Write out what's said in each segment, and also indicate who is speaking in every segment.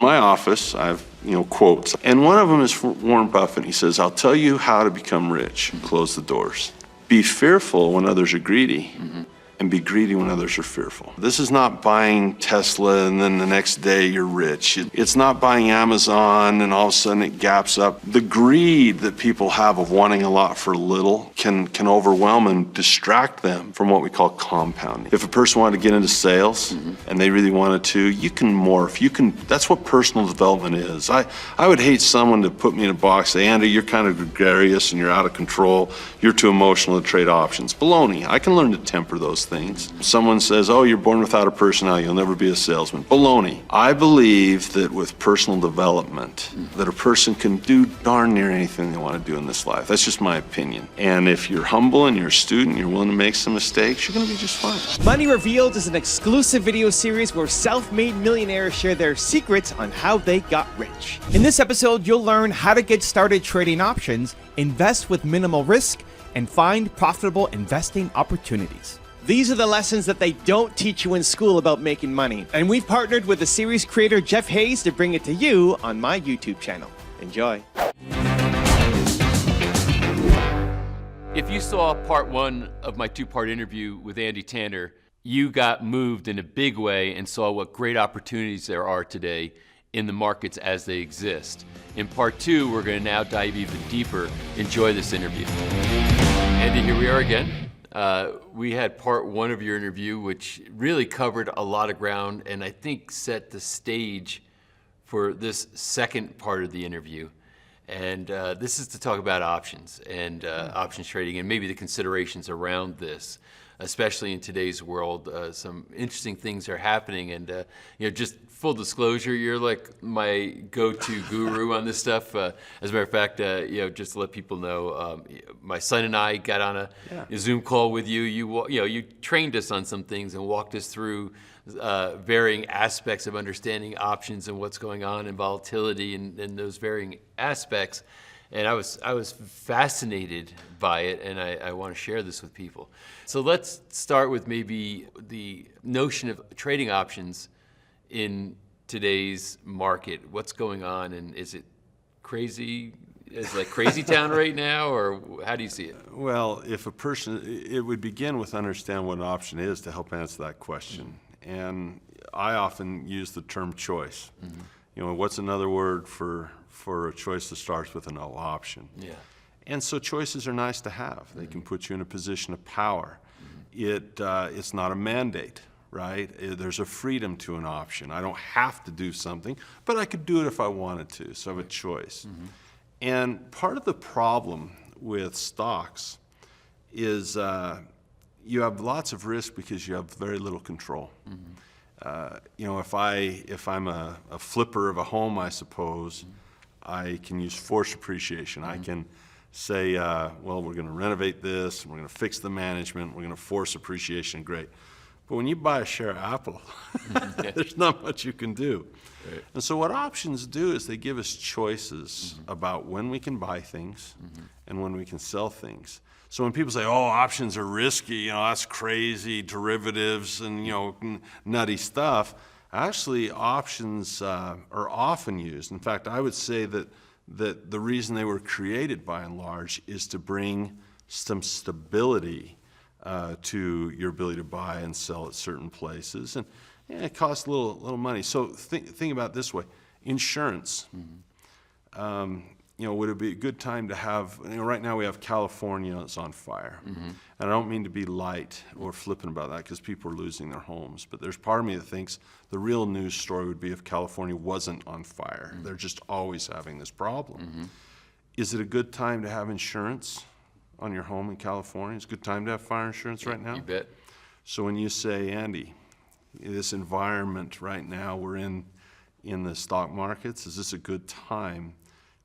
Speaker 1: My office, I have, quotes. And one of them is from Warren Buffett. He says, I'll tell you how to become rich and close the doors. Be fearful when others are greedy. And be greedy when others are fearful. This is not buying Tesla and then the next day you're rich. It's not buying Amazon and all of a sudden it gaps up. The greed that people have of wanting a lot for little can overwhelm and distract them from what we call compounding. If a person wanted to get into sales and they really wanted to, you can morph. That's what personal development is. I would hate someone to put me in a box, say, Andy, you're kind of gregarious and you're out of control. You're too emotional to trade options. Baloney. I can learn to temper those things. Someone says, oh, you're born without a personality, you'll never be a salesman. Baloney. I believe that with personal development, that a person can do darn near anything they want to do in this life. That's just my opinion. And if you're humble and you're a student, you're willing to make some mistakes, you're going to be just fine.
Speaker 2: Money Revealed is an exclusive video series where self-made millionaires share their secrets on how they got rich. In this episode, you'll learn how to get started trading options, invest with minimal risk, and find profitable investing opportunities. These are the lessons that they don't teach you in school about making money. And we've partnered with the series creator Jeff Hayes to bring it to you on my YouTube channel. Enjoy.
Speaker 3: If you saw part one of my two-part interview with Andy Tanner, you got moved in a big way and saw what great opportunities there are today in the markets as they exist. In part two, we're going to now dive even deeper. Enjoy this interview. Andy, here we are again. We had part one of your interview, which really covered a lot of ground and I think set the stage for this second part of the interview. And this is to talk about options and options trading and maybe the considerations around this, especially in today's world. Some interesting things are happening and just full disclosure, you're like my go-to guru on this stuff. As a matter of fact, just to let people know, my son and I got on a Zoom call with you. You trained us on some things and walked us through varying aspects of understanding options and what's going on in volatility and those varying aspects. And I was fascinated by it, and I want to share this with people. So let's start with maybe the notion of trading options in today's market. What's going on, and is it crazy? Is it like crazy town right now, or how do you see it?
Speaker 1: Well, it would begin with understand what an option is to help answer that question. And I often use the term choice. What's another word for a choice that starts with an O? Option. Yeah. And so choices are nice to have. They can put you in a position of power. It's not a mandate, right? There's a freedom to an option. I don't have to do something, but I could do it if I wanted to, so I have a choice. And part of the problem with stocks is you have lots of risk because you have very little control. If I'm a flipper of a home, I suppose, I can use forced appreciation. I can say, well, we're going to renovate this, and we're going to fix the management, we're going to force appreciation, great. But when you buy a share of Apple, there's not much you can do. Right. And so what options do is they give us choices about when we can buy things and when we can sell things. So when people say, oh, options are risky, that's crazy, derivatives and, nutty stuff, actually options are often used. In fact, I would say that the reason they were created by and large is to bring some stability to your ability to buy and sell at certain places. And it costs a little money. So think about it this way. Insurance. Would it be a good time to have, right now we have California that's on fire. And I don't mean to be light or flippant about that because people are losing their homes. But there's part of me that thinks the real news story would be if California wasn't on fire. They're just always having this problem. Is it a good time to have insurance on your home in California? It's a good time to have fire insurance right now?
Speaker 3: You bet.
Speaker 1: So when you say, Andy, this environment right now we're in the stock markets, is this a good time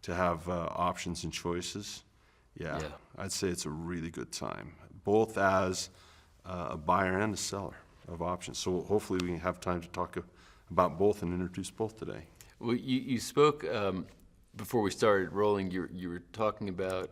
Speaker 1: to have options and choices? Yeah, I'd say it's a really good time, both as a buyer and a seller of options. So hopefully we can have time to talk about both and introduce both today.
Speaker 3: Well, you spoke, before we started rolling, you were talking about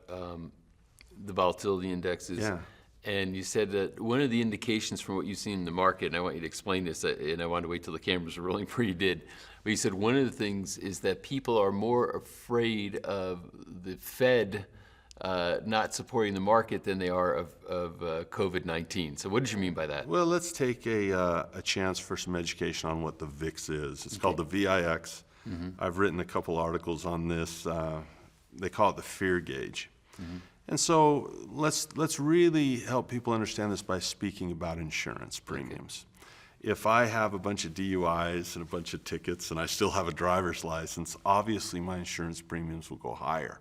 Speaker 3: the volatility indexes.
Speaker 1: Yeah.
Speaker 3: And you said that one of the indications from what you've seen in the market, and I want you to explain this, and I wanted to wait till the cameras were rolling before you did, but you said one of the things is that people are more afraid of the Fed not supporting the market than they are of COVID-19. So what did you mean by that?
Speaker 1: Well, let's take a chance for some education on what the VIX is. It's called the VIX. I've written a couple articles on this. They call it the fear gauge. And so let's really help people understand this by speaking about insurance premiums. If I have a bunch of DUIs and a bunch of tickets and I still have a driver's license, obviously my insurance premiums will go higher.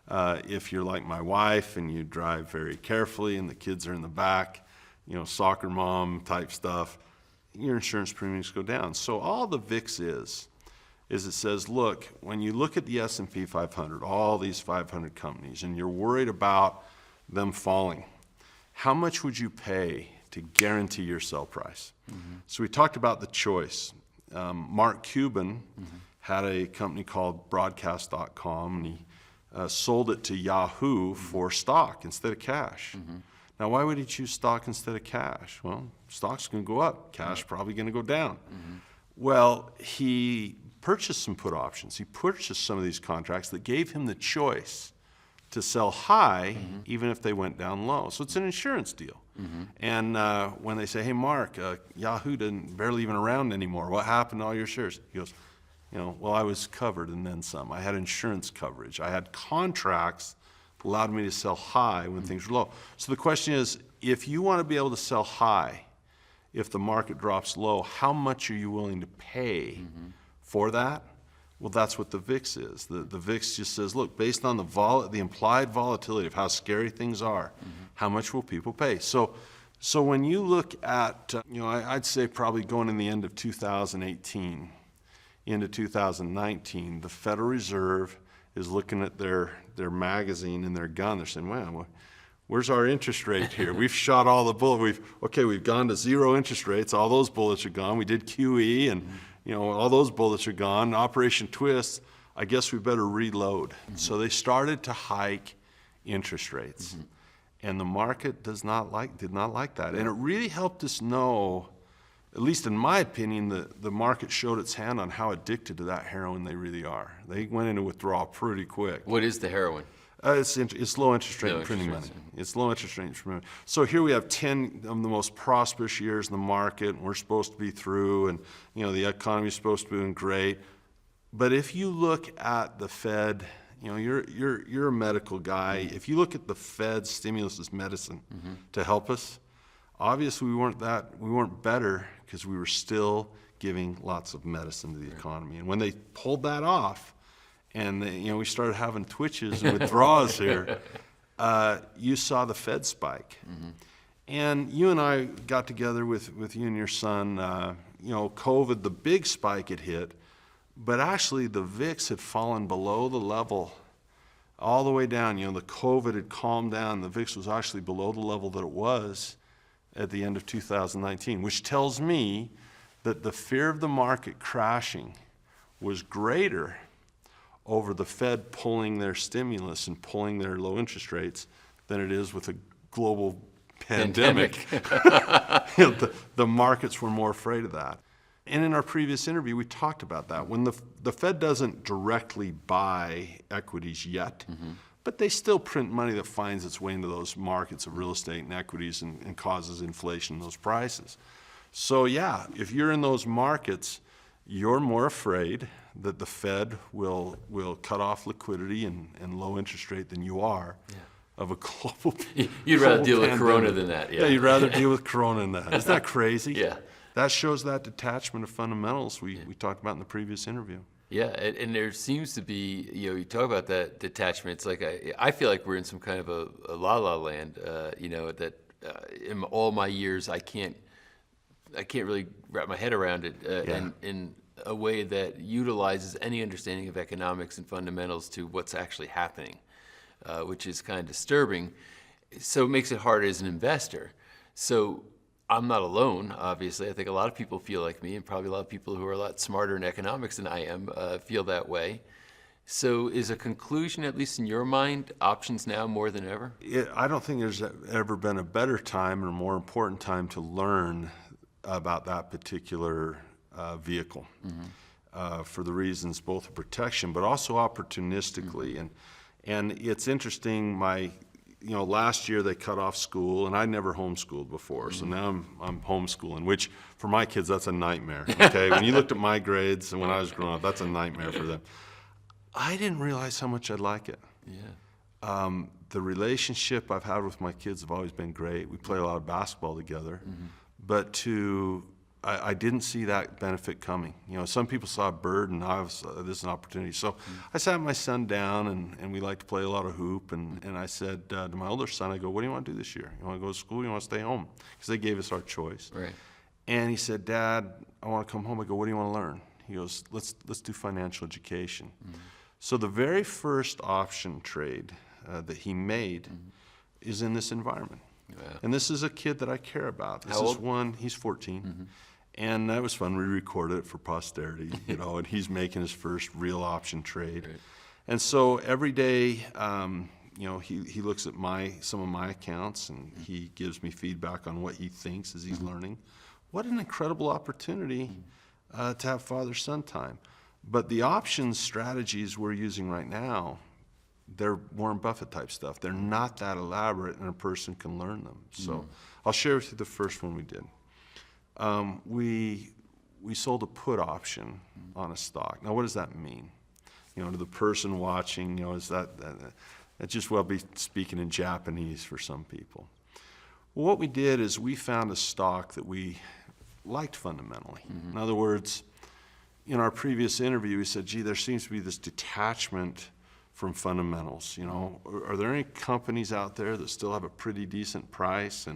Speaker 1: If you're like my wife and you drive very carefully and the kids are in the back, soccer mom type stuff, your insurance premiums go down. So all the VIX is it says, look, when you look at the S&P 500, all these 500 companies, and you're worried about them falling, how much would you pay to guarantee your sell price? So we talked about the choice. Mark Cuban had a company called broadcast.com, and he sold it to Yahoo for stock instead of cash. Now, why would he choose stock instead of cash? Well, stock's going to go up. Cash probably going to go down. Well, he purchased some put options. He purchased some of these contracts that gave him the choice to sell high even if they went down low. So it's an insurance deal. And when they say, hey, Mark, Yahoo barely even around anymore. What happened to all your shares? He goes, well, I was covered and then some. I had insurance coverage. I had contracts that allowed me to sell high when things were low. So the question is, if you want to be able to sell high, if the market drops low, how much are you willing to pay for that? Well, that's what the VIX is. The VIX just says, look, based on the implied volatility of how scary things are, how much will people pay? So when you look at, I'd say probably going in the end of 2018 into 2019, the Federal Reserve is looking at their magazine and their gun. They're saying, well, where's our interest rate here? We've shot all the bullets. We've gone to zero interest rates. All those bullets are gone. We did QE and all those bullets are gone. Operation Twist, I guess we better reload. So they started to hike interest rates. And the market did not like that. And it really helped us know, at least in my opinion, the market showed its hand on how addicted to that heroin they really are. They went into withdrawal pretty quick.
Speaker 3: What is the heroin?
Speaker 1: It's low interest rate printing money. It's low interest rate printing money. So here we have 10 of the most prosperous years in the market, and we're supposed to be through, and the economy's supposed to be doing great. But if you look at the Fed, you're a medical guy. If you look at the Fed stimulus as medicine to help us, obviously we weren't better because we were still giving lots of medicine to the economy. And when they pulled that off, and we started having twitches and withdrawals here, you saw the Fed spike. And you and I got together with you and your son, COVID, the big spike had hit, but actually the VIX had fallen below the level all the way down. The COVID had calmed down. The VIX was actually below the level that it was at the end of 2019, which tells me that the fear of the market crashing was greater over the Fed pulling their stimulus and pulling their low interest rates than it is with a global pandemic. The markets were more afraid of that. And in our previous interview, we talked about that. When the Fed doesn't directly buy equities yet, but they still print money that finds its way into those markets of real estate and equities and causes inflation in those prices. So yeah, if you're in those markets, you're more afraid that the Fed will cut off liquidity and low interest rate than you are of a global
Speaker 3: You'd rather deal
Speaker 1: pandemic.
Speaker 3: with Corona than that.
Speaker 1: Yeah, you'd rather deal with Corona than that. Isn't that crazy?
Speaker 3: Yeah.
Speaker 1: That shows that detachment of fundamentals we talked about in the previous interview.
Speaker 3: Yeah, and there seems to be, you talk about that detachment. It's like I feel like we're in some kind of a la-la land, that in all my years I can't really wrap my head around it in a way that utilizes any understanding of economics and fundamentals to what's actually happening, which is kind of disturbing. So it makes it hard as an investor. So I'm not alone, obviously. I think a lot of people feel like me, and probably a lot of people who are a lot smarter in economics than I am feel that way. So is a conclusion, at least in your mind, options now more than ever?
Speaker 1: I don't think there's ever been a better time or more important time to learn about that particular vehicle for the reasons both of protection but also opportunistically. And it's interesting, last year they cut off school, and I never homeschooled before, so now I'm homeschooling, which for my kids, that's a nightmare, okay? When you looked at my grades and when I was growing up, that's a nightmare for them. I didn't realize how much I'd like it.
Speaker 3: Yeah.
Speaker 1: The relationship I've had with my kids have always been great. We play a lot of basketball together, but I didn't see that benefit coming. Some people saw a bird, and this is an opportunity. So I sat my son down, and we like to play a lot of hoop, and I said to my older son, I go, what do you want to do this year? You want to go to school? You want to stay home? Because they gave us our choice.
Speaker 3: Right.
Speaker 1: And he said, Dad, I want to come home. I go, what do you want to learn? He goes, let's do financial education. So the very first option trade that he made is in this environment.
Speaker 3: Wow.
Speaker 1: And this is a kid that I care about. This
Speaker 3: How
Speaker 1: is
Speaker 3: old?
Speaker 1: one, he's 14. And that was fun. We recorded it for posterity, and he's making his first real option trade.
Speaker 3: Right.
Speaker 1: And so every day, he looks at some of my accounts, and he gives me feedback on what he thinks as he's learning. What an incredible opportunity to have father-son time. But the options strategies we're using right now, they're Warren Buffett type stuff. They're not that elaborate, and a person can learn them. So I'll share with you the first one we did. We sold a put option on a stock. Now, what does that mean? To the person watching, is that just well be speaking in Japanese for some people. Well, what we did is we found a stock that we liked fundamentally. In other words, in our previous interview, we said, gee, there seems to be this detachment from fundamentals. Are there any companies out there that still have a pretty decent price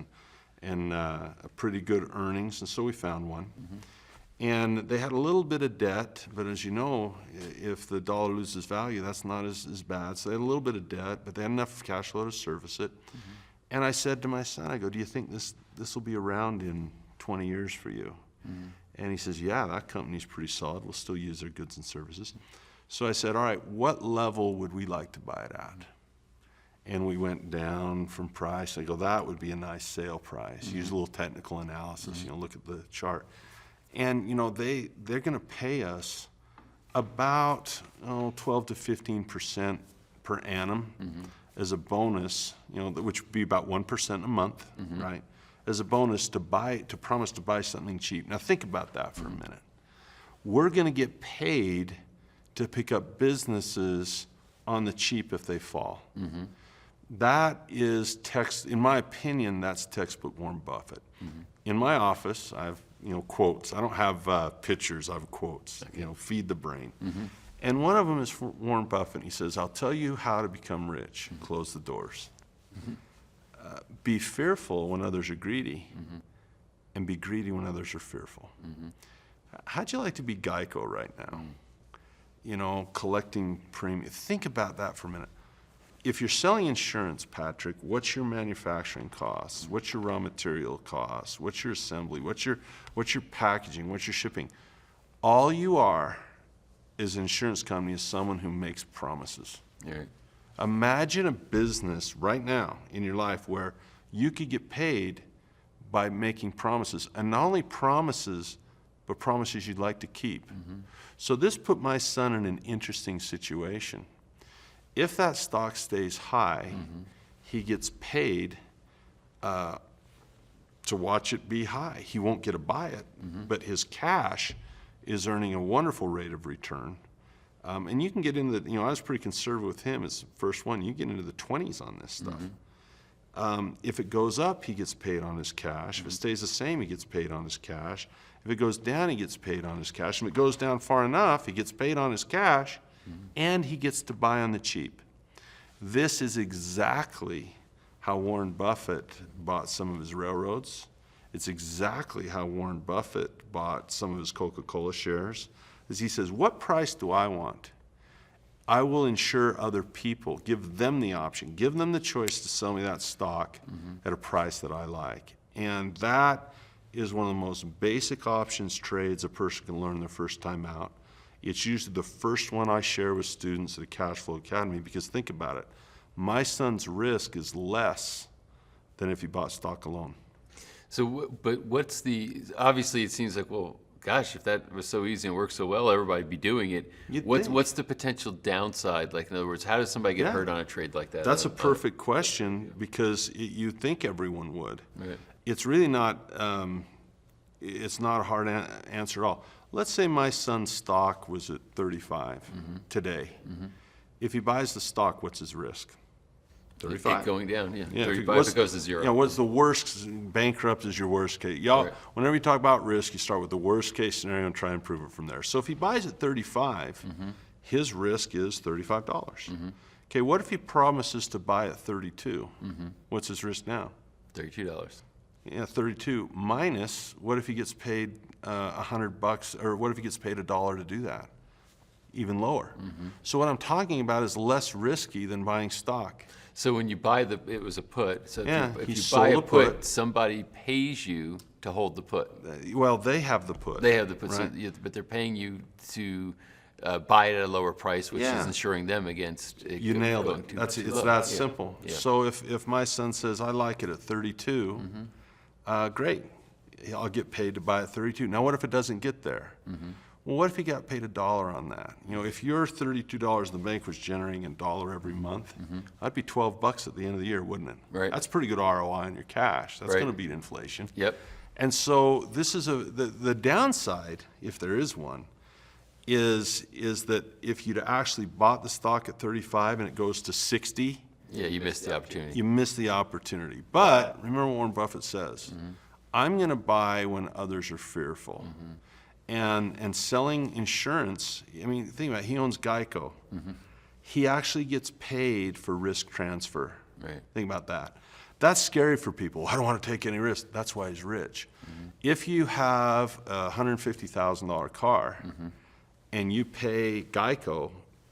Speaker 1: and a pretty good earnings? And so we found one. And they had a little bit of debt, but as you know, if the dollar loses value, that's not as bad. So they had a little bit of debt, but they had enough cash flow to service it. And I said to my son, I go, do you think this will be around in 20 years for you? And he says, yeah, that company's pretty solid. We'll still use their goods and services. So I said, all right, what level would we like to buy it at? And we went down from price. I go, that would be a nice sale price. Use a little technical analysis, look at the chart. And, they're going to pay us about 12 to 15% per annum as a bonus, which would be about 1% a month, right? As a bonus to promise to buy something cheap. Now think about that for a minute. We're going to get paid to pick up businesses on the cheap if they fall. That is in my opinion, that's textbook Warren Buffett. In my office, I have quotes. I don't have pictures. I have quotes. Feed the brain. And one of them is from Warren Buffett. He says, "I'll tell you how to become rich. Close the doors. Be fearful when others are greedy, and be greedy when others are fearful." How'd you like to be Geico right now? Collecting premium. Think about that for a minute. If you're selling insurance, Patrick, what's your manufacturing costs? What's your raw material costs? What's your assembly? What's your packaging? What's your shipping? All you are as an insurance company is someone who makes promises.
Speaker 3: Right.
Speaker 1: Imagine a business right now in your life where you could get paid by making promises, and not only promises, but promises you'd like to keep. So this put my son in an interesting situation. If that stock stays high, he gets paid to watch it be high. He won't get to buy it, but his cash is earning a wonderful rate of return. And you can get into the, I was pretty conservative with him as the first one. You get into the 20s on this stuff. If it goes up, he gets paid on his cash. If it stays the same, he gets paid on his cash. If it goes down, he gets paid on his cash. If it goes down far enough, he gets paid on his cash, and he gets to buy on the cheap. This is exactly how Warren Buffett bought some of his railroads. It's exactly how Warren Buffett bought some of his Coca-Cola shares. As he says, what price do I want? I will insure other people, give them the option, give them the choice to sell me that stock at a price that I like. And that is one of the most basic options trades a person can learn their first time out. It's usually the first one I share with students at a Cash Flow Academy, because think about it. My son's risk is less than if he bought stock alone.
Speaker 3: So, but what's obviously it seems like, well, gosh, if that was so easy and worked so well, everybody'd be doing it. What's the potential downside? Like, in other words, how does somebody get hurt on a trade like that?
Speaker 1: That's a perfect question, because you'd think everyone would.
Speaker 3: Right.
Speaker 1: It's really not, it's not a hard answer at all. Let's say my son's stock was at 35 today. If he buys the stock, what's his risk? 35.
Speaker 3: It going down, yeah.
Speaker 1: Yeah,
Speaker 3: 35 if it goes to zero.
Speaker 1: You know, what's the worst? Bankrupt is your worst case. Y'all,
Speaker 3: Right.
Speaker 1: whenever you talk about risk, you start with the worst case scenario and try and improve it from there. So if he buys at 35, his risk is $35. Okay, what if he promises to buy at 32? What's his risk now?
Speaker 3: $32.
Speaker 1: Yeah, 32 minus, what if he gets paid $100, or what if he gets paid $1 to do that? Even lower. So what I'm talking about is less risky than buying stock.
Speaker 3: So when you buy it was a put. So
Speaker 1: Yeah,
Speaker 3: if
Speaker 1: he
Speaker 3: you buy a
Speaker 1: sold a
Speaker 3: put,
Speaker 1: put.
Speaker 3: somebody pays you to hold the put.
Speaker 1: Well, they have the put.
Speaker 3: They have the put,
Speaker 1: right?
Speaker 3: but they're paying you to buy it at a lower price, which
Speaker 1: Yeah.
Speaker 3: is insuring them against it
Speaker 1: You nailed
Speaker 3: going
Speaker 1: it.
Speaker 3: too
Speaker 1: It's
Speaker 3: low.
Speaker 1: that
Speaker 3: Yeah.
Speaker 1: simple.
Speaker 3: Yeah.
Speaker 1: So if my son says, I like it at 32, great. I'll get paid to buy at 32. Now, what if it doesn't get there? Well, what if he got paid $1 on that? You know, if your $32 in the bank was generating $1 every month, that'd be $12 at the end of the year, wouldn't it?
Speaker 3: Right.
Speaker 1: That's pretty good ROI on your cash. That's
Speaker 3: Right.
Speaker 1: going to beat inflation.
Speaker 3: Yep.
Speaker 1: And so this is the downside, if there is one, is that if you'd actually bought the stock at 35 and it goes to 60,
Speaker 3: Yeah, you missed the opportunity.
Speaker 1: you miss the opportunity. But remember what Warren Buffett says, I'm going to buy when others are fearful. And selling insurance, I mean, think about it, he owns Geico. He actually gets paid for risk transfer.
Speaker 3: Right.
Speaker 1: Think about that. That's scary for people. I don't want to take any risk. That's why he's rich. If you have a $150,000 car and you pay Geico,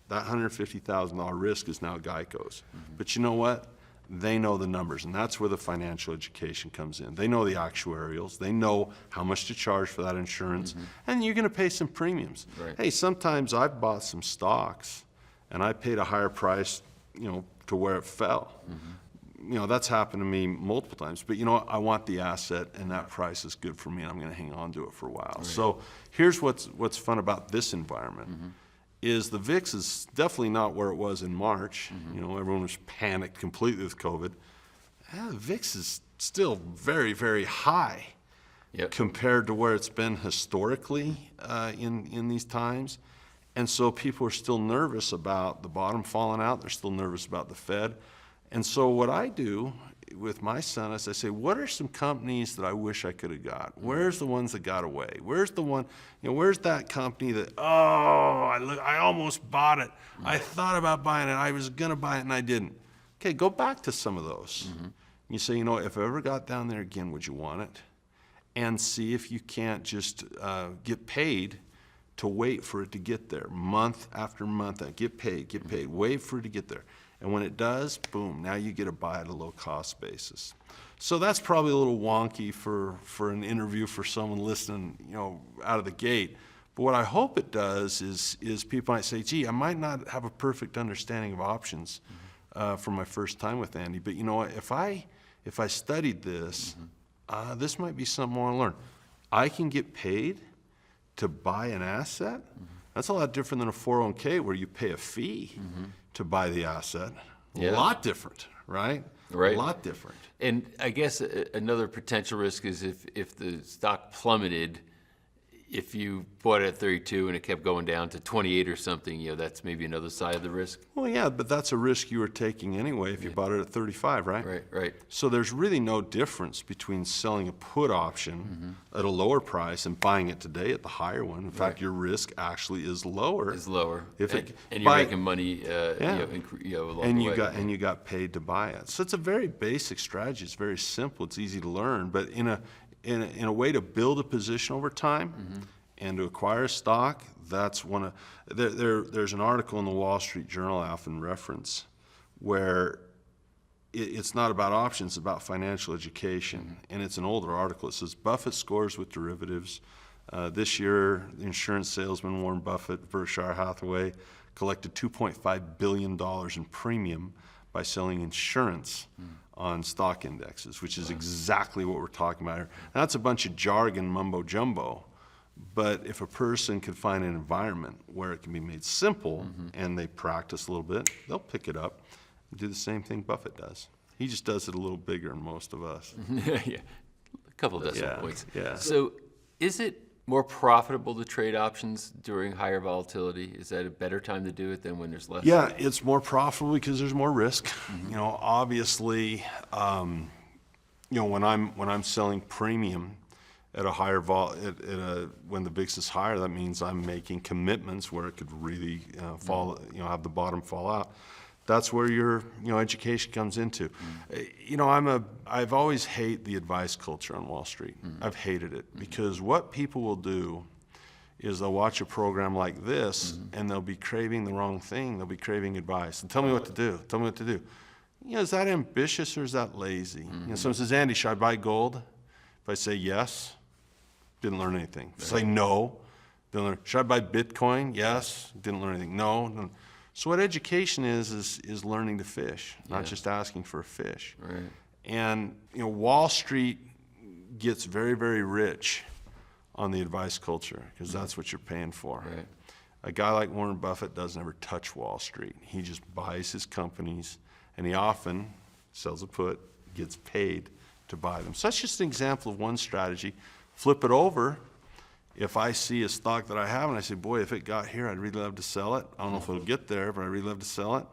Speaker 1: that $150,000 risk is now Geico's. But you know what? They know the numbers, and that's where the financial education comes in. They know the actuarials. They know how much to charge for that insurance, and you're going to pay some premiums.
Speaker 3: Right.
Speaker 1: Hey, sometimes I've bought some stocks, and I paid a higher price, you know, to where it fell. You know, that's happened to me multiple times. But you know what? I want the asset, and that price is good for me, and I'm going to hang on to it for a while.
Speaker 3: Right.
Speaker 1: So here's what's fun about this environment. Is the VIX is definitely not where it was in March. You know, everyone was panicked completely with COVID. The VIX is still very, very high compared to where it's been historically in these times. And so people are still nervous about the bottom falling out. They're still nervous about the Fed. And so what I do with my son is I say, what are some companies that I wish I could have got? Where's the ones that got away? Where's the one, you know, where's that company that, I almost bought it. I thought about buying it. I was going to buy it and I didn't. Okay, go back to some of those. You say, you know, if I ever got down there again, would you want it? And see if you can't just get paid to wait for it to get there. Month after month, get paid, wait for it to get there. And when it does, boom, now you get to buy at a low-cost basis. So that's probably a little wonky for an interview for someone listening, you know, out of the gate. But what I hope it does is people might say, gee, I might not have a perfect understanding of options for my first time with Andy, but you know what, if I studied this, this might be something I want to learn. I can get paid to buy an asset. That's a lot different than a 401k where you pay a fee to buy the asset.
Speaker 3: Yeah.
Speaker 1: A lot different, right?
Speaker 3: Right.
Speaker 1: A lot different.
Speaker 3: And I guess another potential risk is if the stock plummeted, if you bought it at 32 and it kept going down to 28 or something, you know, that's maybe another side of the risk.
Speaker 1: Well, yeah, but that's a risk you were taking anyway if you bought it at 35, right?
Speaker 3: Right.
Speaker 1: So there's really no difference between selling a put option at a lower price and buying it today at the higher one. In fact, your risk actually is lower.
Speaker 3: It's lower.
Speaker 1: If
Speaker 3: and you're making money,
Speaker 1: Yeah.
Speaker 3: along
Speaker 1: and
Speaker 3: the
Speaker 1: you
Speaker 3: way.
Speaker 1: you got paid to buy it. So it's a very basic strategy. It's very simple. It's easy to learn. But in a way to build a position over time and to acquire a stock, that's one of there's an article in the Wall Street Journal I often reference where it's not about options, it's about financial education. And it's an older article. It says Buffett scores with derivatives, This year, the insurance salesman Warren Buffett, Berkshire Hathaway, collected $2.5 billion in premium by selling insurance on stock indexes, which is exactly what we're talking about here. That's a bunch of jargon, mumbo jumbo. But if a person can find an environment where it can be made simple and they practice a little bit, they'll pick it up and do the same thing Buffett does. He just does it a little bigger than most of us.
Speaker 3: Yeah, a couple of decimal points.
Speaker 1: Yeah.
Speaker 3: So is it more profitable to trade options during higher volatility? Is that a better time to do it than when there's less?
Speaker 1: Yeah, it's more profitable because there's more risk. You know, obviously, you know, when I'm selling premium at a higher when the VIX is higher, that means I'm making commitments where it could really fall, you know, have the bottom fall out. That's where your, you know, education comes into. You know, I've always hated the advice culture on Wall Street. I've hated it because what people will do is they'll watch a program like this and they'll be craving the wrong thing. They'll be craving advice. And tell me what to do. Tell me what to do. You know, is that ambitious or is that lazy? You know, someone says, Andy, should I buy gold? If I say yes, didn't learn anything. Say no, didn't learn. Should I buy Bitcoin? Yes, didn't learn anything. No. So what education is learning to fish, not just asking for a fish.
Speaker 3: Right.
Speaker 1: And you know, Wall Street gets very, very rich on the advice culture because that's what you're paying for.
Speaker 3: Right.
Speaker 1: A guy like Warren Buffett doesn't ever touch Wall Street. He just buys his companies, and he often sells a put, gets paid to buy them. So that's just an example of one strategy. Flip it over. If I see a stock that I have and I say, boy, if it got here, I'd really love to sell it. I don't know if it'll get there, but I'd really love to sell it.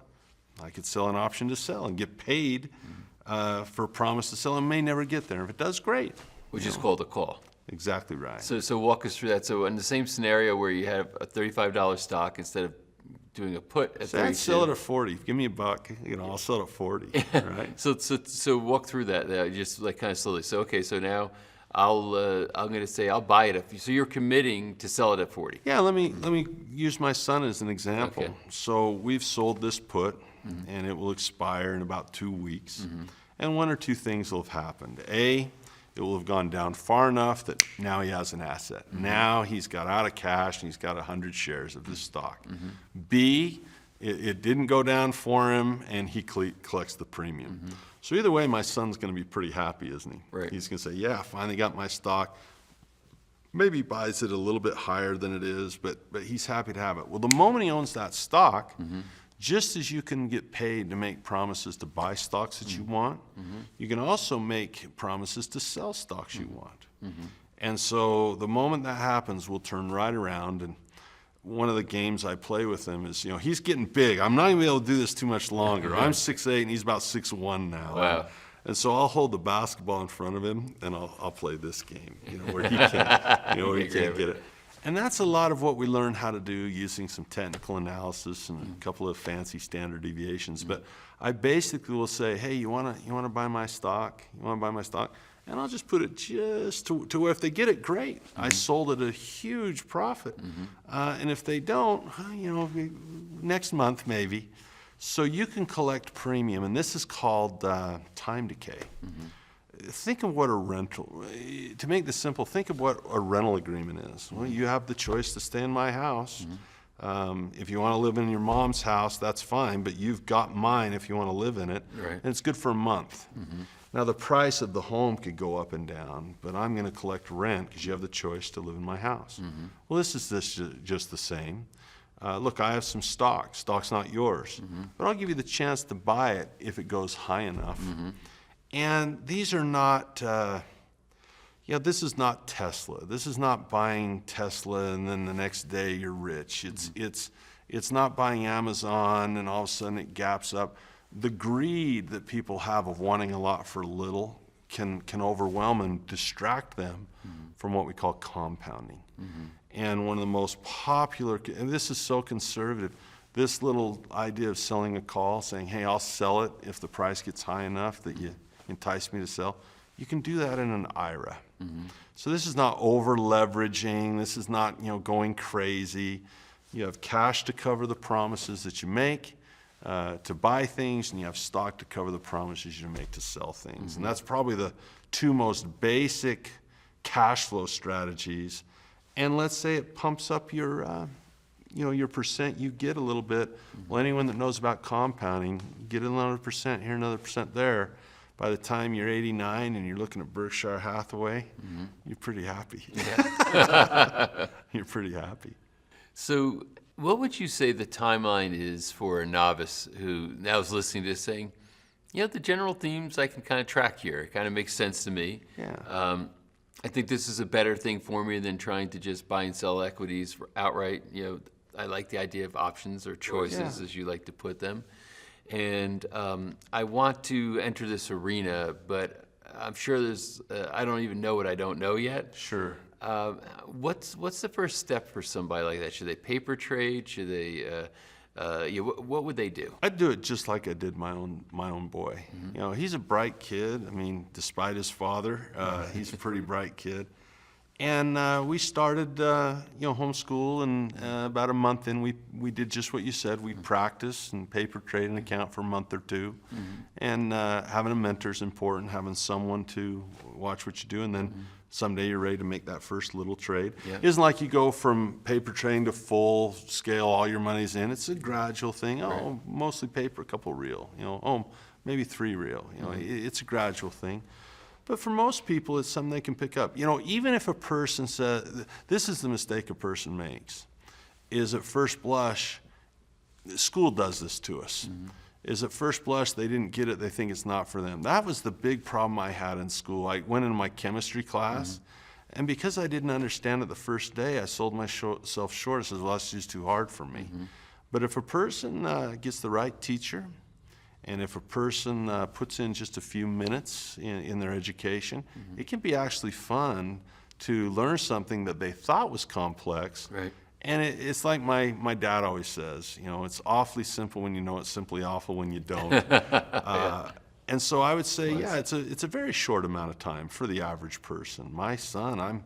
Speaker 1: I could sell an option to sell and get paid for a promise to sell. It may never get there. If it does, great.
Speaker 3: Which is called a call.
Speaker 1: Exactly right.
Speaker 3: So walk us through that. So in the same scenario where you have a $35 stock, instead of doing a put at 32.
Speaker 1: I'd sell it at 40. Give me a buck, you know, I'll sell it at 40, right?
Speaker 3: So walk through that, just like kind of slowly. So, okay, so now I'm going to say I'll buy it. So you're committing to sell it at 40.
Speaker 1: Yeah, let me use my son as an example.
Speaker 3: Okay.
Speaker 1: So we've sold this put, and it will expire in about 2 weeks. And one or two things will have happened. A, it will have gone down far enough that now he has an asset. Now he's got out of cash and he's got 100 shares of this stock. B, it didn't go down for him and he collects the premium. So either way, my son's going to be pretty happy, isn't he?
Speaker 3: Right.
Speaker 1: He's going to say, yeah, finally got my stock. Maybe buys it a little bit higher than it is, but he's happy to have it. Well, the moment he owns that stock, just as you can get paid to make promises to buy stocks that you want, you can also make promises to sell stocks you want. And so the moment that happens, we'll turn right around. And one of the games I play with him is, you know, he's getting big. I'm not going to be able to do this too much longer. I'm 6'8", and he's about 6'1" now.
Speaker 3: Wow.
Speaker 1: And so I'll hold the basketball in front of him, and I'll play this game, you know, where he can't, you know, where he can't get it. And that's a lot of what we learn how to do using some technical analysis and a couple of fancy standard deviations. But I basically will say, hey, you wanna buy my stock? You wanna buy my stock? And I'll just put it just to where if they get it, great. I sold at a huge profit. And if they don't, you know, next month maybe. So you can collect premium, and this is called time decay. Think of what a rental, to make this simple, think of what a rental agreement is. Well, you have the choice to stay in my house. If you want to live in your mom's house, that's fine, but you've got mine if you want to live in it.
Speaker 3: Right.
Speaker 1: And it's good for a month. Now, the price of the home could go up and down, but I'm going to collect rent because you have the choice to live in my house. Well, this is just the same. Look, I have some stock. Stock's not yours, but I'll give you the chance to buy it if it goes high enough. And these are not, this is not Tesla. This is not buying Tesla and then the next day you're rich. It's not buying Amazon and all of a sudden it gaps up. The greed that people have of wanting a lot for little can overwhelm and distract them from what we call compounding. And one of the most popular, and this is so conservative, this little idea of selling a call, saying, hey, I'll sell it if the price gets high enough that you entice me to sell. You can do that in an IRA. So this is not over leveraging. This is not, you know, going crazy. You have cash to cover the promises that you make to buy things, and you have stock to cover the promises you make to sell things. And that's probably the two most basic cash flow strategies. and let's say it pumps up your, your percent you get a little bit. Well, anyone that knows about compounding, you get another percent here, another percent there. By the time you're 89 and you're looking at Berkshire Hathaway, you're pretty happy. Yeah. You're pretty happy.
Speaker 3: So what would you say the timeline is for a novice who now is listening to this saying, the general themes I can kind of track here. It kind of makes sense to me.
Speaker 1: Yeah.
Speaker 3: I think this is a better thing for me than trying to just buy and sell equities outright. I like the idea of options or choices, as you like to put them. And I want to enter this arena, but I'm sure I don't even know what I don't know yet.
Speaker 1: Sure.
Speaker 3: What's the first step for somebody like that? Should they paper trade? Should they, what would they do?
Speaker 1: I'd do it just like I did my own boy. He's a bright kid. I mean, despite his father, he's a pretty bright kid. And we started, homeschool, and about a month in, we did just what you said. We practiced and paper trade an account for a month or two. And having a mentor is important, having someone to watch what you do, and then someday you're ready to make that first little trade.
Speaker 3: Yeah.
Speaker 1: It isn't like you go from paper trading to full scale, all your money's in. It's a gradual thing.
Speaker 3: Right.
Speaker 1: Mostly paper, a couple real. Maybe 3 real. It's a gradual thing. But for most people, it's something they can pick up. Even if a person says, this is the mistake a person makes, is at first blush, school does this to us, is at first blush they didn't get it, they think it's not for them. That was the big problem I had in school. I went into my chemistry class, and because I didn't understand it the first day, I sold myself short. I said, well, that's just too hard for me. But if a person gets the right teacher, and if a person puts in just a few minutes in their education, it can be actually fun to learn something that they thought was complex.
Speaker 3: Right.
Speaker 1: And it's like my dad always says, it's awfully simple when you know it's simply awful when you don't. And so I would say, it's a very short amount of time for the average person. My son,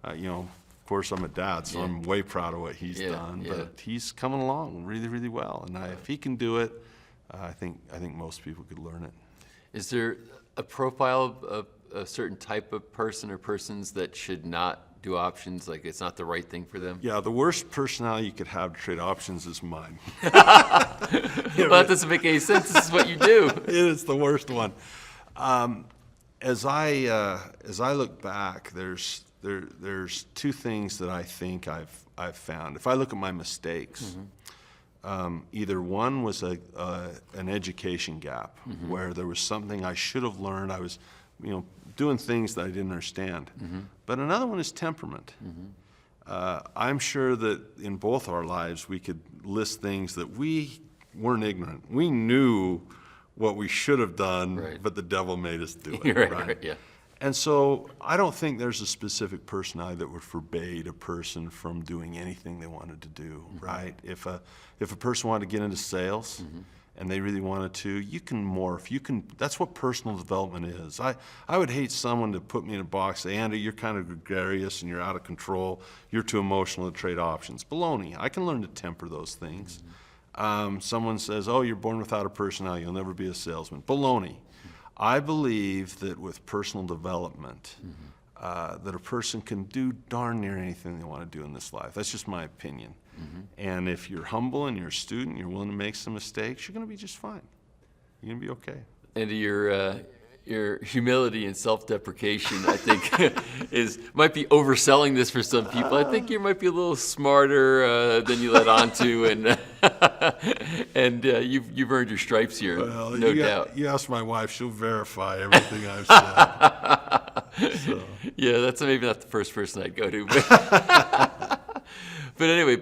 Speaker 1: of course I'm a dad, so I'm way proud of what he's done, but he's coming along really, really well. And if he can do it, I think most people could learn it.
Speaker 3: Is there a profile of a certain type of person or persons that should not do options? Like it's not the right thing for them?
Speaker 1: Yeah, the worst personality you could have to trade options is mine.
Speaker 3: Well, that doesn't make any sense. This is what you do.
Speaker 1: It is the worst one. As I look back, there's 2 things that I think I've found. If I look at my mistakes. Either one was an education gap where there was something I should have learned. I was, doing things that I didn't understand. But another one is temperament. I'm sure that in both our lives we could list things that we weren't ignorant. We knew what we should have done, but the devil made us do it.
Speaker 3: Right, yeah.
Speaker 1: And so I don't think there's a specific personality that would forbade a person from doing anything they wanted to do, right? If a person wanted to get into sales and they really wanted to, you can morph. That's what personal development is. I would hate someone to put me in a box, say, Andy, you're kind of gregarious and you're out of control. You're too emotional to trade options. Baloney. I can learn to temper those things. Someone says, oh, you're born without a personality. You'll never be a salesman. Baloney. I believe that with personal development, that a person can do darn near anything they want to do in this life. That's just my opinion. And if you're humble and you're a student, you're willing to make some mistakes, you're going to be just fine. You're going to be okay.
Speaker 3: And your humility and self-deprecation, I think, might be overselling this for some people. I think you might be a little smarter than you let on to, and you've earned your stripes here,
Speaker 1: Well,
Speaker 3: no doubt.
Speaker 1: You ask my wife; she'll verify everything I've said. So.
Speaker 3: Yeah, that's maybe not the first person I'd go to. But anyway,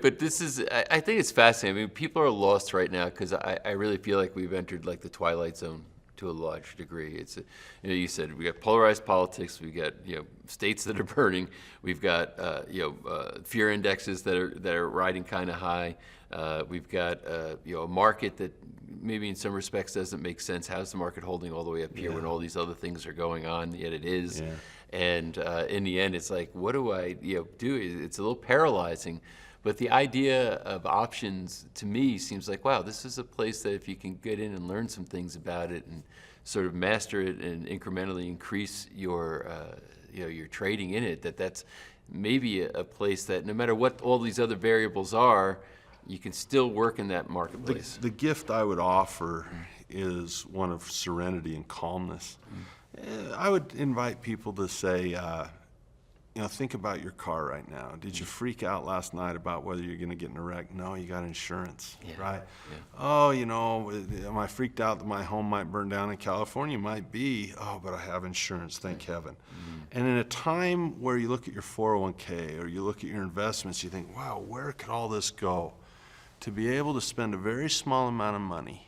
Speaker 3: I think it's fascinating. I mean, people are lost right now because I really feel like we've entered like the twilight zone to a large degree. It's, you said we got polarized politics, we've got states that are burning, we've got fear indexes that are riding kind of high. We've got a market that maybe in some respects doesn't make sense. How's the market holding all the way up here when all these other things are going on? Yet it is. Yeah. And in the end, it's like, what do I do? It's a little paralyzing. But the idea of options, to me, seems like, wow, this is a place that if you can get in and learn some things about it and sort of master it and incrementally increase your trading in it, that's maybe a place that no matter what all these other variables are, you can still work in that marketplace.
Speaker 1: The gift I would offer is one of serenity and calmness. I would invite people to say, think about your car right now. Did you freak out last night about whether you're going to get in a wreck? No, you got insurance, right? Yeah. Oh, am I freaked out that my home might burn down in California? Might be. Oh, but I have insurance, thank heaven. And in a time where you look at your 401k or you look at your investments, you think, wow, where could all this go? To be able to spend a very small amount of money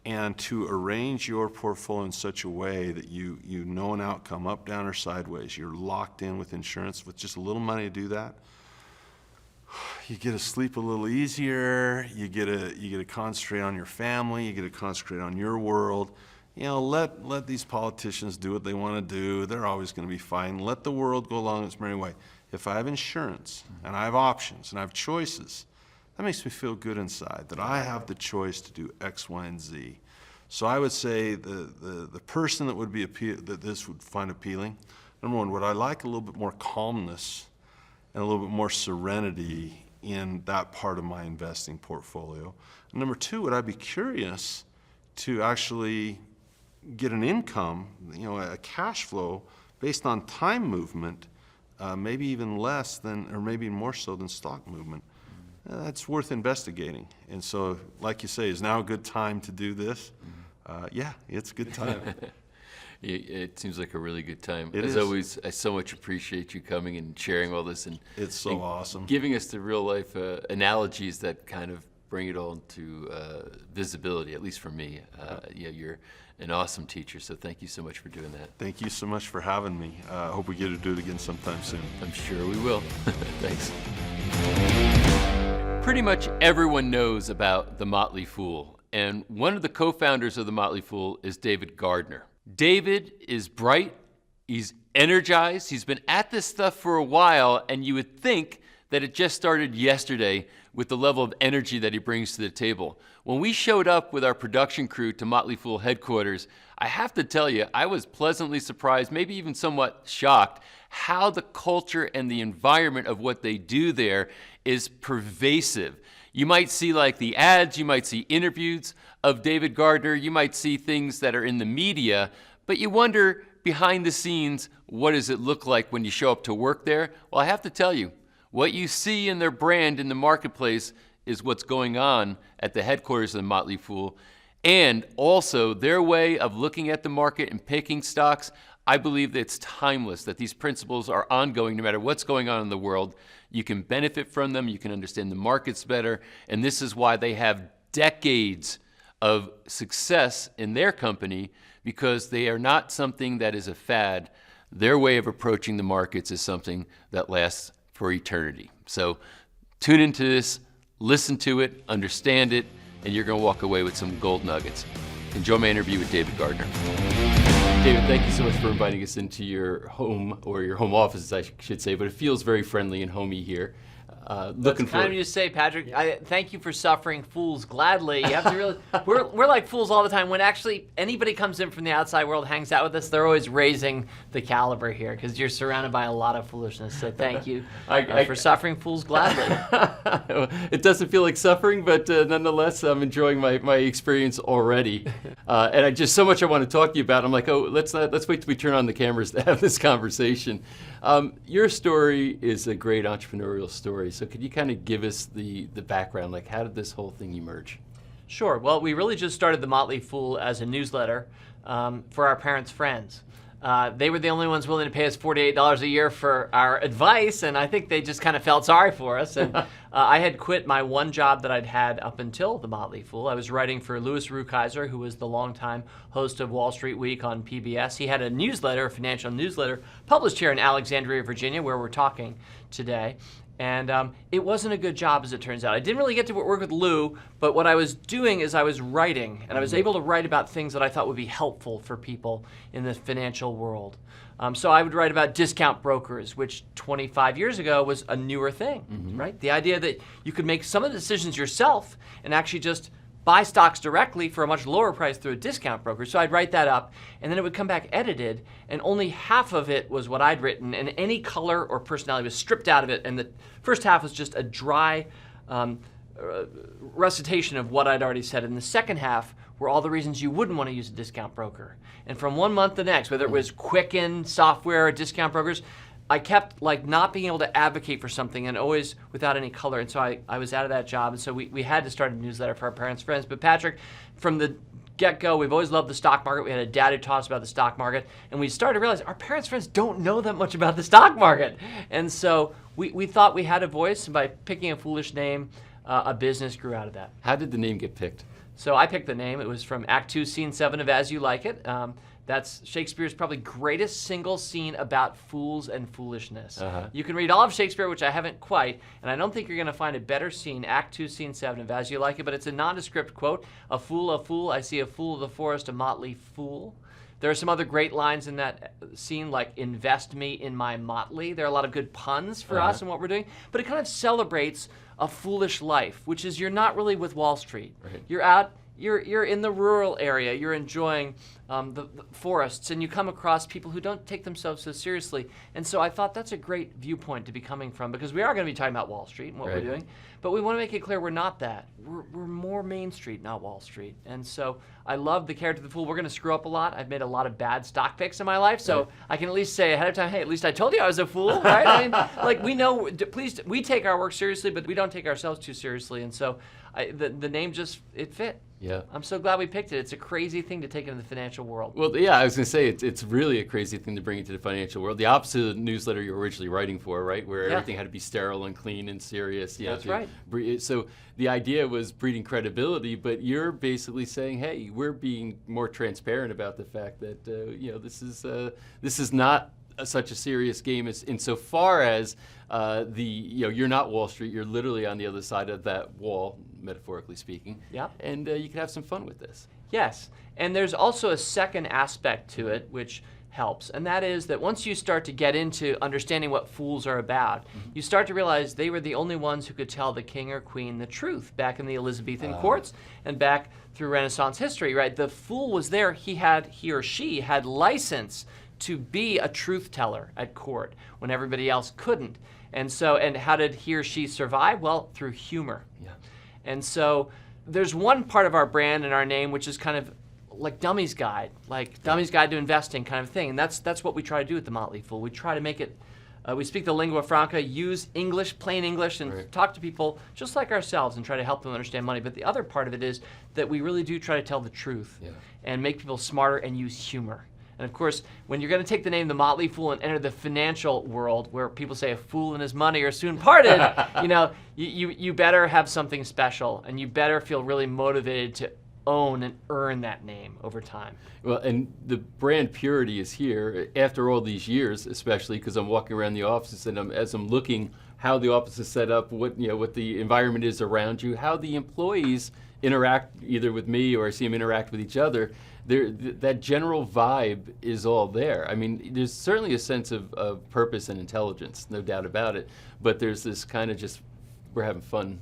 Speaker 1: and to arrange your portfolio in such a way that you know an outcome, up, down, or sideways. You're locked in with insurance with just a little money to do that. You get to sleep a little easier. You get to concentrate on your family. You get to concentrate on your world. Let these politicians do what they want to do. They're always going to be fine. Let the world go along its merry way. If I have insurance and I have options and I have choices, that makes me feel good inside, that I have the choice to do X, Y, and Z. So I would say the person that would that this would find appealing, number one, would I like a little bit more calmness and a little bit more serenity in that part of my investing portfolio? And number two, would I be curious to actually get an income, a cash flow based on time movement, maybe even less than, or maybe more so than stock movement? That's worth investigating. And so, like you say, is now a good time to do this? Yeah, it's a good time.
Speaker 3: It seems like a really good time.
Speaker 1: It
Speaker 3: As
Speaker 1: is.
Speaker 3: always, I so much appreciate you coming and sharing all this and
Speaker 1: It's so awesome.
Speaker 3: giving us the real life analogies that kind of bring it all into visibility, at least for me. You're an awesome teacher, so thank you so much for doing that.
Speaker 1: Thank you so much for having me. I hope we get to do it again sometime soon.
Speaker 3: I'm sure we will. Thanks. Pretty much everyone knows about The Motley Fool, and one of the co-founders of The Motley Fool is David Gardner. David is bright, he's energized, he's been at this stuff for a while, and you would think that it just started yesterday with the level of energy that he brings to the table. When we showed up with our production crew to Motley Fool headquarters, I have to tell you, I was pleasantly surprised, maybe even somewhat shocked, how the culture and the environment of what they do there is pervasive. You might see like the ads, you might see interviews of David Gardner, you might see things that are in the media, but you wonder behind the scenes, what does it look like when you show up to work there? Well, I have to tell you, what you see in their brand in the marketplace is what's going on at the headquarters of the Motley Fool. And also their way of looking at the market and picking stocks, I believe that it's timeless, that these principles are ongoing no matter what's going on in the world. You can benefit from them, you can understand the markets better, and this is why they have decades of success in their company, because they are not something that is a fad. Their way of approaching the markets is something that lasts for eternity. So tune into this, listen to it, understand it, and you're going to walk away with some gold nuggets. Enjoy my interview with David Gardner. David, thank you so much for inviting us into your home, or your home office, I should say, but it feels very friendly and homey here. Looking
Speaker 4: It's kind of you to say, Patrick. Thank you for suffering fools gladly. You have to really, we're like fools all the time. When actually anybody comes in from the outside world, hangs out with us, they're always raising the caliber here because you're surrounded by a lot of foolishness. So thank you for suffering fools gladly.
Speaker 3: It doesn't feel like suffering, but nonetheless, I'm enjoying my experience already. And I just so much I want to talk to you about. I'm like, oh, let's wait till we turn on the cameras to have this conversation. Your story is a great entrepreneurial story. So could you kind of give us the background? Like, how did this whole thing emerge?
Speaker 4: Sure. Well, we really just started the Motley Fool as a newsletter for our parents' friends. They were the only ones willing to pay us $48 a year for our advice, and I think they just kind of felt sorry for us. And I had quit my one job that I'd had up until the Motley Fool. I was writing for Louis Rukeyser, who was the longtime host of Wall Street Week on PBS. He had a newsletter, a financial newsletter, published here in Alexandria, Virginia, where we're talking today. And it wasn't a good job, as it turns out. I didn't really get to work with Lou, but what I was doing is I was writing, and I was able to write about things that I thought would be helpful for people in the financial world. So I would write about discount brokers, which 25 years ago was a newer thing, right? The idea that you could make some of the decisions yourself and actually just buy stocks directly for a much lower price through a discount broker. So I'd write that up, and then it would come back edited, and only half of it was what I'd written, and any color or personality was stripped out of it, and the first half was just a dry recitation of what I'd already said. And the second half were all the reasons you wouldn't want to use a discount broker. And from one month to the next, whether it was Quicken software or discount brokers, I kept like not being able to advocate for something and always without any color. And so I was out of that job. And so we had to start a newsletter for our parents' friends. But Patrick, from the get-go, we've always loved the stock market. We had a dad who taught us about the stock market. And we started to realize our parents' friends don't know that much about the stock market. And so we thought we had a voice. And by picking a foolish name, a business grew out of that.
Speaker 3: How did the name get picked?
Speaker 4: So I picked the name. It was from Act 2, Scene 7 of As You Like It. That's Shakespeare's probably greatest single scene about fools and foolishness. You can read all of Shakespeare, which I haven't quite, and I don't think you're going to find a better scene, Act 2, Scene 7 of As You Like It, but it's a nondescript quote. A fool, I see a fool of the forest, a motley fool. There are some other great lines in that scene, like invest me in my motley. There are a lot of good puns for us and what we're doing, but it kind of celebrates a foolish life, which is you're not really with Wall Street.
Speaker 3: Right.
Speaker 4: You're out, you're in the rural area, you're enjoying the forests, and you come across people who don't take themselves so seriously. And so I thought that's a great viewpoint to be coming from, because we are going to be talking about Wall Street and what we're doing, but we want to make it clear we're not that. We're more Main Street, not Wall Street. And so I love the character of the fool. We're going to screw up a lot. I've made a lot of bad stock picks in my life, so I can at least say ahead of time, hey, at least I told you I was a fool, right? I mean, like, we know, please, we take our work seriously, but we don't take ourselves too seriously. And so the name just, it fit.
Speaker 3: Yeah.
Speaker 4: I'm so glad we picked it. It's a crazy thing to take into the financial world.
Speaker 3: Well, yeah, I was going to say it's really a crazy thing to bring into the financial world. The opposite of the newsletter you were originally writing for, right? Where everything had to be sterile and clean and serious.
Speaker 4: That's right.
Speaker 3: So the idea was breeding credibility, but you're basically saying, hey, we're being more transparent about the fact that this is not such a serious game as insofar as you're not Wall Street. You're literally on the other side of that wall, metaphorically speaking.
Speaker 4: Yeah.
Speaker 3: And you can have some fun with this.
Speaker 4: Yes, and there's also a second aspect to it which helps, and that is that once you start to get into understanding what fools are about, you start to realize they were the only ones who could tell the king or queen the truth back in the Elizabethan courts and back through Renaissance history, right? The fool was there. He or she had license to be a truth teller at court when everybody else couldn't. And how did he or she survive? Well, through humor.
Speaker 3: Yeah.
Speaker 4: And so there's one part of our brand and our name which is kind of like Dummy's Guide, like Dummy's Guide to Investing kind of thing. And that's what we try to do at The Motley Fool. We try to make it, we speak the lingua franca, use English, plain English, and talk to people just like ourselves and try to help them understand money. But the other part of it is that we really do try to tell the truth and make people smarter and use humor. And of course, when you're going to take the name The Motley Fool and enter the financial world where people say a fool and his money are soon parted, you better have something special, and you better feel really motivated to own and earn that name over time.
Speaker 3: Well, and the brand purity is here after all these years, especially because I'm walking around the offices and as I'm looking how the office is set up, what the environment is around you, how the employees interact either with me or I see them interact with each other. That general vibe is all there. I mean, there's certainly a sense of purpose and intelligence, no doubt about it. But there's this kind of just, we're having fun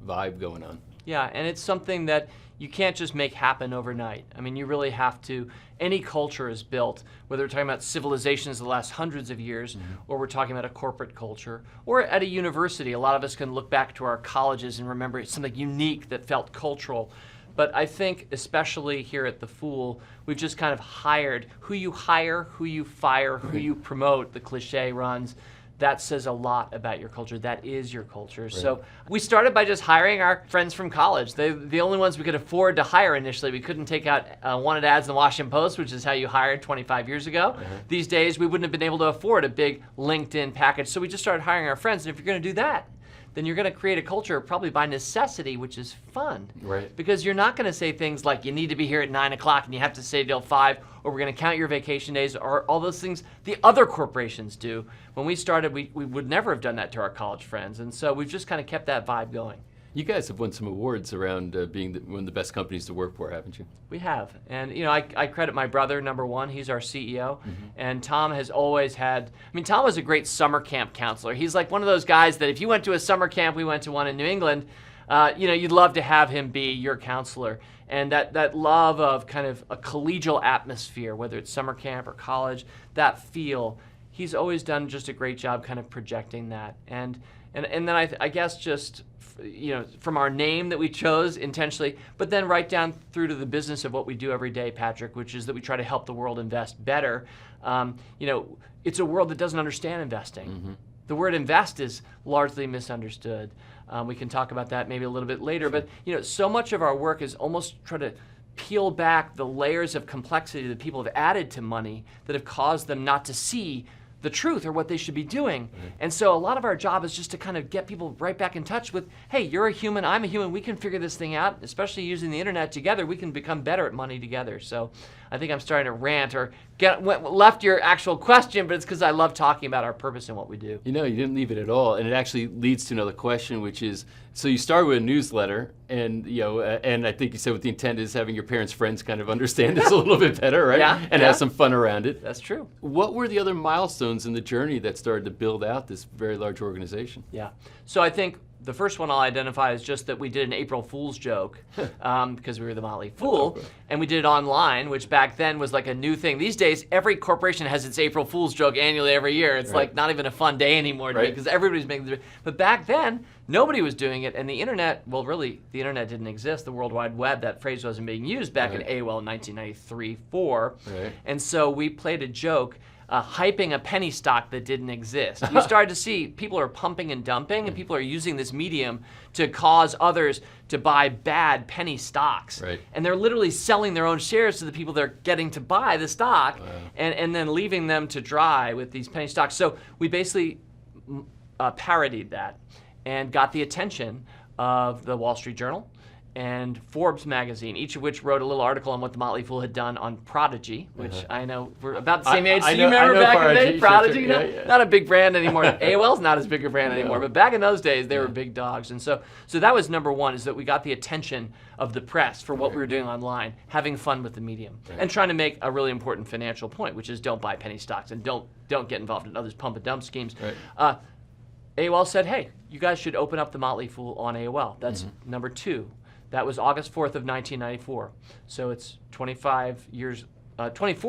Speaker 3: vibe going on.
Speaker 4: Yeah, and it's something that you can't just make happen overnight. I mean, you really have to, any culture is built, whether we're talking about civilizations of the last hundreds of years, or we're talking about a corporate culture, or at a university. A lot of us can look back to our colleges and remember something unique that felt cultural. But I think, especially here at The Fool, we've just kind of hired who you hire, who you fire, who you promote, the cliche runs. That says a lot about your culture. That is your culture. Right. So we started by just hiring our friends from college. They're the only ones we could afford to hire initially. We couldn't take out wanted ads in the Washington Post, which is how you hired 25 years ago. These days, we wouldn't have been able to afford a big LinkedIn package. So we just started hiring our friends. And if you're going to do that, then you're going to create a culture probably by necessity, which is fun.
Speaker 3: Right.
Speaker 4: Because you're not going to say things like you need to be here at 9 o'clock and you have to stay till 5, or we're going to count your vacation days, or all those things the other corporations do. When we started, we would never have done that to our college friends. And so we've just kind of kept that vibe going.
Speaker 3: You guys have won some awards around being one of the best companies to work for, haven't you?
Speaker 4: We have. And, I credit my brother, number one. He's our CEO. And Tom has always had, Tom was a great summer camp counselor. He's like one of those guys that if you went to a summer camp, we went to one in New England, you'd love to have him be your counselor. And that love of kind of a collegial atmosphere, whether it's summer camp or college, that feel, he's always done just a great job kind of projecting that. And then I guess just, from our name that we chose intentionally, but then right down through to the business of what we do every day, Patrick, which is that we try to help the world invest better. It's a world that doesn't understand investing.
Speaker 3: Mm-hmm.
Speaker 4: The word invest is largely misunderstood. We can talk about that maybe a little bit later, but so much of our work is almost try to peel back the layers of complexity that people have added to money that have caused them not to see the truth or what they should be doing. Mm-hmm. And so a lot of our job is just to kind of get people right back in touch with, hey, you're a human, I'm a human, we can figure this thing out, especially using the internet together, we can become better at money together. So I think I'm starting to rant or left your actual question, but it's because I love talking about our purpose and what we do.
Speaker 3: You didn't leave it at all, and it actually leads to another question, which is, so you started with a newsletter, and and I think you said what the intent is having your parents' friends kind of understand this a little bit better, right?
Speaker 4: Yeah,
Speaker 3: and have some fun around it.
Speaker 4: That's true.
Speaker 3: What were the other milestones in the journey that started to build out this very large organization?
Speaker 4: Yeah, so I think the first one I'll identify is just that we did an April Fool's joke because we were the Motley Fool, and we did it online, which back then was like a new thing. These days, every corporation has its April Fool's joke annually every year. It's like not even a fun day anymore because everybody's making the. But back then, nobody was doing it, and the internet, well, really, the internet didn't exist. The World Wide Web, that phrase wasn't being used back in AOL 1993-4. And so we played a joke hyping a penny stock that didn't exist. You started to see people are pumping and dumping, and people are using this medium to cause others to buy bad penny stocks. And they're literally selling their own shares to the people they're getting to buy the stock, and then leaving them to dry with these penny stocks. So we basically parodied that and got the attention of the Wall Street Journal and Forbes magazine, each of which wrote a little article on what the Motley Fool had done on Prodigy, which I know we're about the same age. So you remember back in the day, Prodigy? Not a big brand anymore. AOL's not as big a brand anymore, but back in those days, they were big dogs. And so that was number one, is that we got the attention of the press for what we were doing online, having fun with the medium, and trying to make a really important financial point, which is don't buy penny stocks and don't get involved in others' pump and dump schemes. AOL said, hey, you guys should open up the Motley Fool on AOL. That's number two. That was August 4th of 1994. So it's 24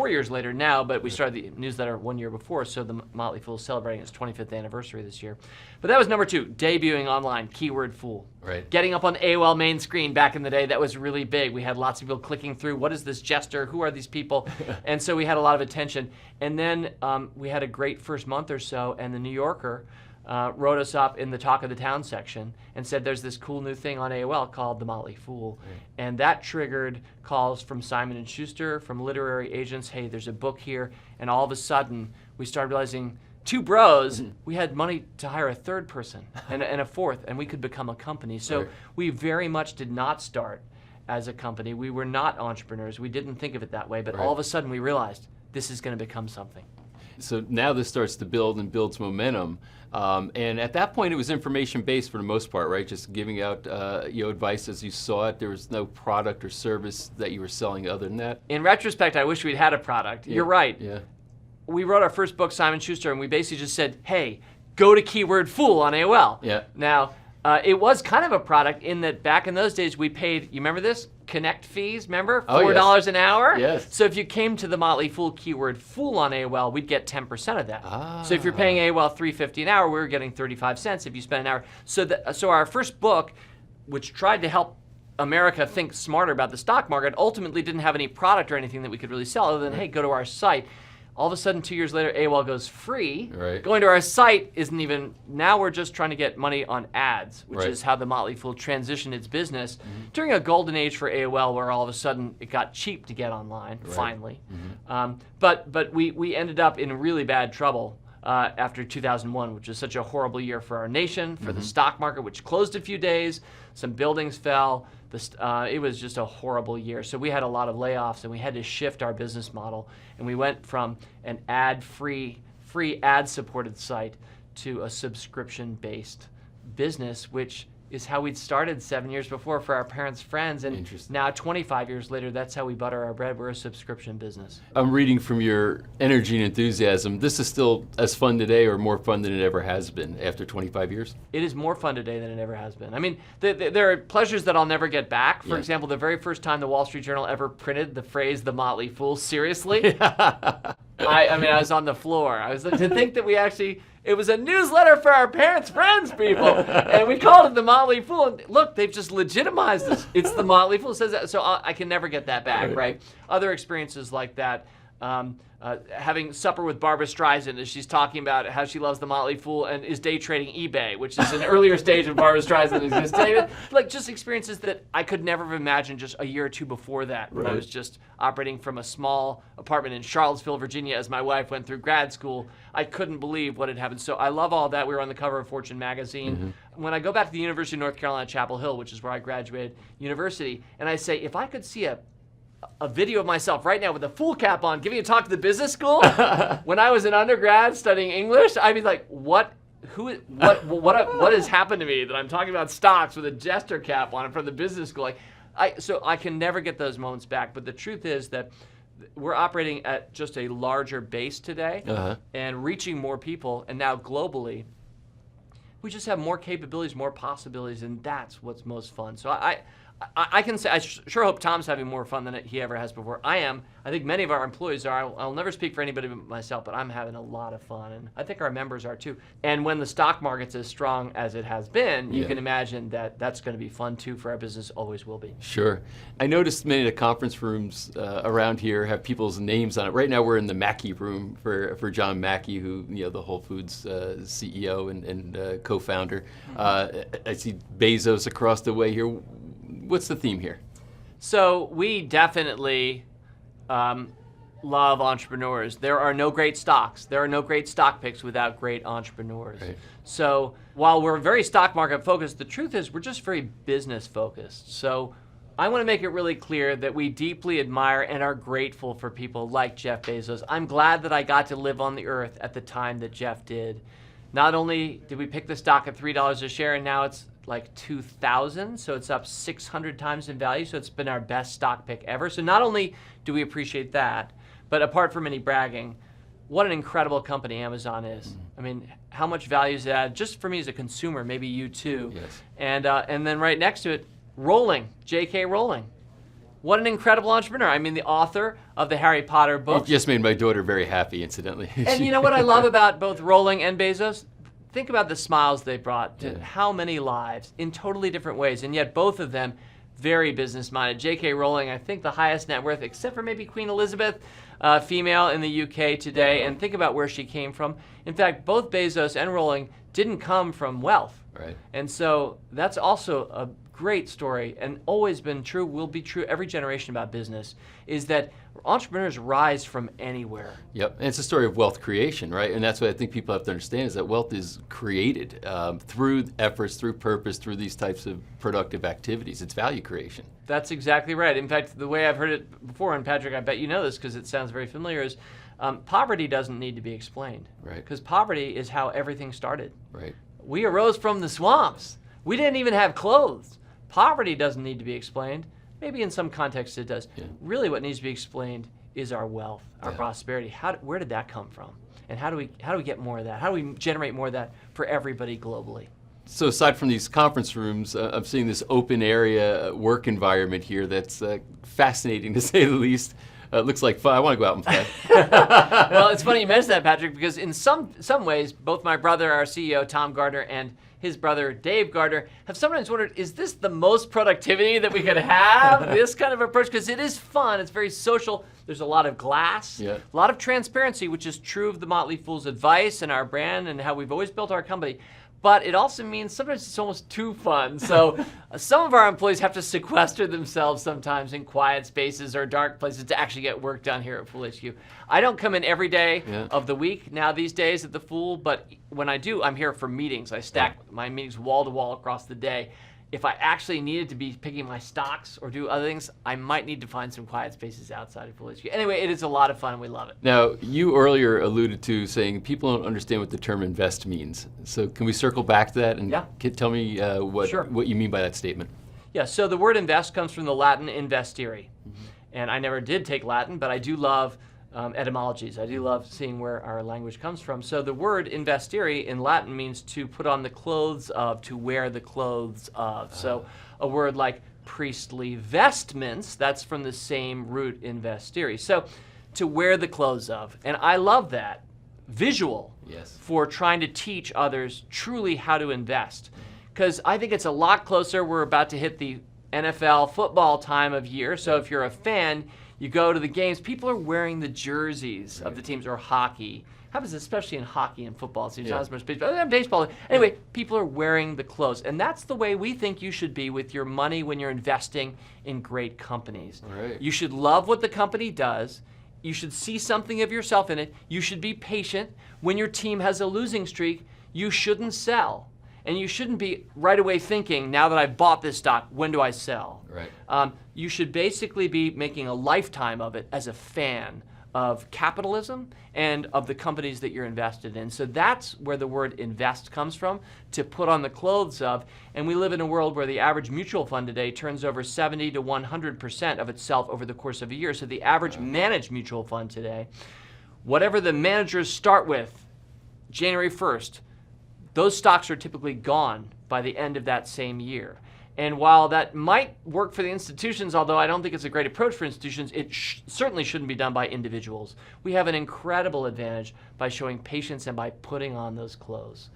Speaker 4: years later now, but we started the newsletter 1 year before, so the Motley Fool is celebrating its 25th anniversary this year. But that was number two, debuting online, keyword fool. Getting up on AOL main screen back in the day, that was really big. We had lots of people clicking through, what is this jester? Who are these people? And so we had a lot of attention. And then we had a great first month or so, and the New Yorker wrote us up in the Talk of the Town section and said there's this cool new thing on AOL called the Motley Fool. And that triggered calls from Simon & Schuster, from literary agents, hey, there's a book here. And all of a sudden, we started realizing, two bros, we had money to hire a third person and a fourth, and we could become a company. So we very much did not start as a company. We were not entrepreneurs. We didn't think of it that way. But all of a sudden, we realized this is going to become something.
Speaker 3: So now this starts to build and builds momentum. And at that point, it was information-based for the most part, right? Just giving out advice as you saw it. There was no product or service that you were selling other than that.
Speaker 4: In retrospect, I wish we'd had a product. You're right. We wrote our first book, Simon Schuster, and we basically just said, hey, go to keyword fool on AOL. Now, it was kind of a product in that back in those days, we paid, you remember this? Connect fees, remember? $4 an hour? So if you came to the Motley Fool keyword fool on AOL, we'd get 10% of that. So if you're paying AOL $3.50 an hour, we were getting 35 cents if you spent an hour. So our first book, which tried to help America think smarter about the stock market, ultimately didn't have any product or anything that we could really sell other than, hey, go to our site. All of a sudden, 2 years later, AOL goes free. Going to our site isn't even, now we're just trying to get money on ads, which is how the Motley Fool transitioned its business during a golden age for AOL where all of a sudden it got cheap to get online, finally. But we ended up in really bad trouble after 2001, which was such a horrible year for our nation, for the stock market, which closed a few days, some buildings fell. It was just a horrible year. So we had a lot of layoffs, and we had to shift our business model. And we went from an ad-free, free ad-supported site to a subscription-based business, which is how we'd started 7 years before for our parents' friends. And
Speaker 3: Interesting.
Speaker 4: now 25 years later, that's how we butter our bread. We're a subscription business.
Speaker 3: I'm reading from your energy and enthusiasm. This is still as fun today or more fun than it ever has been after 25 years?
Speaker 4: It is more fun today than it ever has been. I mean, there are pleasures that I'll never get back. For example, the very first time the Wall Street Journal ever printed the phrase "the Motley Fool" seriously, I mean, I was on the floor. I was like, to think that it was a newsletter for our parents' friends, people, and we called it the Motley Fool. And look, they've just legitimized this. It's the Motley Fool. It says that, so I can never get that back, right? Other experiences like that. Having supper with Barbara Streisand as she's talking about how she loves the Motley Fool and is day trading eBay, which is an earlier stage of Barbara Streisand existing. Like just experiences that I could never have imagined just a year or two before that. When I was just operating from a small apartment in Charlottesville, Virginia, as my wife went through grad school. I couldn't believe what had happened. So I love all that. We were on the cover of Fortune magazine. When I go back to the University of North Carolina, Chapel Hill, which is where I graduated university, and I say, if I could see a video of myself right now with a full cap on giving a talk to the business school when I was an undergrad studying English, I'd be like, what has happened to me that I'm talking about stocks with a jester cap on in front of the business school? So I can never get those moments back. But the truth is that we're operating at just a larger base today and reaching more people, and now globally, we just have more capabilities, more possibilities, and that's what's most fun. So I can say, I sure hope Tom's having more fun than he ever has before. I am. I think many of our employees are. I'll never speak for anybody but myself, but I'm having a lot of fun, and I think our members are too. And when the stock market's as strong as it has been, you can imagine that that's going to be fun too for our business, always will be.
Speaker 3: Sure. I noticed many of the conference rooms around here have people's names on it. Right now we're in the Mackey room for John Mackey, who, the Whole Foods CEO and co-founder. I see Bezos across the way here. What's the theme here?
Speaker 4: So we definitely love entrepreneurs. There are no great stocks. There are no great stock picks without great entrepreneurs.
Speaker 3: Right.
Speaker 4: So while we're very stock market focused, the truth is we're just very business focused. So I want to make it really clear that we deeply admire and are grateful for people like Jeff Bezos. I'm glad that I got to live on the earth at the time that Jeff did. Not only did we pick the stock at $3 a share, and now it's like 2,000, so it's up 600 times in value, so it's been our best stock pick ever. So not only do we appreciate that, but apart from any bragging, what an incredible company Amazon is. I mean, how much value is that? Just for me as a consumer, maybe you too.
Speaker 3: Yes.
Speaker 4: And then right next to it, Rowling, J.K. Rowling. What an incredible entrepreneur. I mean, the author of the Harry Potter
Speaker 3: It
Speaker 4: books.
Speaker 3: just made my daughter very happy, incidentally.
Speaker 4: And you know what I love about both Rowling and Bezos? Think about the smiles they brought to how many lives in totally different ways, and yet both of them very business-minded. J.K. Rowling, I think the highest net worth, except for maybe Queen Elizabeth, female in the UK today, and think about where she came from. In fact, both Bezos and Rowling didn't come from wealth.
Speaker 3: Right.
Speaker 4: And so that's also a great story, and always been true, will be true every generation about business, is that entrepreneurs rise from anywhere.
Speaker 3: Yep, and it's a story of wealth creation, right? And that's what I think people have to understand, is that wealth is created through efforts, through purpose, through these types of productive activities. It's value creation.
Speaker 4: That's exactly right. In fact, the way I've heard it before, and Patrick, I bet you know this because it sounds very familiar, is poverty doesn't need to be explained.
Speaker 3: Right.
Speaker 4: Because poverty is how everything started.
Speaker 3: Right.
Speaker 4: We arose from the swamps. We didn't even have clothes. Poverty doesn't need to be explained. Maybe in some contexts it does.
Speaker 3: Yeah.
Speaker 4: Really what needs to be explained is our wealth, our prosperity. Where did that come from? And how do we get more of that? How do we generate more of that for everybody globally?
Speaker 3: So aside from these conference rooms, I'm seeing this open area work environment here that's fascinating, to say the least. Looks like fun. I want to go out and play.
Speaker 4: Well, it's funny you mentioned that, Patrick, because in some ways, both my brother, our CEO, Tom Gardner, and his brother, Dave Gardner, have sometimes wondered, is this the most productivity that we could have, this kind of approach? Because it is fun. It's very social. There's a lot of glass, a lot of transparency, which is true of the Motley Fool's advice and our brand and how we've always built our company. But it also means sometimes it's almost too fun. So some of our employees have to sequester themselves sometimes in quiet spaces or dark places to actually get work done here at Fool HQ. I don't come in every day of the week now these days at the Fool, but when I do, I'm here for meetings. I stack my meetings wall to wall across the day. if I actually needed to be picking my stocks or do other things, I might need to find some quiet spaces outside of Full HQ. Anyway, it is a lot of fun and we love it.
Speaker 3: Now, you earlier alluded to saying people don't understand what the term invest means. So can we circle back to that and tell me what you mean by that statement?
Speaker 4: Yeah, so the word invest comes from the Latin investere. And I never did take Latin, but I do love etymologies. I do love seeing where our language comes from. So the word investere in Latin means to put on the clothes of, to wear the clothes of. So a word like priestly vestments, that's from the same root investere. So to wear the clothes of. And I love that visual for trying to teach others truly how to invest. Because I think it's a lot closer. We're about to hit the NFL football time of year. So if you're a fan, you go to the games, people are wearing the jerseys of the teams, or hockey. Happens especially in hockey and football. So not as much baseball. Anyway, people are wearing the clothes. And that's the way we think you should be with your money when you're investing in great companies.
Speaker 3: Right.
Speaker 4: You should love what the company does. You should see something of yourself in it. You should be patient. When your team has a losing streak, you shouldn't sell. And you shouldn't be right away thinking, now that I've bought this stock, when do I sell?
Speaker 3: Right.
Speaker 4: You should basically be making a lifetime of it as a fan of capitalism and of the companies that you're invested in. So that's where the word invest comes from, to put on the clothes of. And we live in a world where the average mutual fund today turns over 70 to 100% of itself over the course of a year. So the average managed mutual fund today, whatever the managers start with January 1st, those stocks are typically gone by the end of that same year. And while that might work for the institutions, although I don't think it's a great approach for institutions, it certainly shouldn't be done by individuals. We have an incredible advantage by showing patience and by putting on those clothes.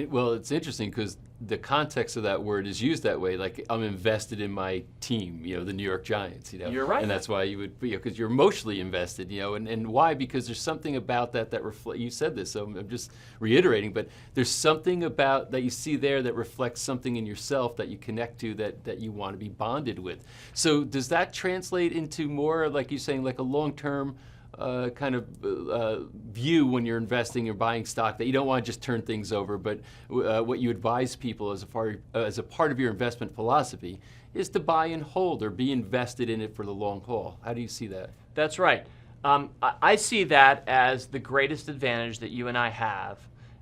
Speaker 3: Well, it's interesting because the context of that word is used that way. Like, I'm invested in my team, the New York Giants.
Speaker 4: You're right.
Speaker 3: And that's why you would be, because you're emotionally invested, and why? Because there's something about that reflects, you said this, so I'm just reiterating, but there's something about that you see there that reflects something in yourself that you connect to, that you want to be bonded with. So does that translate into more, like you're saying, like a long-term kind of view when you're investing or buying stock, that you don't want to just turn things over, but what you advise people as a part of your investment philosophy is to buy and hold, or be invested in it for the long haul? How do you see that?
Speaker 4: That's right. I see that as the greatest advantage that you and I have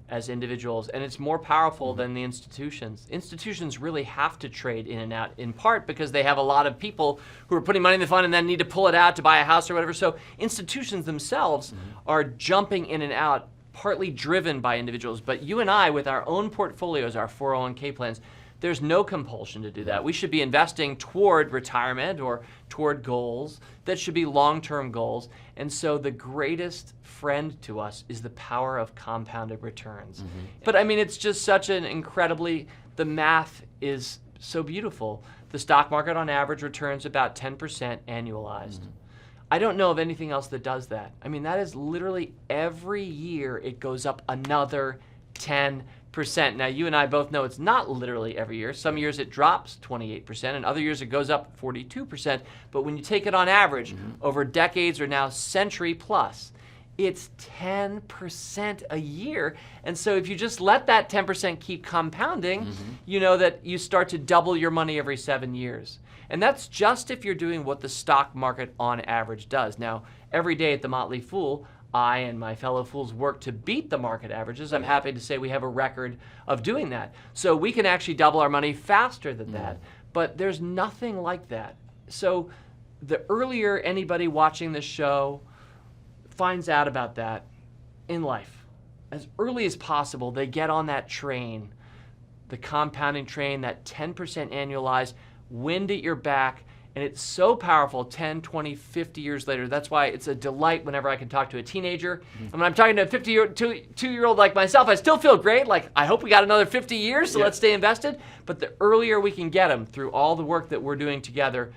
Speaker 4: as individuals, and it's more powerful than the institutions. Institutions really have to trade in and out, in part because they have a lot of people who are putting money in the fund and then need to pull it out to buy a house or whatever. So institutions themselves are jumping in and out, partly driven by individuals. But you and I, with our own portfolios, our 401k plans, there's no compulsion to do that. We should be investing toward retirement or toward goals that should be long-term goals. And so the greatest friend to us is the power of compounded returns. But I mean, it's just such an incredibly, the math is so beautiful. The stock market on average returns about 10% annualized. I don't know of anything else that does that. I mean, that is literally every year it goes up another 10%. Now, you and I both know it's not literally every year. Some years it drops 28%, and other years it goes up 42%. But when you take it on average over decades or now century plus, it's 10% a year. And so if you just let that 10% keep compounding, you know that you start to double your money every 7 years. And that's just if you're doing what the stock market on average does. Now, every day at the Motley Fool, I and my fellow fools work to beat the market averages. I'm happy to say we have a record of doing that. So we can actually double our money faster than that. But there's nothing like that. So the earlier anybody watching this show finds out about that in life, as early as possible, they get on that train, the compounding train, that 10% annualized, wind at your back. And it's so powerful 10, 20, 50 years later. That's why it's a delight whenever I can talk to a teenager. And when I'm talking to a 52-year-old like myself, I still feel great. Like, I hope we got another 50 years, so let's stay invested. But the earlier we can get them through all the work that we're doing together,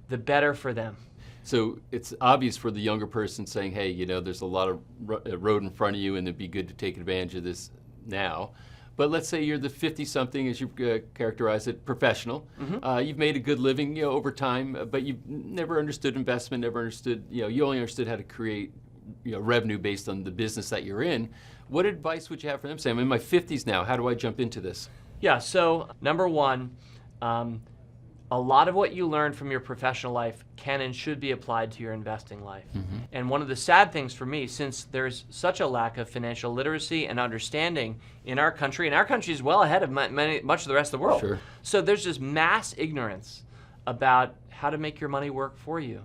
Speaker 4: the better for them.
Speaker 3: So it's obvious for the younger person saying, hey, there's a lot of road in front of you, and it'd be good to take advantage of this now. But let's say you're the 50-something, as you characterize it, professional. You've made a good living, over time, but you've never understood investment, never understood, you only understood how to create, revenue based on the business that you're in. What advice would you have for them? Say, I'm in my 50s now. How do I jump into this?
Speaker 4: Yeah, so number one, a lot of what you learn from your professional life can and should be applied to your investing life. And one of the sad things for me, since there's such a lack of financial literacy and understanding in our country, and our country is well ahead of much of the rest of the world.
Speaker 3: Sure.
Speaker 4: So there's just mass ignorance about how to make your money work for you.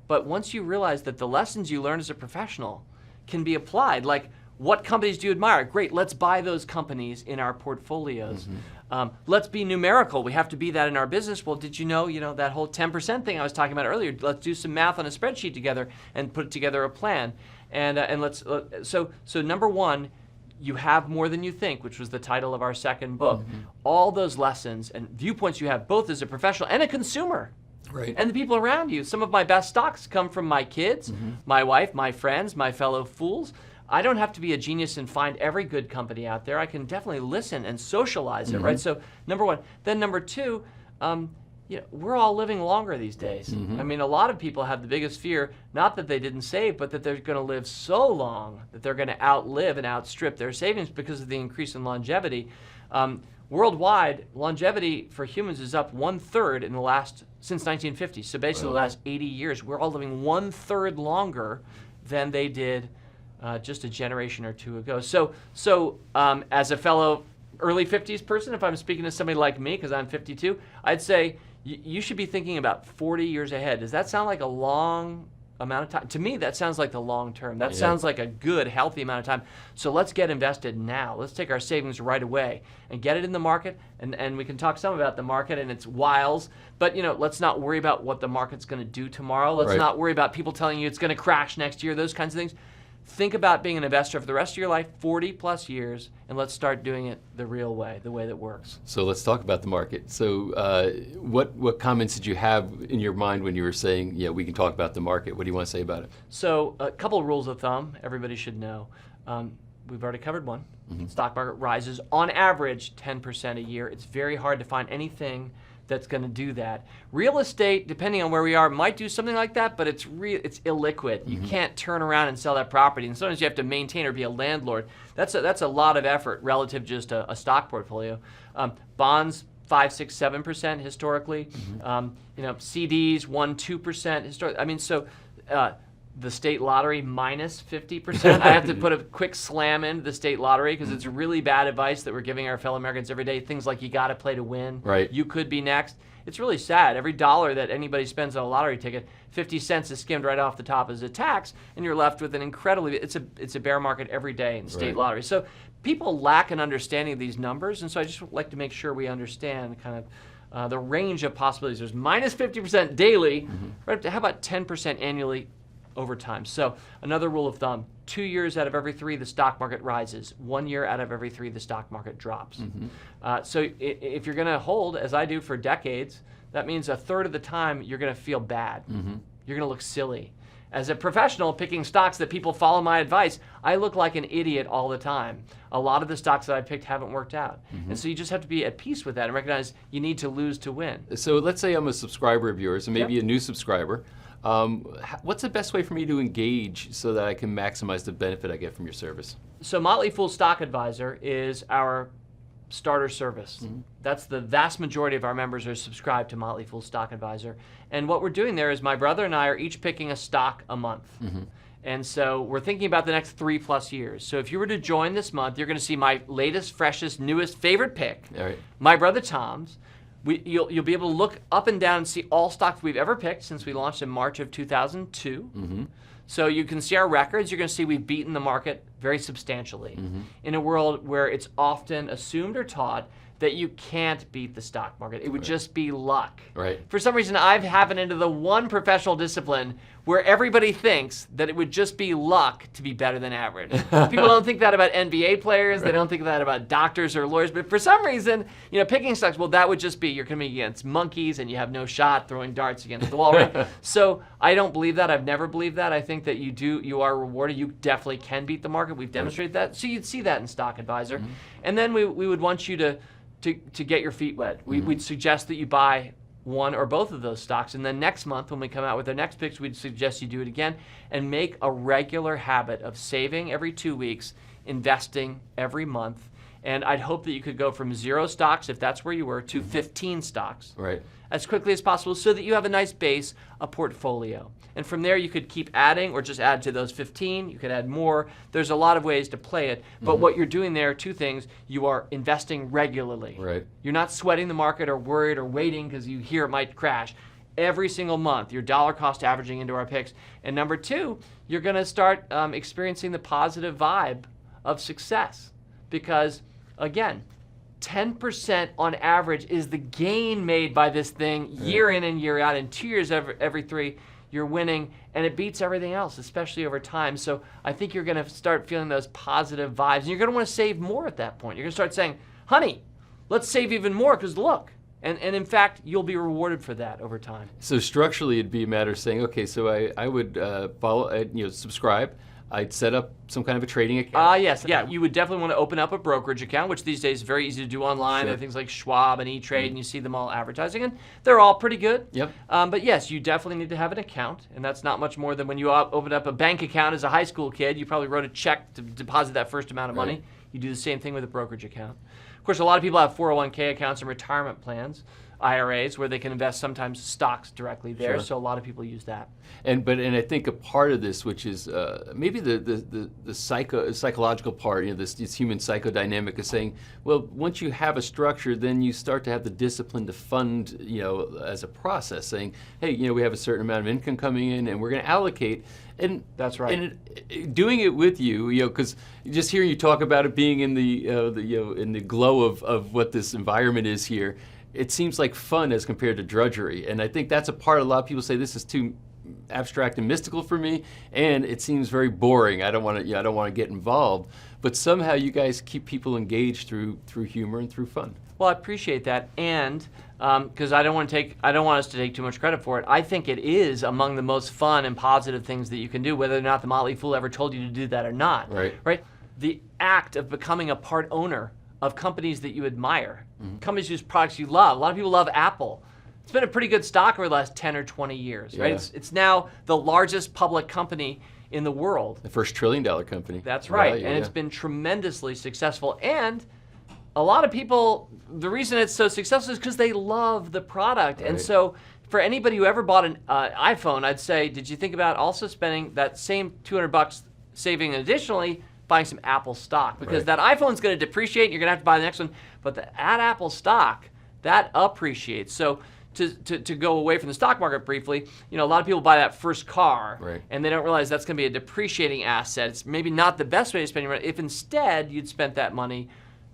Speaker 4: But once you realize that the lessons you learn as a professional can be applied, like what companies do you admire? Great, let's buy those companies in our portfolios. Let's be numerical. We have to be that in our business. Well, did you know that whole 10% thing I was talking about earlier? Let's do some math on a spreadsheet together and put together a plan. So number one, you have more than you think, which was the title of our second book. All those lessons and viewpoints you have, both as a professional and a consumer.
Speaker 3: Right.
Speaker 4: And the people around you. Some of my best stocks come from my kids, my wife, my friends, my fellow fools. I don't have to be a genius and find every good company out there. I can definitely listen and socialize it, right? So number one. Then number two, we're all living longer these days. I mean, a lot of people have the biggest fear, not that they didn't save, but that they're going to live so long that they're going to outlive and outstrip their savings because of the increase in longevity. Worldwide, longevity for humans is up 1/3 since 1950. So basically the last 80 years, we're all living 1/3 longer than they did just a generation or two ago. So as a fellow early 50s person, if I'm speaking to somebody like me, because I'm 52, I'd say you should be thinking about 40 years ahead. Does that sound like a long amount of time? To me, that sounds like the long term. That sounds like a good, healthy amount of time. So let's get invested now. Let's take our savings right away and get it in the market. And we can talk some about the market and its wiles. But let's not worry about what the market's going to do tomorrow. Let's not worry about people telling you it's going to crash next year, those kinds of things. Think about being an investor for the rest of your life, 40 plus years, and let's start doing it the real way, the way that works.
Speaker 3: So let's talk about the market. So what comments did you have in your mind when you were saying, we can talk about the market? What do you want to say about it?
Speaker 4: So a couple of rules of thumb everybody should know. We've already covered one. Stock market rises on average 10% a year. It's very hard to find anything that's going to do that. Real estate, depending on where we are, might do something like that, but it's illiquid. You can't turn around and sell that property, and sometimes you have to maintain or be a landlord. That's a lot of effort relative to just a stock portfolio. Bonds, 5, 6, 7% historically. CDs, 1, 2% historically. I mean, the state lottery minus 50%. I have to put a quick slam into the state lottery because it's really bad advice that we're giving our fellow Americans every day. Things like you got to play to win.
Speaker 3: Right.
Speaker 4: You could be next. It's really sad. Every dollar that anybody spends on a lottery ticket, 50 cents is skimmed right off the top as a tax, and you're left with an it's a bear market every day in state lottery. So people lack an understanding of these numbers, and so I just would like to make sure we understand kind of the range of possibilities. There's minus 50% daily, right up to how about 10% annually over time. So another rule of thumb, 2 years out of every 3, the stock market rises. 1 year out of every 3, the stock market drops. So if you're going to hold, as I do for decades, that means a third of the time you're going to feel bad. You're going to look silly. As a professional picking stocks that people follow my advice, I look like an idiot all the time. A lot of the stocks that I picked haven't worked out. And so you just have to be at peace with that and recognize you need to lose to win.
Speaker 3: So let's say I'm a subscriber of yours, and maybe a new subscriber. What's the best way for me to engage so that I can maximize the benefit I get from your service?
Speaker 4: So Motley Fool Stock Advisor is our starter service. That's the vast majority of our members are subscribed to Motley Fool Stock Advisor. And what we're doing there is my brother and I are each picking a stock a month. And so we're thinking about the next 3+ years. So if you were to join this month, you're going to see my latest, freshest, newest favorite pick, my brother Tom's. You'll be able to look up and down and see all stocks we've ever picked since we launched in March of 2002. So you can see our records. You're going to see we've beaten the market very substantially in a world where it's often assumed or taught that you can't beat the stock market. It would just be luck. For some reason, I've happened into the one professional discipline where everybody thinks that it would just be luck to be better than average. People don't think that about NBA players. They don't think that about doctors or lawyers. But for some reason, picking stocks, well, that would just be you're coming against monkeys and you have no shot throwing darts against the wall, right? So I don't believe that. I've never believed that. I think that you are rewarded. You definitely can beat the market. We've demonstrated that. So you'd see that in Stock Advisor. And then we would want you to get your feet wet. We'd suggest that you buy one or both of those stocks, and then next month when we come out with our next picks, we'd suggest you do it again and make a regular habit of saving every 2 weeks, investing every month, And I'd hope that you could go from 0 stocks, if that's where you were, to 15 stocks.
Speaker 3: Right.
Speaker 4: As quickly as possible so that you have a nice base, a portfolio. And from there you could keep adding or just add to those 15. You could add more. There's a lot of ways to play it. But what you're doing there, 2 things, you are investing regularly.
Speaker 3: Right.
Speaker 4: You're not sweating the market or worried or waiting because you hear it might crash. Every single month, you're dollar cost averaging into our picks. And number 2, you're going to start experiencing the positive vibe of success. Because, again, 10% on average is the gain made by this thing year in and year out. In 2 years, every 3, you're winning, and it beats everything else, especially over time. So I think you're going to start feeling those positive vibes, and you're going to want to save more at that point. You're going to start saying, honey, let's save even more because look. And in fact, you'll be rewarded for that over time.
Speaker 3: So structurally, it'd be a matter of saying, okay, so I would follow, subscribe. I'd set up some kind of a trading account.
Speaker 4: Yes. Yeah, you would definitely want to open up a brokerage account, which these days is very easy to do online. There are things like Schwab and E-Trade, and you see them all advertising, and they're all pretty good.
Speaker 3: Yep.
Speaker 4: But yes, you definitely need to have an account, and that's not much more than when you open up a bank account as a high school kid. You probably wrote a check to deposit that first amount of money.
Speaker 3: Right.
Speaker 4: You do the same thing with a brokerage account. Of course, a lot of people have 401k accounts and retirement plans, IRAs, where they can invest sometimes stocks directly there.
Speaker 3: Sure.
Speaker 4: So a lot of people use that.
Speaker 3: And I think a part of this, which is maybe the psychological part, this human psychodynamic, is saying, well, once you have a structure, then you start to have the discipline to fund, as a process, saying, hey, we have a certain amount of income coming in, and we're going to allocate. And
Speaker 4: that's right.
Speaker 3: And doing it with you, because just hearing you talk about it being in in the glow of what this environment is here, it seems like fun as compared to drudgery. And I think that's a part a lot of people say this is too abstract and mystical for me, and it seems very boring. I don't want to get involved. But somehow you guys keep people engaged through humor and through fun.
Speaker 4: Well, I appreciate that, and because I don't want us to take too much credit for it. I think it is among the most fun and positive things that you can do, whether or not the Motley Fool ever told you to do that or not.
Speaker 3: Right.
Speaker 4: Right. The act of becoming a part owner of companies that you admire, companies whose products you love. A lot of people love Apple. It's been a pretty good stock over the last 10 or 20 years, right?
Speaker 3: Yeah.
Speaker 4: It's now the largest public company in the world.
Speaker 3: The first $1 trillion company.
Speaker 4: That's right,
Speaker 3: Value,
Speaker 4: and it's been tremendously successful. And a lot of people, the reason it's so successful is because they love the product.
Speaker 3: Right.
Speaker 4: And so for anybody who ever bought an iPhone, I'd say, did you think about also spending that same $200 saving additionally buying some Apple stock? Because that iPhone's going to depreciate and you're going to have to buy the next one. But at Apple stock, that appreciates. So to go away from the stock market briefly, a lot of people buy that first car, and they don't realize that's going to be a depreciating asset. It's maybe not the best way to spend your money. If instead you'd spent that money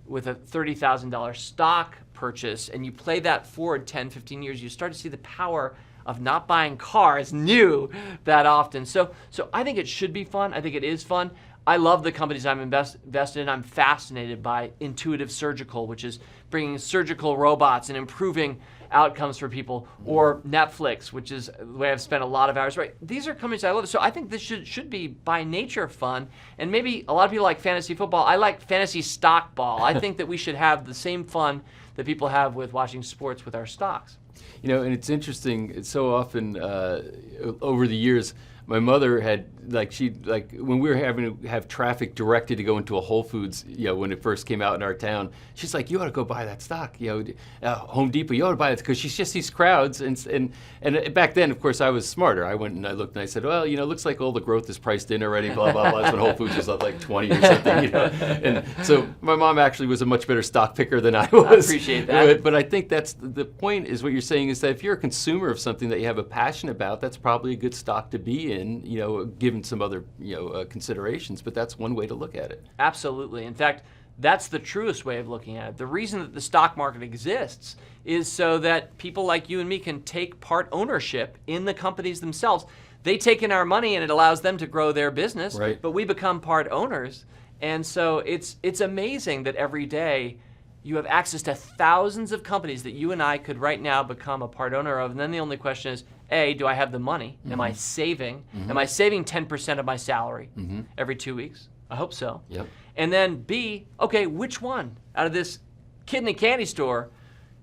Speaker 4: with a $30,000 stock purchase and you play that forward 10, 15 years, you start to see the power of not buying cars new that often. So I think it should be fun. I think it is fun. I love the companies I'm invested in. I'm fascinated by Intuitive Surgical, which is bringing surgical robots and improving outcomes for people, or Netflix, which is the way I've spent a lot of hours. Right, these are companies I love. So I think this should be by nature fun. And maybe a lot of people like fantasy football. I like fantasy stock ball. I think that we should have the same fun that people have with watching sports with our stocks.
Speaker 3: And it's interesting. It's so often over the years, my mother had when we were having to have traffic directed to go into a Whole Foods, when it first came out in our town, she's like, you ought to go buy that stock, Home Depot, you ought to buy it, because she just sees crowds. And back then, of course, I was smarter. I went and I looked and I said, well, it looks like all the growth is priced in already, blah, blah, blah. That's when Whole Foods was up like 20 or something, And so my mom actually was a much better stock picker than I was.
Speaker 4: I appreciate that.
Speaker 3: But I think that's the point, is what you're saying, is that if you're a consumer of something that you have a passion about, that's probably a good stock to be in, given some other considerations, but that's one way to look at it.
Speaker 4: Absolutely. In fact, that's the truest way of looking at it. The reason that the stock market exists is so that people like you and me can take part ownership in the companies themselves. They take in our money and it allows them to grow their business,
Speaker 3: right,
Speaker 4: but we become part owners. And so it's amazing that every day you have access to thousands of companies that you and I could right now become a part owner of. And then the only question is, A, do I have the money? Am I saving? Am I saving 10% of my salary every 2 weeks? I hope so.
Speaker 3: Yep.
Speaker 4: And then B, okay, which one out of this kid in a candy store,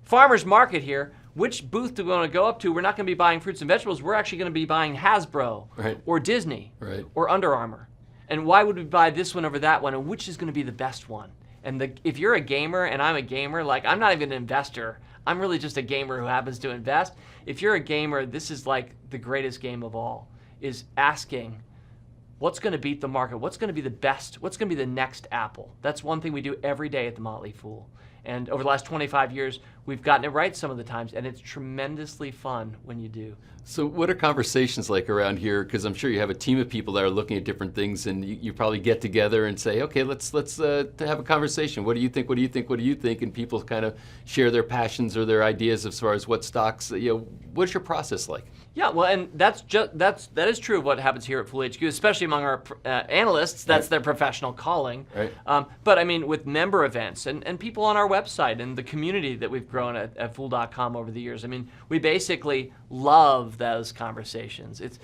Speaker 4: farmer's market here, which booth do we want to go up to? We're not going to be buying fruits and vegetables. We're actually going to be buying Hasbro,
Speaker 3: right,
Speaker 4: or Disney,
Speaker 3: right,
Speaker 4: or Under Armour. And why would we buy this one over that one? And which is going to be the best one? And if you're a gamer and I'm a gamer, like I'm not even an investor, I'm really just a gamer who happens to invest. If you're a gamer, this is like the greatest game of all, is asking, what's going to beat the market? What's going to be the best? What's going to be the next Apple? That's one thing we do every day at the Motley Fool. And over the last 25 years, we've gotten it right some of the times, and it's tremendously fun when you do.
Speaker 3: So what are conversations like around here? Because I'm sure you have a team of people that are looking at different things, and you probably get together and say, okay, let's have a conversation. What do you think? What do you think? What do you think? And people kind of share their passions or their ideas as far as what stocks. What's your process like?
Speaker 4: Yeah, well, and that is true of what happens here at Fool HQ, especially among our analysts. That's their professional calling.
Speaker 3: Right.
Speaker 4: But I mean, with member events and people on our website and the community that we've grown at Fool.com over the years, I mean, we basically love those conversations. It's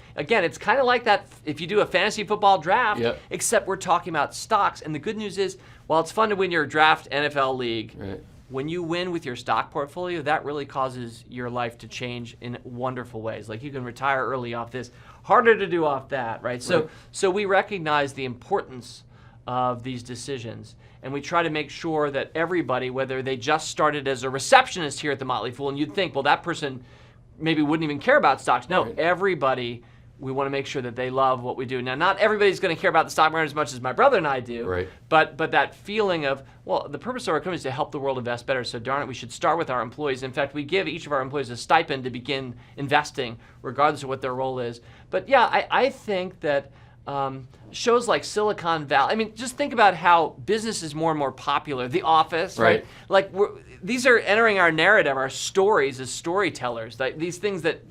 Speaker 4: kind of like that if you do a fantasy football draft, except we're talking about stocks. And the good news is, while it's fun to win your draft NFL league,
Speaker 3: right,
Speaker 4: when you win with your stock portfolio, that really causes your life to change in wonderful ways. Like you can retire early off this, harder to do off that, right? So we recognize the importance of these decisions, and we try to make sure that everybody, whether they just started as a receptionist here at the Motley Fool, and you'd think, well, that person maybe wouldn't even care about stocks. No,
Speaker 3: right,
Speaker 4: everybody, we want to make sure that they love what we do. Now, not everybody's going to care about the stock market as much as my brother and I do,
Speaker 3: right,
Speaker 4: but that feeling of, well, the purpose of our company is to help the world invest better, so darn it, we should start with our employees. In fact, we give each of our employees a stipend to begin investing, regardless of what their role is. But yeah, I think that shows like Silicon Valley, I mean, just think about how business is more and more popular. The Office, right? Like these are entering our narrative, our stories as storytellers. Like these things that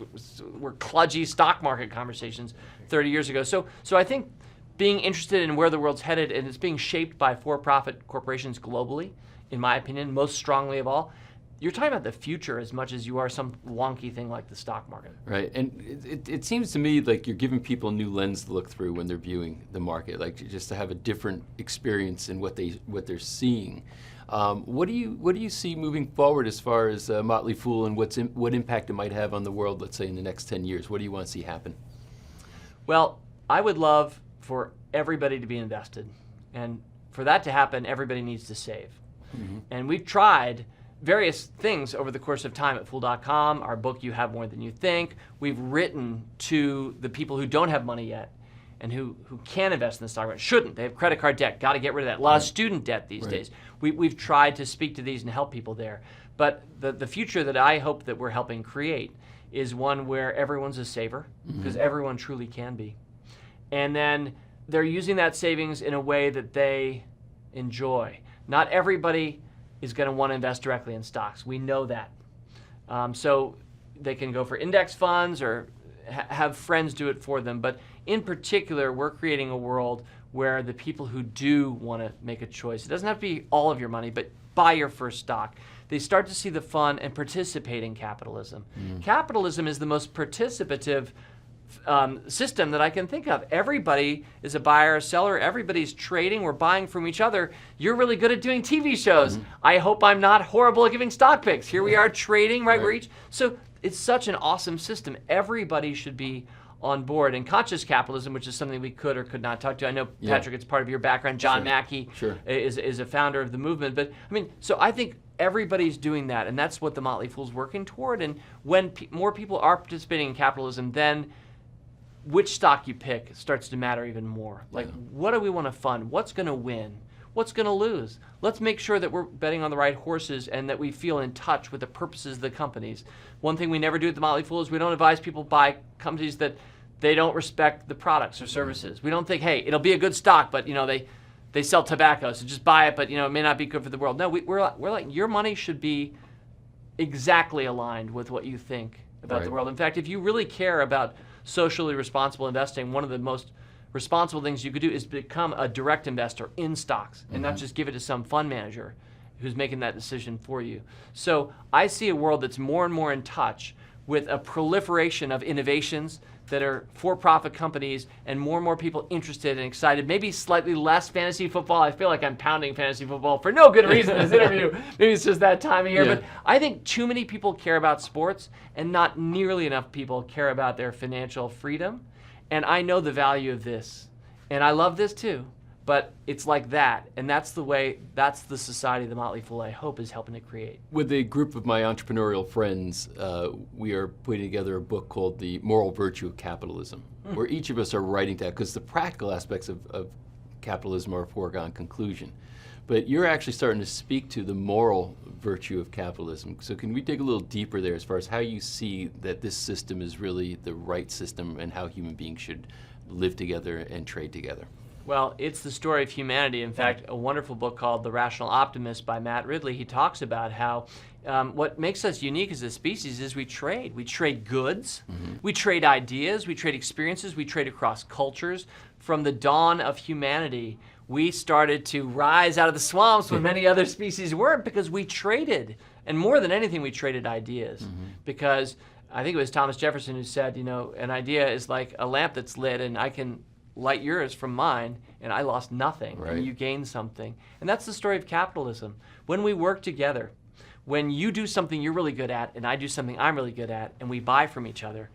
Speaker 4: were kludgy stock market conversations 30 years ago. So I think being interested in where the world's headed, and it's being shaped by for-profit corporations globally, in my opinion, most strongly of all. You're talking about the future as much as you are some wonky thing like the stock market.
Speaker 3: Right, and it seems to me like you're giving people a new lens to look through when they're viewing the market, like just to have a different experience in what they're seeing. What do you see moving forward as far as Motley Fool and what impact it might have on the world, let's say in the next 10 years? What do you want to see happen?
Speaker 4: Well, I would love for everybody to be invested, and for that to happen, everybody needs to save. Mm-hmm. And we've tried various things over the course of time at Fool.com. Our book, You Have More Than You Think. We've written to the people who don't have money yet and who can invest in the stock market, shouldn't. They have credit card debt, got to get rid of that. A lot of student debt these days. We've tried to speak to these and help people there. But the future that I hope that we're helping create is one where everyone's a saver, because everyone truly can be. And then they're using that savings in a way that they enjoy. Not everybody is going to want to invest directly in stocks. We know that. So they can go for index funds or have friends do it for them. But in particular, we're creating a world where the people who do want to make a choice, it doesn't have to be all of your money, but buy your first stock. They start to see the fun and participate in capitalism. Capitalism is the most participative system that I can think of. Everybody is a buyer or seller. Everybody's trading. We're buying from each other. You're really good at doing TV shows. I hope I'm not horrible at giving stock picks. Here we are trading, right? We're each. So it's such an awesome system. Everybody should be on board. And conscious capitalism, which is something we could or could not talk to. I know, Patrick, it's part of your background. John Mackey is a founder of the movement. But I mean, so I think everybody's doing that, and that's what the Motley Fool's working toward. And when more people are participating in capitalism, then which stock you pick starts to matter even more. Like, what do we want to fund? What's going to win? What's going to lose? Let's make sure that we're betting on the right horses and that we feel in touch with the purposes of the companies. One thing we never do at the Motley Fool is we don't advise people buy companies that they don't respect the products or services. We don't think, hey, it'll be a good stock, but they sell tobacco, so just buy it, but it may not be good for the world. No, we're like, your money should be exactly aligned with what you think about the world. In fact, if you really care about socially responsible investing, one of the most responsible things you could do is become a direct investor in stocks and not just give it to some fund manager who's making that decision for you. So I see a world that's more and more in touch with a proliferation of innovations that are for-profit companies and more people interested and excited. Maybe slightly less fantasy football. I feel like I'm pounding fantasy football for no good reason in this interview. Maybe it's just that time of year. But I think too many people care about sports and not nearly enough people care about their financial freedom. And I know the value of this. And I love this too. But it's like that, and that's the society the Motley Fool, I hope, is helping to create.
Speaker 3: With a group of my entrepreneurial friends, we are putting together a book called The Moral Virtue of Capitalism, where each of us are writing down, because the practical aspects of capitalism are a foregone conclusion. But you're actually starting to speak to the moral virtue of capitalism. So can we dig a little deeper there as far as how you see that this system is really the right system and how human beings should live together and trade together?
Speaker 4: Well, it's the story of humanity. In fact, a wonderful book called The Rational Optimist by Matt Ridley, he talks about how what makes us unique as a species is we trade. We trade goods, we trade ideas, we trade experiences, we trade across cultures. From the dawn of humanity, we started to rise out of the swamps when many other species weren't, because we traded. And more than anything, we traded ideas. Because I think it was Thomas Jefferson who said, you know, an idea is like a lamp that's lit, and I can light yours from mine, and I lost nothing, and you gained something. And that's the story of capitalism. When we work together, when you do something you're really good at, and I do something I'm really good at, and we buy from each other,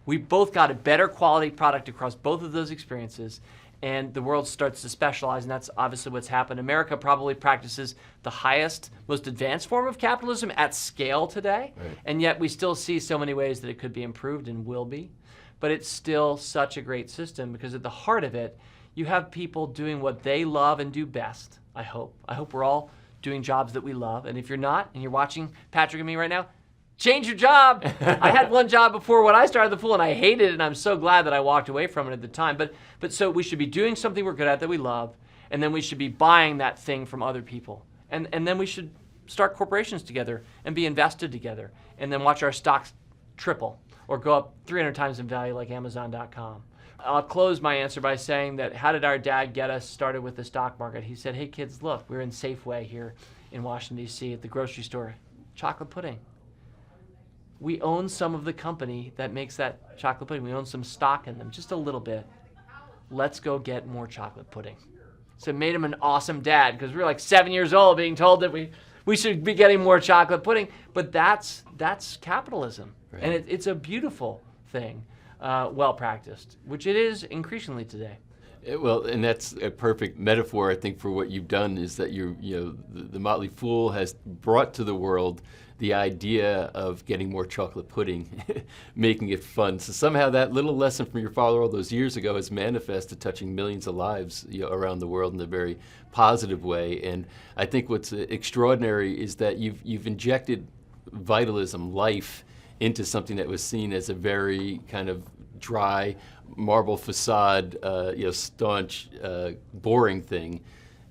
Speaker 4: we both got a better quality product across both of those experiences, and the world starts to specialize, and that's obviously what's happened. America probably practices the highest, most advanced form of capitalism at scale today, and yet we still see so many ways that it could be improved and will be. But it's still such a great system, because at the heart of it, you have people doing what they love and do best, I hope. I hope we're all doing jobs that we love, and if you're not, and you're watching Patrick and me right now, change your job. I had one job before when I started The Fool, and I hated it, and I'm so glad that I walked away from it at the time. But so we should be doing something we're good at that we love, and then we should be buying that thing from other people. And then we should start corporations together and be invested together, and then watch our stocks triple or go up 300 times in value like Amazon.com. I'll close my answer by saying that, how did our dad get us started with the stock market? He said, hey kids, look, we're in Safeway here in Washington, D.C. at the grocery store. Chocolate pudding. We own some of the company that makes that chocolate pudding. We own some stock in them, just a little bit. Let's go get more chocolate pudding. So it made him an awesome dad, because we were like 7 years old being told that we should be getting more chocolate pudding. But that's capitalism. Right. And it's a beautiful thing, well practiced, which it is increasingly today.
Speaker 3: Well, and that's a perfect metaphor, I think, for what you've done, is that the Motley Fool has brought to the world the idea of getting more chocolate pudding, making it fun. So somehow that little lesson from your father all those years ago has manifested, touching millions of lives around the world in a very positive way. And I think what's extraordinary is that you've injected vitalism, life, into something that was seen as a very kind of dry, marble facade, staunch, boring thing.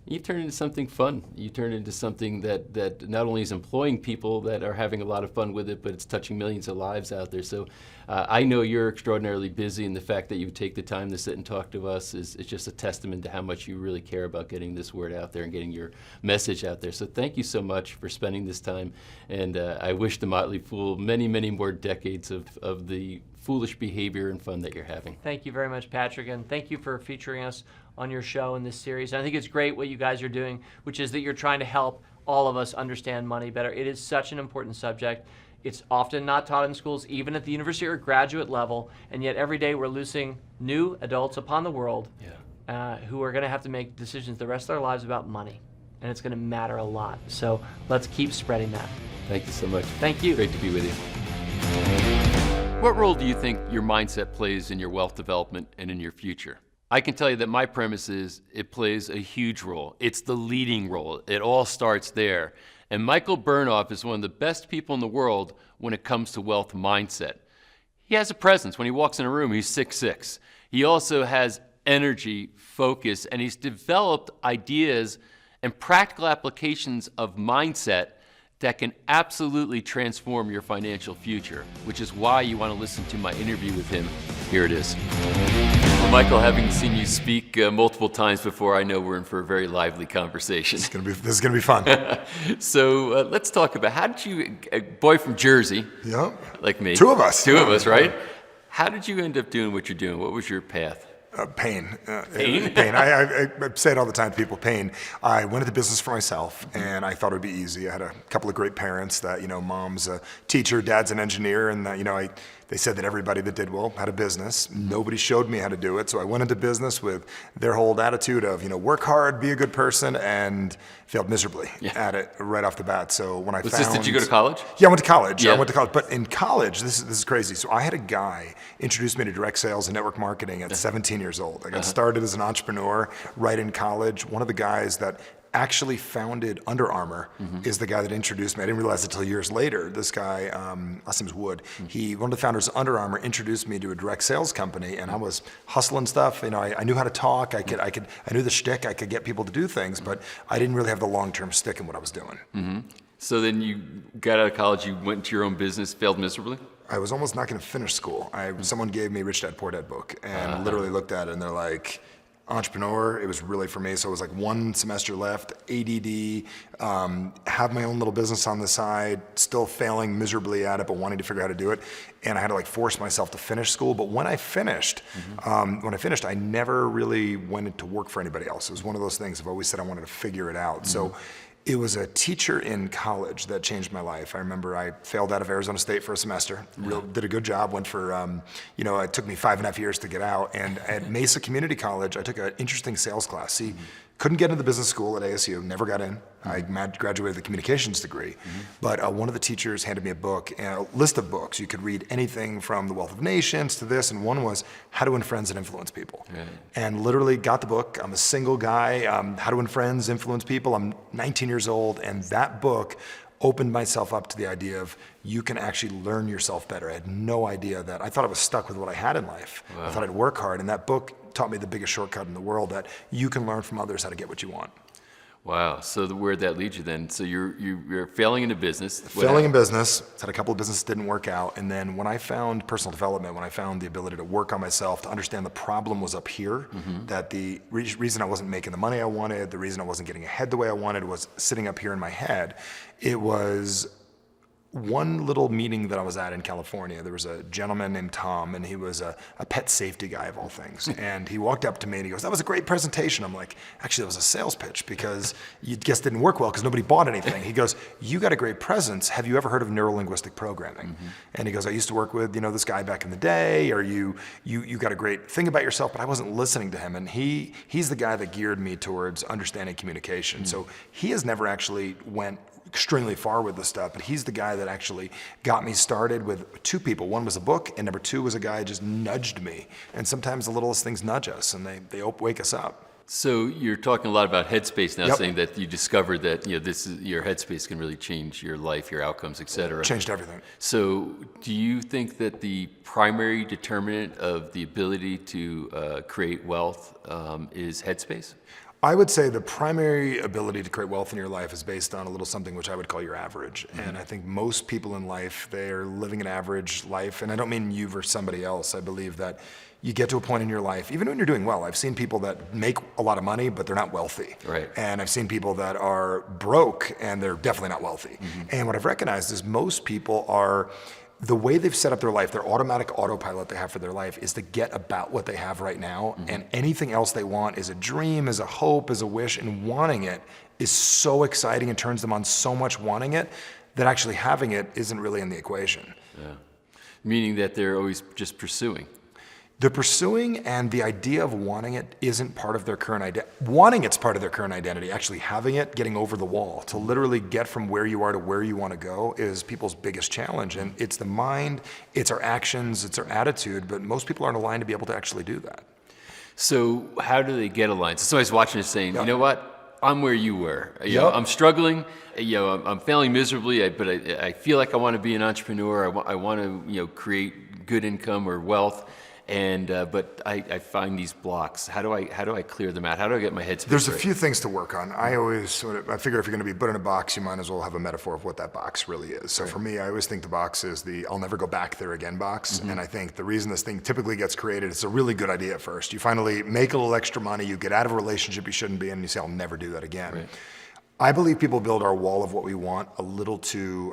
Speaker 3: You turn it into something fun. You turn it into something that not only is employing people that are having a lot of fun with it, but it's touching millions of lives out there. So I know you're extraordinarily busy, and the fact that you take the time to sit and talk to us is just a testament to how much you really care about getting this word out there and getting your message out there. So thank you so much for spending this time, and I wish the Motley Fool many, many more decades of the foolish behavior and fun that you're having.
Speaker 4: Thank you very much, Patrick, and thank you for featuring us on your show in this series. And I think it's great what you guys are doing, which is that you're trying to help all of us understand money better. It is such an important subject. It's often not taught in schools, even at the university or graduate level, and yet every day we're losing new adults upon the world who are going to have to make decisions the rest of their lives about money, and it's going to matter a lot. So let's keep spreading that.
Speaker 3: Thank you so much.
Speaker 4: Thank you.
Speaker 3: Great to be with you. What role do you think your mindset plays in your wealth development and in your future? I can tell you that my premise is it plays a huge role. It's the leading role. It all starts there. And Michael Burnoff is one of the best people in the world when it comes to wealth mindset. He has a presence. When he walks in a room, he's 6'6". He also has energy, focus, and he's developed ideas and practical applications of mindset that can absolutely transform your financial future, which is why you want to listen to my interview with him. Here it is. Well, Michael, having seen you speak multiple times before, I know we're in for a very lively conversation.
Speaker 5: This is gonna be fun.
Speaker 3: So let's talk about, how did you, a boy from Jersey, like me.
Speaker 5: Two of us,
Speaker 3: right? How did you end up doing what you're doing? What was your path?
Speaker 5: Pain.
Speaker 3: Pain?
Speaker 5: Pain. I say it all the time to people, pain. I went into business for myself, and I thought it would be easy. I had a couple of great parents that, mom's a teacher, dad's an engineer, and that, They said that everybody that did well had a business. Nobody showed me how to do it. So I went into business with their whole attitude of, work hard, be a good person, and failed miserably at it right off the bat. So when I
Speaker 3: Did you go to college?
Speaker 5: Yeah, I went to college.
Speaker 3: Yeah.
Speaker 5: I went to college. But in college, this is crazy. So I had a guy introduce me to direct sales and network marketing at 17 years old. I got started as an entrepreneur right in college. One of the guys that actually founded Under Armour is the guy that introduced me. I didn't realize it until years later. This guy, last name was Wood. One of the founders of Under Armour introduced me to a direct sales company, and I was hustling stuff. I knew how to talk. I knew the shtick. I could get people to do things, but I didn't really have the long-term stick in what I was doing.
Speaker 3: So then you got out of college, you went into your own business, failed miserably?
Speaker 5: I was almost not going to finish school. Someone gave me Rich Dad Poor Dad book, and literally looked at it, and they're like, entrepreneur, it was really for me. So it was like 1 semester left, ADD, have my own little business on the side, still failing miserably at it, but wanting to figure out how to do it. And I had to force myself to finish school. But when I finished, I never really went to work for anybody else. It was one of those things. I've always said I wanted to figure it out. So it was a teacher in college that changed my life. I remember I failed out of Arizona State for a semester. Did a good job. Went for, it took me 5.5 years to get out. And at Mesa Community College, I took an interesting sales class. See, couldn't get into business school at ASU. Never got in. I graduated with a communications degree. But one of the teachers handed me a book, a list of books. You could read anything from The Wealth of Nations to this, and one was How to Win Friends and Influence People. And literally got the book. I'm a single guy. How to Win Friends, Influence People. I'm 19 years old, and that book opened myself up to the idea of you can actually learn yourself better. I had no idea that. I thought I was stuck with what I had in life. I thought I'd work hard, and that book taught me the biggest shortcut in the world, that you can learn from others how to get what you want.
Speaker 3: Wow. So where'd that lead you then? So you're failing into business.
Speaker 5: Failing in business. Had a couple of businesses didn't work out. And then when I found personal development, when I found the ability to work on myself, to understand the problem was up here, that the reason I wasn't making the money I wanted, the reason I wasn't getting ahead the way I wanted was sitting up here in my head. It was one little meeting that I was at in California. There was a gentleman named Tom, and he was a pet safety guy of all things. And he walked up to me and he goes, "That was a great presentation." I'm like, "Actually, it was a sales pitch because you guess didn't work well because nobody bought anything." He goes, "You got a great presence. Have you ever heard of neuro-linguistic programming?" And he goes, "I used to work with, this guy back in the day, or you got a great thing about yourself," but I wasn't listening to him. And he's the guy that geared me towards understanding communication. So he has never actually went extremely far with this stuff, but he's the guy that actually got me started with 2 people. One was a book, and number 2 was a guy who just nudged me. And sometimes the littlest things nudge us, and they wake us up.
Speaker 3: So you're talking a lot about headspace now,
Speaker 5: Yep.
Speaker 3: saying that you discovered that this is your headspace can really change your life, your outcomes, et cetera.
Speaker 5: Changed everything.
Speaker 3: So do you think that the primary determinant of the ability to create wealth is headspace?
Speaker 5: I would say the primary ability to create wealth in your life is based on a little something which I would call your average. And I think most people in life, they are living an average life. And I don't mean you versus somebody else. I believe that you get to a point in your life, even when you're doing well. I've seen people that make a lot of money, but they're not wealthy.
Speaker 3: Right.
Speaker 5: And I've seen people that are broke, and they're definitely not wealthy. And what I've recognized is most people are, the way they've set up their life, their automatic autopilot they have for their life is to get about what they have right now. And anything else they want is a dream, is a hope, is a wish, and wanting it is so exciting and turns them on so much wanting it that actually having it isn't really in the equation.
Speaker 3: Yeah. Meaning that they're always just pursuing.
Speaker 5: The pursuing and the idea of wanting it isn't part of their current identity. Wanting it's part of their current identity. Actually having it, getting over the wall, to literally get from where you are to where you want to go is people's biggest challenge. And it's the mind, it's our actions, it's our attitude, but most people aren't aligned to be able to actually do that.
Speaker 3: So how do they get aligned? So somebody's watching and saying,
Speaker 5: Yep.
Speaker 3: You know what? I'm where you were.
Speaker 5: Yep.
Speaker 3: I'm struggling. I'm failing miserably, but I feel like I want to be an entrepreneur. I want to create good income or wealth. But I find these blocks. How do I clear them out? How do I get my head straight?
Speaker 5: There's a few things to work on. I figure if you're going to be put in a box, you might as well have a metaphor of what that box really is. So for me, I always think the box is the I'll never go back there again box. And I think the reason this thing typically gets created, it's a really good idea at first. You finally make a little extra money, you get out of a relationship you shouldn't be in, and you say, I'll never do that again. Right. I believe people build our wall of what we want a little too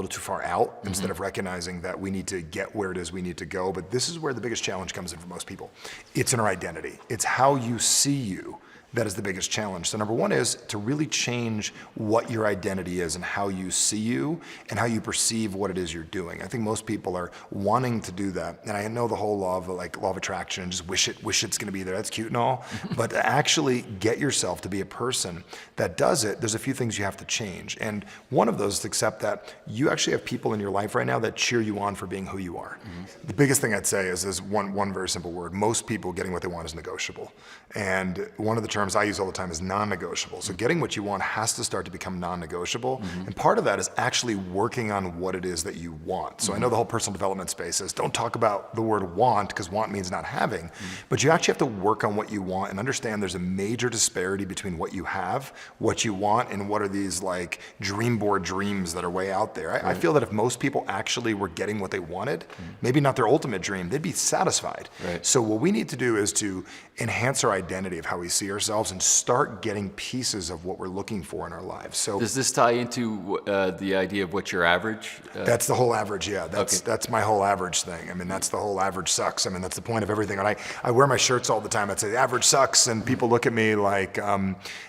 Speaker 5: far out instead of recognizing that we need to get where it is we need to go. But this is where the biggest challenge comes in for most people. It's in our identity. It's how you see you that is the biggest challenge. So number one is to really change what your identity is and how you see you and how you perceive what it is you're doing. I think most people are wanting to do that. And I know the whole law of attraction and just wish it's going to be there. That's cute and all. But to actually get yourself to be a person that does it, there's a few things you have to change. And one of those is to accept that you actually have people in your life right now that cheer you on for being who you are. The biggest thing I'd say is one very simple word. Most people getting what they want is negotiable. And one of the terms I use all the time is non-negotiable. So getting what you want has to start to become non-negotiable. And part of that is actually working on what it is that you want. So I know the whole personal development space is don't talk about the word want, because want means not having, but you actually have to work on what you want and understand there's a major disparity between what you have, what you want, and what are these like dream board dreams that are way out there. I feel that if most people actually were getting what they wanted, maybe not their ultimate dream, they'd be satisfied. So what we need to do is to enhance our identity of how we see ourselves and start getting pieces of what we're looking for in our lives. So
Speaker 3: does this tie into the idea of what's your average?
Speaker 5: That's the whole average, yeah. That's my whole average thing. I mean, that's the whole average sucks. I mean, that's the point of everything. And I wear my shirts all the time. I'd say the average sucks, and people look at me like,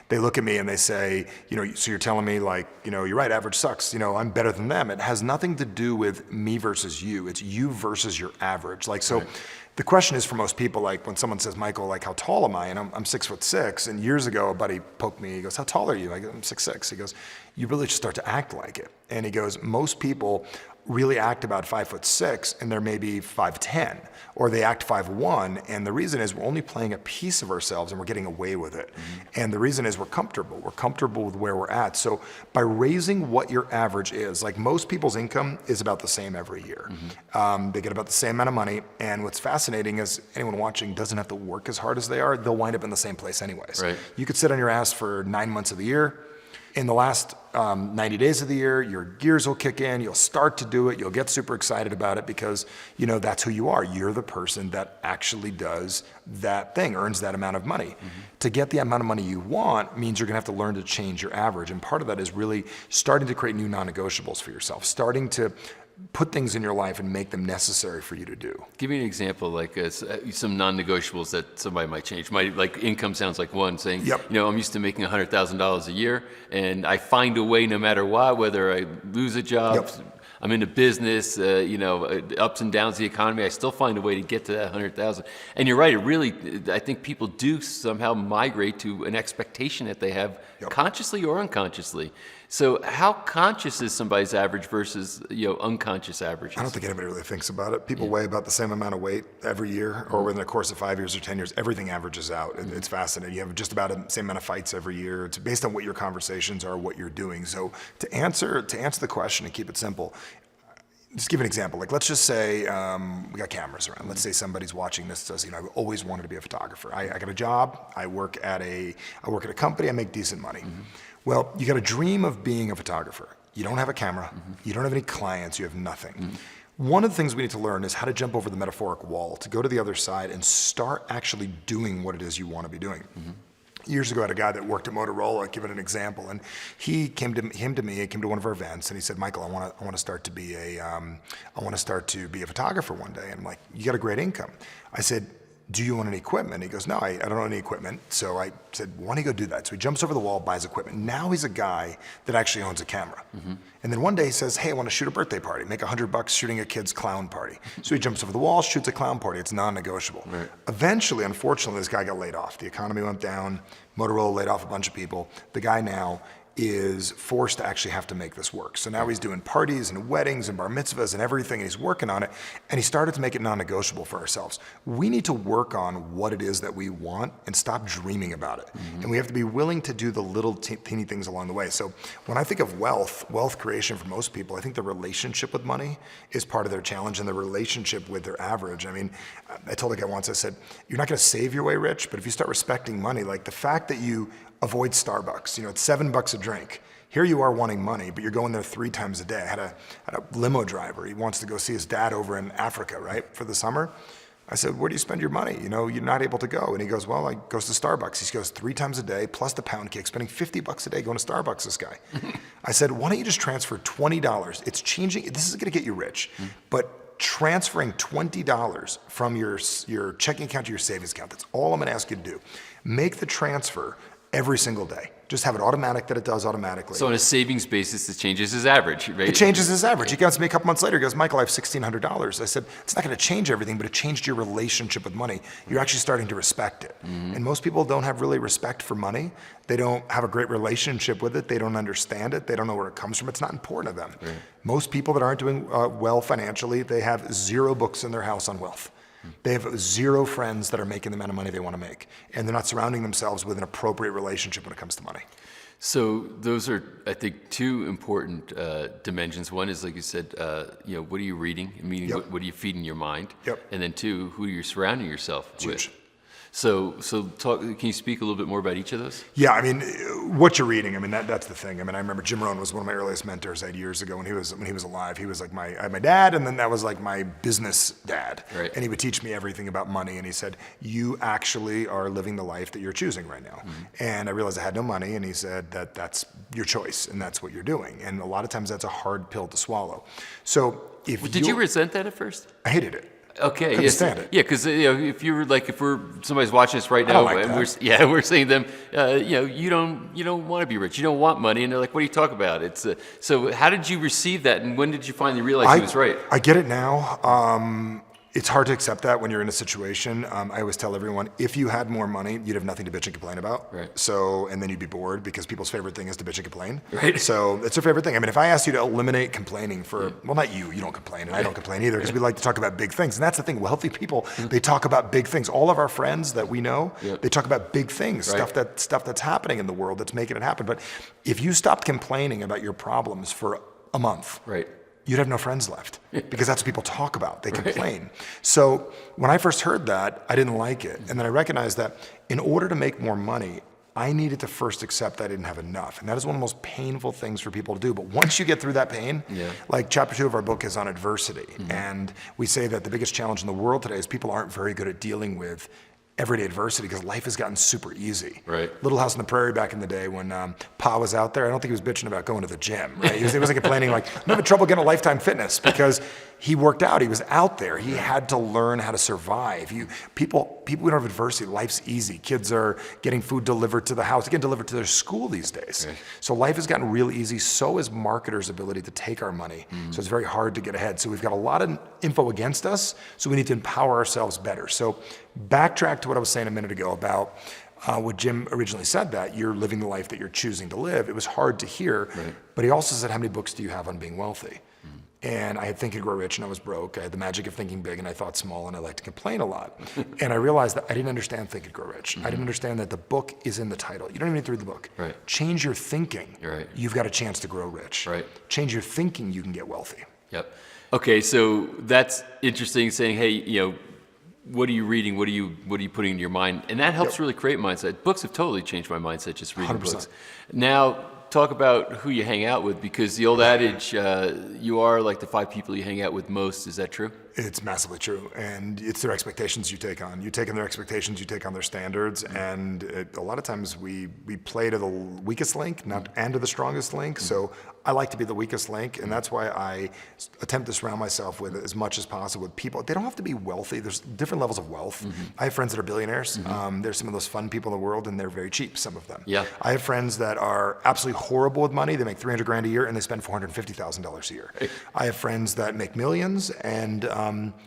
Speaker 5: they look at me and they say, so you're telling me like, you're right, average sucks. I'm better than them. It has nothing to do with me versus you. It's you versus your average. Like, so the question is for most people, like when someone says, Michael, like how tall am I? And I'm 6'6". And years ago, a buddy poked me. He goes, how tall are you? I go, I'm 6'6". He goes, you really just start to act like it. And he goes, most people really act about 5'6", and they're maybe 5'10", or they act 5'1", and the reason is we're only playing a piece of ourselves and we're getting away with it. And the reason is we're comfortable with where we're at. So by raising what your average is, like most people's income is about the same every year. They get about the same amount of money, and what's fascinating is anyone watching doesn't have to work as hard as they are. They'll wind up in the same place anyways. You could sit on your ass for 9 months of the year. In the last 90 days of the year, your gears will kick in, you'll start to do it, you'll get super excited about it because that's who you are. You're the person that actually does that thing, earns that amount of money. To get the amount of money you want means you're gonna have to learn to change your average. And part of that is really starting to create new non-negotiables for yourself, starting to put things in your life and make them necessary for you to do.
Speaker 3: Give me an example, like some non-negotiables that somebody might change. My income sounds like one, saying, I'm used to making $100,000 a year, and I find a way no matter what, whether I lose a job, I'm in a business, ups and downs of the economy, I still find a way to get to that 100,000. And you're right, I think people do somehow migrate to an expectation that they have consciously or unconsciously. So how conscious is somebody's average versus unconscious averages?
Speaker 5: I don't think anybody really thinks about it. People weigh about the same amount of weight every year, or within the course of 5 years or 10 years. Everything averages out. It's fascinating. You have just about the same amount of fights every year. It's based on what your conversations are, what you're doing. So to answer the question and keep it simple, just give an example. Like, let's just say we got cameras around. Let's say somebody's watching this and says, I always wanted to be a photographer. I got a job. I work at a company. I make decent money. Well, you got a dream of being a photographer. You don't have a camera. You don't have any clients. You have nothing. One of the things we need to learn is how to jump over the metaphoric wall, to go to the other side and start actually doing what it is you want to be doing. Years ago, I had a guy that worked at Motorola, give it an example, and he came to one of our events, and he said, Michael, I want to start to be a photographer one day. And I'm like, you got a great income. I said, do you own any equipment? He goes, no, I don't own any equipment. So I said, why don't you go do that? So he jumps over the wall, buys equipment. Now he's a guy that actually owns a camera. And then one day he says, hey, I want to shoot a birthday party, make $100 shooting a kid's clown party. So he jumps over the wall, shoots a clown party. It's non-negotiable. Eventually, unfortunately, this guy got laid off. The economy went down. Motorola laid off a bunch of people. The guy now is forced to actually have to make this work. So now he's doing parties and weddings and bar mitzvahs and everything, and he's working on it, and he started to make it non-negotiable for ourselves. We need to work on what it is that we want and stop dreaming about it. And we have to be willing to do the little teeny things along the way. So when I think of wealth creation for most people, I think the relationship with money is part of their challenge, and the relationship with their average. I mean, I told a guy once, I said, you're not gonna save your way rich, but if you start respecting money, like the fact that you avoid Starbucks, it's $7 a drink. Here you are wanting money, but you're going there 3 times a day. I had a limo driver. He wants to go see his dad over in Africa, right, for the summer. I said, where do you spend your money? You're not able to go. And he goes, well, I goes to Starbucks. He goes 3 times a day, plus the pound cake, spending $50 a day going to Starbucks, this guy. I said, why don't you just transfer $20? It's changing. This is going to get you rich. But transferring $20 from your checking account to your savings account. That's all I'm going to ask you to do. Make the transfer every single day. Just have it automatic that it does automatically.
Speaker 3: So on a savings basis, it changes his average, right?
Speaker 5: It changes his average. He comes to me a couple months later, he goes, Michael, I have $1,600. I said, it's not going to change everything, but it changed your relationship with money. You're actually starting to respect it. And most people don't have really respect for money. They don't have a great relationship with it. They don't understand it. They don't know where it comes from. It's not important to them. Right. Most people that aren't doing well financially, they have 0 books in their house on wealth. They have 0 friends that are making the amount of money they want to make. And they're not surrounding themselves with an appropriate relationship when it comes to money.
Speaker 3: So those are, I think, 2 important dimensions. One is, like you said, what are you reading? Meaning, what are you feeding your mind?
Speaker 5: Yep.
Speaker 3: And then 2, who are you surrounding yourself with?
Speaker 5: Huge.
Speaker 3: So can you speak a little bit more about each of those?
Speaker 5: Yeah, I mean, what you're reading, I mean, that's the thing. I mean, I remember Jim Rohn was one of my earliest mentors 8 years ago when he was alive. He was like I had my dad, and then that was like my business dad.
Speaker 3: Right.
Speaker 5: And he would teach me everything about money, and he said, you actually are living the life that you're choosing right now. And I realized I had no money, and he said that's your choice, and that's what you're doing. And a lot of times that's a hard pill to swallow. So
Speaker 3: Did you resent that at first?
Speaker 5: I hated it.
Speaker 3: Okay,
Speaker 5: Couldn't stand it.
Speaker 3: Yeah, because if somebody's watching us right now,
Speaker 5: like
Speaker 3: and
Speaker 5: that.
Speaker 3: we're saying to them, you don't want to be rich, you don't want money, and they're like, what are you talking about? It's so how did you receive that, and when did you finally realize he was right?
Speaker 5: I get it now. It's hard to accept that when you're in a situation. I always tell everyone, if you had more money, you'd have nothing to bitch and complain about.
Speaker 3: Right.
Speaker 5: So, and then you'd be bored because people's favorite thing is to bitch and complain.
Speaker 3: Right.
Speaker 5: So it's their favorite thing. I mean, if I asked you to eliminate complaining well, not you don't complain, and I don't complain either, because we like to talk about big things. And that's the thing, wealthy people, they talk about big things. All of our friends that we know, they talk about big things, stuff that's happening in the world that's making it happen. But if you stopped complaining about your problems for a month, you'd have no friends left, because that's what people talk about. They complain. So when I first heard that, I didn't like it. And then I recognized that in order to make more money, I needed to first accept that I didn't have enough. And that is one of the most painful things for people to do. But once you get through that pain, like chapter 2 of our book is on adversity. And we say that the biggest challenge in the world today is people aren't very good at dealing with everyday adversity because life has gotten super easy.
Speaker 3: Right.
Speaker 5: Little House on the Prairie back in the day when Pa was out there, I don't think he was bitching about going to the gym. Right? He wasn't complaining like, I'm having trouble getting a Lifetime Fitness, because he worked out. He was out there. He had to learn how to survive. People who don't have adversity, life's easy. Kids are getting food delivered to the house. They're getting delivered to their school these days. Right. So life has gotten real easy. So is marketers' ability to take our money. So it's very hard to get ahead. So we've got a lot of info against us. So we need to empower ourselves better. So backtrack to what I was saying a minute ago about what Jim originally said, that you're living the life that you're choosing to live. It was hard to hear, but he also said, how many books do you have on being wealthy? And I had Think and Grow Rich, and I was broke. I had The Magic of Thinking Big, and I thought small, and I like to complain a lot. And I realized that I didn't understand Think and Grow Rich. I didn't understand that the book is in the title. You don't even need to read the book.
Speaker 3: Right.
Speaker 5: Change your thinking.
Speaker 3: Right.
Speaker 5: You've got a chance to grow rich.
Speaker 3: Right.
Speaker 5: Change your thinking, you can get wealthy.
Speaker 3: Yep. Okay, so that's interesting, saying, hey, what are you reading? What are you putting in your mind? And that helps really create mindset. Books have totally changed my mindset, just reading
Speaker 5: 100%.
Speaker 3: books. Now, talk about who you hang out with, because the old adage, you are like the 5 people you hang out with most. Is that true?
Speaker 5: It's massively true, and it's their expectations you take on. You take on their expectations, you take on their standards, and a lot of times we play to the weakest link, and to the strongest link. So I like to be the weakest link, and that's why I attempt to surround myself with as much as possible with people. They don't have to be wealthy. There's different levels of wealth. I have friends that are billionaires. There's some of those fun people in the world, and they're very cheap, some of them.
Speaker 3: Yeah.
Speaker 5: I have friends that are absolutely horrible with money. They make $300,000 a year, and they spend $450,000 a year. I have friends that make millions, and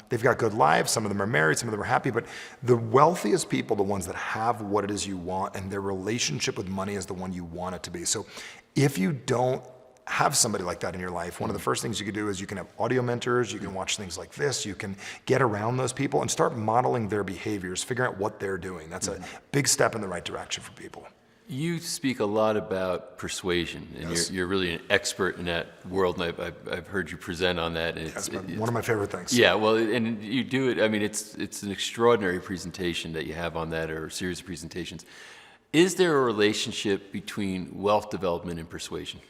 Speaker 5: they've got good lives. Some of them are married, some of them are happy, but the wealthiest people, the ones that have what it is you want, and their relationship with money is the one you want it to be. So if you don't have somebody like that in your life, one of the first things you can do is you can have audio mentors, you can watch things like this, you can get around those people and start modeling their behaviors, figuring out what they're doing. That's a big step in the right direction for people.
Speaker 3: You speak a lot about persuasion, and you're really an expert in that world, and I've heard you present on that. And
Speaker 5: That's one of my favorite things.
Speaker 3: Yeah, well, and you do it. I mean, it's an extraordinary presentation that you have on that, or a series of presentations. Is there a relationship between wealth development and persuasion?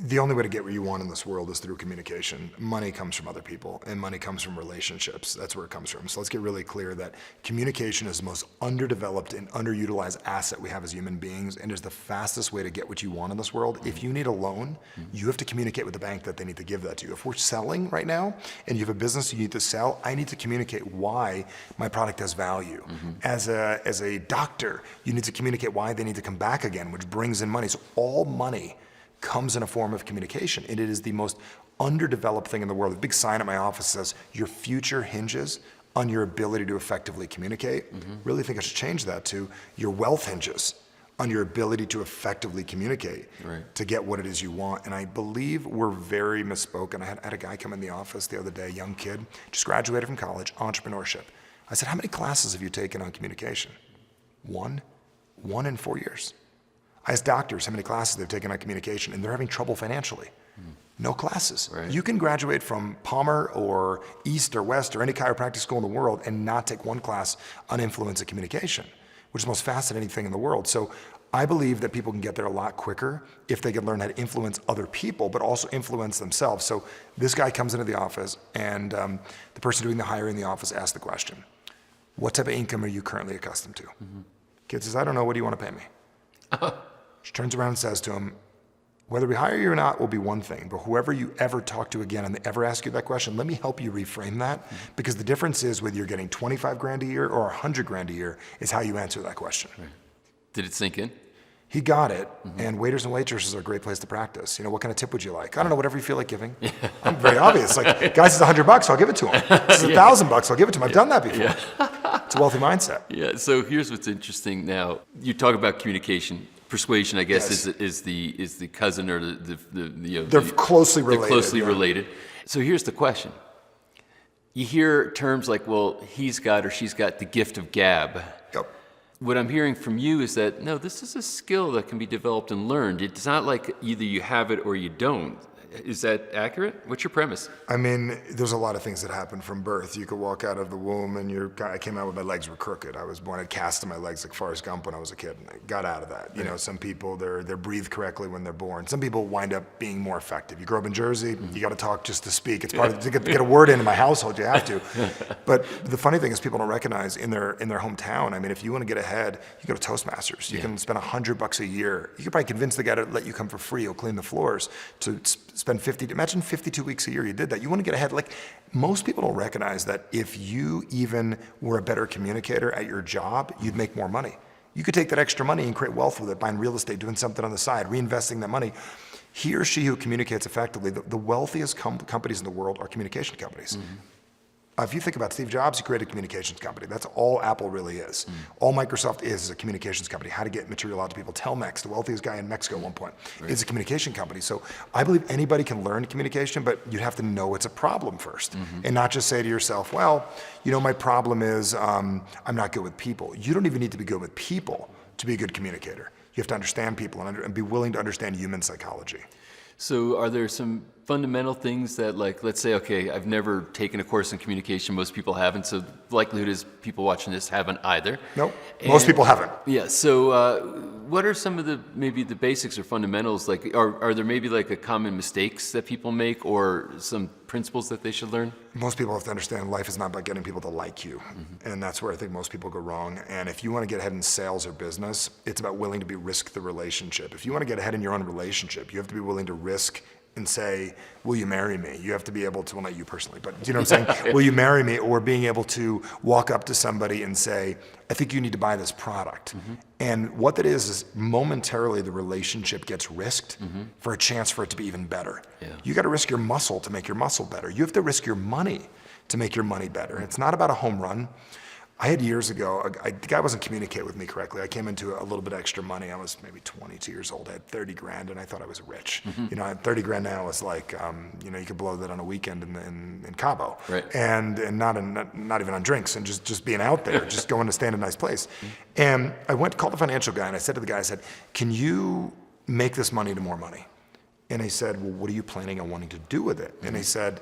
Speaker 5: the only way to get what you want in this world is through communication. Money comes from other people, and money comes from relationships. That's where it comes from. So let's get really clear that communication is the most underdeveloped and underutilized asset we have as human beings, and is the fastest way to get what you want in this world. If you need a loan, you have to communicate with the bank that they need to give that to you. If we're selling right now, and you have a business you need to sell, I need to communicate why my product has value. As a doctor, you need to communicate why they need to come back again, which brings in money. So all money comes in a form of communication, and it is the most underdeveloped thing in the world. The big sign at my office says, your future hinges on your ability to effectively communicate. Really think I should change that to, your wealth hinges on your ability to effectively communicate to get what it is you want. And I believe we're very misspoken. I had a guy come in the office the other day, a young kid, just graduated from college, entrepreneurship. I said, how many classes have you taken on communication? One in 4 years. I asked doctors how many classes they've taken on communication, and they're having trouble financially. No classes. You can graduate from Palmer or East or West or any chiropractic school in the world and not take one class on influence of communication, which is the most fascinating thing in the world. So I believe that people can get there a lot quicker if they can learn how to influence other people, but also influence themselves. So this guy comes into the office, and the person doing the hiring in the office asks the question, what type of income are you currently accustomed to? Kid says, I don't know, what do you want to pay me? She turns around and says to him, whether we hire you or not will be one thing, but whoever you ever talk to again and they ever ask you that question, let me help you reframe that, because the difference is whether you're getting 25 grand a year or 100 grand a year is how you answer that question.
Speaker 3: Did it sink in?
Speaker 5: He got it, and waiters and waitresses are a great place to practice. You know, what kind of tip would you like? I don't know, whatever you feel like giving. I'm very obvious. Like, guy says $100, I'll give it to him. This is $1,000, I'll give it to him. I've done that before. It's a wealthy mindset.
Speaker 3: Yeah, so here's what's interesting now. You talk about communication. Persuasion, I guess, is the cousin or
Speaker 5: they're closely related.
Speaker 3: They're closely related. So here's the question. You hear terms like, well, he's got or she's got the gift of gab.
Speaker 5: Yep.
Speaker 3: What I'm hearing from you is that, no, this is a skill that can be developed and learned. It's not like either you have it or you don't. Is that accurate? What's your premise?
Speaker 5: I mean, there's a lot of things that happen from birth. You could walk out of the womb and I came out with my legs were crooked. I was born, I had cast in my legs like Forrest Gump when I was a kid, and I got out of that. You know, some people, they're breathed correctly when they're born. Some people wind up being more effective. You grow up in Jersey, you got to talk just to speak. It's part of, to get a word in my household, you have to. But the funny thing is people don't recognize in their hometown, I mean, if you want to get ahead, you go to Toastmasters. You can spend $100 a year. You could probably convince the guy to let you come for free. He'll clean the floors to spend imagine 52 weeks a year you did that. You want to get ahead. Like, most people don't recognize that if you even were a better communicator at your job, you'd make more money. You could take that extra money and create wealth with it, buying real estate, doing something on the side, reinvesting that money. He or she who communicates effectively, the wealthiest companies in the world are communication companies. If you think about Steve Jobs, he created a communications company. That's all Apple really is. All Microsoft is a communications company, how to get material out to people. Telmex, the wealthiest guy in Mexico at one point, is a communication company. So I believe anybody can learn communication, but you have to know it's a problem first. And not just say to yourself, well, you know, my problem is I'm not good with people. You don't even need to be good with people to be a good communicator. You have to understand people and be willing to understand human psychology.
Speaker 3: So are there some fundamental things that, like, let's say, okay, I've never taken a course in communication. Most people haven't. So the likelihood is people watching this haven't either.
Speaker 5: Nope. Most people haven't.
Speaker 3: Yeah. So what are some of maybe the basics or fundamentals? Like, are there maybe like a common mistakes that people make or some principles that they should learn?
Speaker 5: Most people have to understand life is not about getting people to like you. And that's where I think most people go wrong. And if you want to get ahead in sales or business, it's about willing to risk the relationship. If you want to get ahead in your own relationship, you have to be willing to risk and say, will you marry me? You have to be able to, well, not you personally, but you know what I'm saying? Will you marry me? Or being able to walk up to somebody and say, I think you need to buy this product. And what that is momentarily the relationship gets risked for a chance for it to be even better. You got to risk your muscle to make your muscle better. You have to risk your money to make your money better. It's not about a home run. I had years ago, the guy wasn't communicating with me correctly. I came into a little bit extra money. I was maybe 22 years old. I had 30 grand and I thought I was rich. You know, I had 30 grand now. It's like, you know, you could blow that on a weekend in Cabo. And not even on drinks and just being out there, just going to stay in a nice place. And I called the financial guy and I said to the guy, I said, can you make this money to more money? And I said, well, what are you planning on wanting to do with it? And I said,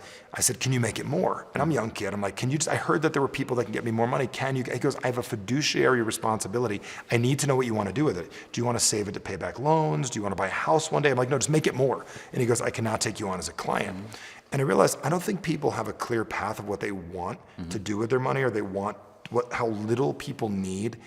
Speaker 5: can you make it more? And I'm a young kid. I'm like, I heard that there were people that can get me more money. Can you? He goes, I have a fiduciary responsibility. I need to know what you want to do with it. Do you want to save it to pay back loans? Do you want to buy a house one day? I'm like, no, just make it more. And he goes, I cannot take you on as a client. And I realized, I don't think people have a clear path of what they want to do with their money, or they want how little people need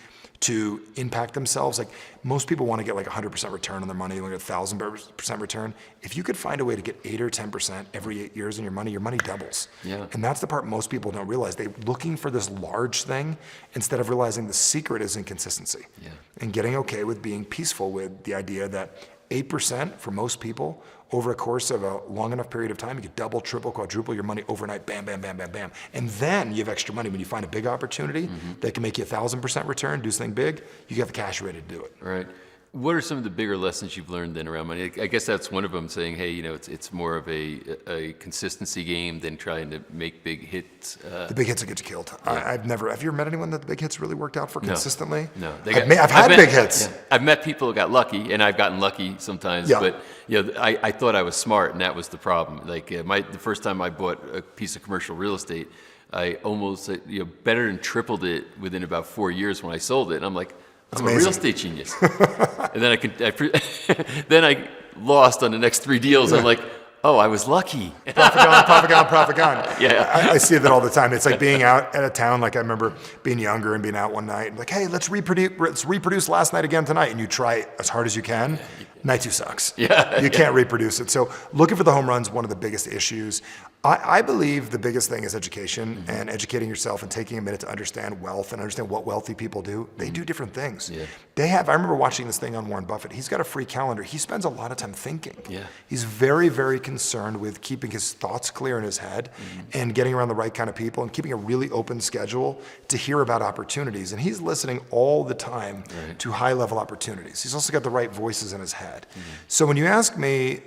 Speaker 5: to impact themselves. Like, most people want to get like 100% return on their money, like 1,000% return. If you could find a way to get 8 or 10% every 8 years in your money doubles.
Speaker 3: Yeah.
Speaker 5: And that's the part most people don't realize. They're looking for this large thing instead of realizing the secret is in consistency.
Speaker 3: Yeah.
Speaker 5: And getting okay with being peaceful with the idea that 8% for most people over a course of a long enough period of time, you could double, triple, quadruple your money overnight, bam, bam, bam, bam, bam. And then you have extra money when you find a big opportunity that can make you 1,000% return, do something big, you have the cash ready to do it.
Speaker 3: Right. What are some of the bigger lessons you've learned then around money? I guess that's one of them, saying, hey, it's more of a consistency game than trying to make big hits.
Speaker 5: The big hits will get you killed.
Speaker 3: Yeah.
Speaker 5: Have you ever met anyone that the big hits really worked out for consistently?
Speaker 3: No.
Speaker 5: I've had big hits.
Speaker 3: Yeah. I've met people who got lucky, and I've gotten lucky sometimes, but I thought I was smart, and that was the problem. Like the first time I bought a piece of commercial real estate, I almost better than tripled it within about 4 years when I sold it. And I'm like, I'm a real estate genius. And then then I lost on the next 3 deals. I'm like, oh, I was lucky.
Speaker 5: Profit gone.
Speaker 3: Yeah.
Speaker 5: I see that all the time. It's like being out at a town. Like, I remember being younger and being out one night and like, hey, let's reproduce last night again tonight. And you try as hard as you can. Night 2 sucks.
Speaker 3: Yeah.
Speaker 5: You can't reproduce it. So looking for the home runs, one of the biggest issues. I believe the biggest thing is education and educating yourself and taking a minute to understand wealth and understand what wealthy people do. They do different things.
Speaker 3: Yeah.
Speaker 5: I remember watching this thing on Warren Buffett. He's got a free calendar. He spends a lot of time thinking.
Speaker 3: Yeah.
Speaker 5: He's very, very concerned with keeping his thoughts clear in his head and getting around the right kind of people and keeping a really open schedule to hear about opportunities. And he's listening all the time to high-level opportunities. He's also got the right voices in his head. So when you ask me,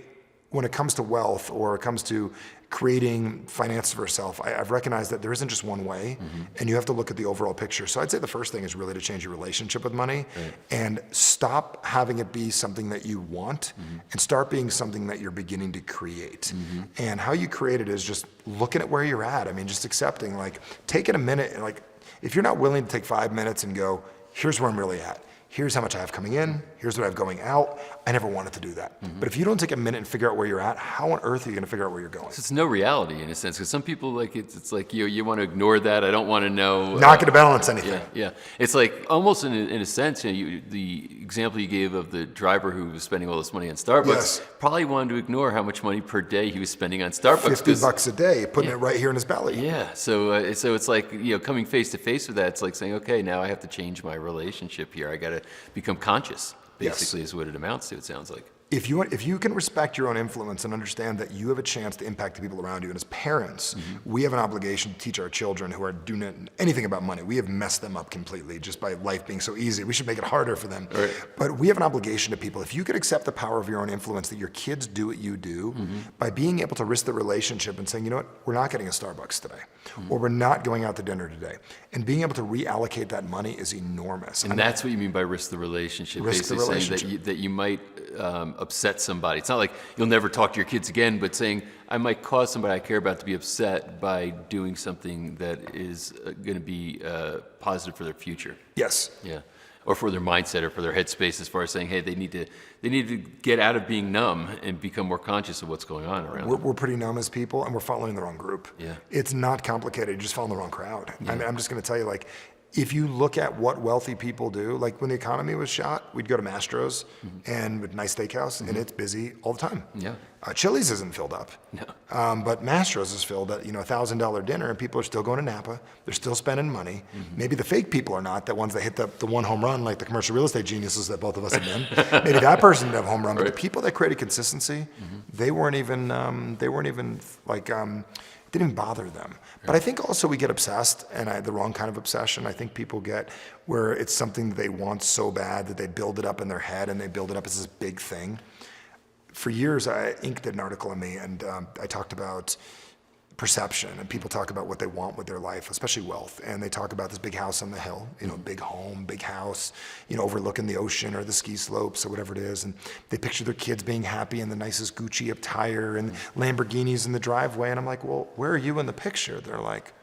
Speaker 5: when it comes to wealth or it comes to creating finance for yourself, I've recognized that there isn't just one way, and you have to look at the overall picture. So I'd say the first thing is really to change your relationship with money and stop having it be something that you want and start being something that you're beginning to create. And how you create it is just looking at where you're at. I mean, just accepting, like, taking a minute, and like, if you're not willing to take 5 minutes and go, here's where I'm really at. Here's how much I have coming in, here's what I have going out. I never wanted to do that. But if you don't take a minute and figure out where you're at, how on earth are you gonna figure out where you're going?
Speaker 3: It's no reality in a sense, because some people, like, it's like, you want to ignore that. I don't want to know.
Speaker 5: Not gonna balance anything.
Speaker 3: Yeah. It's like, almost in a sense, the example you gave of the driver who was spending all this money on Starbucks probably wanted to ignore how much money per day he was spending on Starbucks.
Speaker 5: $50 a day, putting it right here in his belly.
Speaker 3: Yeah, so it's like, coming face to face with that, it's like saying, okay, now I have to change my relationship here. I got to become conscious, basically, is what it amounts to, it sounds like.
Speaker 5: If you can respect your own influence and understand that you have a chance to impact the people around you, and as parents, we have an obligation to teach our children who are doing anything about money. We have messed them up completely just by life being so easy. We should make it harder for them. Right. But we have an obligation to people. If you could accept the power of your own influence, that your kids do what you do, by being able to risk the relationship and saying, you know what, we're not getting a Starbucks today, or we're not going out to dinner today, and being able to reallocate that money is enormous.
Speaker 3: And that's what you mean by risk the relationship.
Speaker 5: Risk the relationship.
Speaker 3: Saying that you might upset somebody. It's not like you'll never talk to your kids again, but saying, I might cause somebody I care about to be upset by doing something that is going to be positive for their future.
Speaker 5: Yes.
Speaker 3: Yeah. Or for their mindset or for their headspace, as far as saying, hey, they need to get out of being numb and become more conscious of what's going on around them.
Speaker 5: We're pretty numb as people, and we're following the wrong group.
Speaker 3: Yeah.
Speaker 5: It's not complicated. You're just following the wrong crowd. Yeah. I mean, I'm just going to tell you, like, if you look at what wealthy people do, like when the economy was shot, we'd go to Mastro's and with nice steakhouse, and it's busy all the time.
Speaker 3: Yeah.
Speaker 5: Chili's isn't filled up.
Speaker 3: No.
Speaker 5: But Mastro's is filled at $1,000 dinner, and people are still going to Napa. They're still spending money. Maybe the fake people are not, the ones that hit the one home run, like the commercial real estate geniuses that both of us have been. Maybe that person didn't have a home run, but the people that created consistency, they weren't even like. It didn't even bother them. But I think also we get obsessed, and the wrong kind of obsession. I think people get where it's something that they want so bad that they build it up in their head and they build it up as this big thing. For years, Inc. did an article on me, and I talked about perception, and people talk about what they want with their life, especially wealth, and they talk about this big house on the hill, big home, big house, overlooking the ocean or the ski slopes or whatever it is, and they picture their kids being happy in the nicest Gucci attire and Lamborghinis in the driveway, and I'm like, well, where are you in the picture? They're like,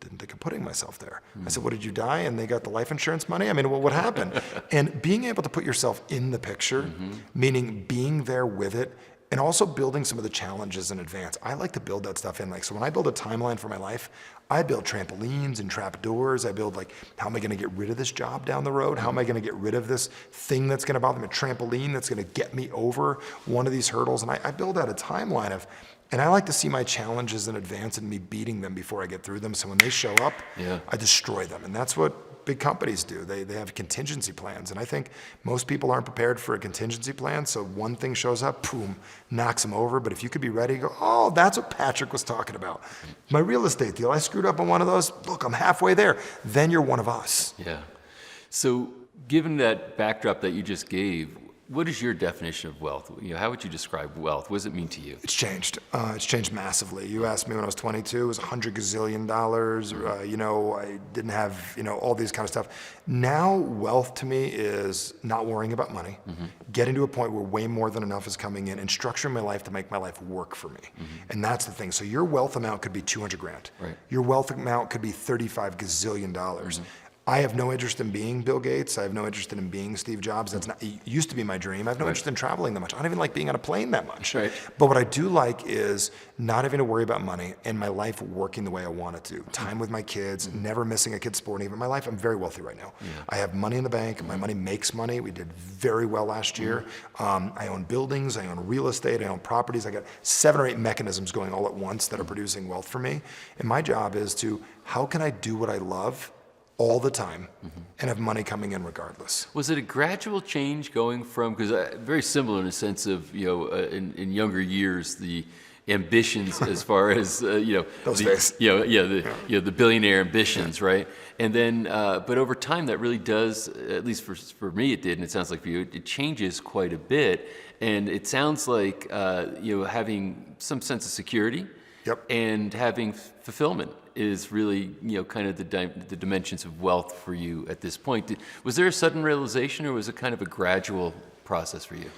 Speaker 5: didn't think of putting myself there. I said, what, did you die and they got the life insurance money? I mean, what happened? And being able to put yourself in the picture, meaning being there with it, and also building some of the challenges in advance. I like to build that stuff in. So when I build a timeline for my life, I build trampolines and trap doors. I build how am I gonna get rid of this job down the road? How am I gonna get rid of this thing that's gonna bother me? A trampoline that's gonna get me over one of these hurdles. And I build out a timeline of, and I like to see my challenges in advance and me beating them before I get through them. So when they show up, I destroy them. And that's what big companies do. They have contingency plans. And I think most people aren't prepared for a contingency plan. So one thing shows up, boom, knocks them over. But if you could be ready, go, oh, that's what Patrick was talking about. My real estate deal, I screwed up on one of those. Look, I'm halfway there. Then you're one of us.
Speaker 3: Yeah. So given that backdrop that you just gave, what is your definition of wealth? How would you describe wealth? What does it mean to you?
Speaker 5: It's changed. It's changed massively. You asked me when I was 22, it was $100 gazillion. I didn't have, all these kind of stuff. Now, wealth to me is not worrying about money, getting to a point where way more than enough is coming in, and structuring my life to make my life work for me. And that's the thing. So your wealth amount could be 200 grand.
Speaker 3: Right.
Speaker 5: Your wealth amount could be $35 gazillion. I have no interest in being Bill Gates. I have no interest in being Steve Jobs. It used to be my dream. I have no interest in traveling that much. I don't even like being on a plane that much.
Speaker 3: Right.
Speaker 5: But what I do like is not having to worry about money and my life working the way I want it to. Time with my kids, never missing a kid's sport. Even my life, I'm very wealthy right now. I have money in the bank. My money makes money. We did very well last year. I own buildings. I own real estate. I own properties. I got 7 or 8 mechanisms going all at once that are producing wealth for me. And my job is to, how can I do what I love all the time and have money coming in regardless?
Speaker 3: Was it a gradual change going from, because very similar in the sense of, in younger years, the ambitions as far as,
Speaker 5: Those days.
Speaker 3: The billionaire ambitions, right? And then, but over time that really does, at least for me it did, and it sounds like for you, it changes quite a bit. And it sounds like, having some sense of security and having fulfillment is really, kind of the dimensions of wealth for you at this point. Was there a sudden realization, or was it kind of a gradual process for you?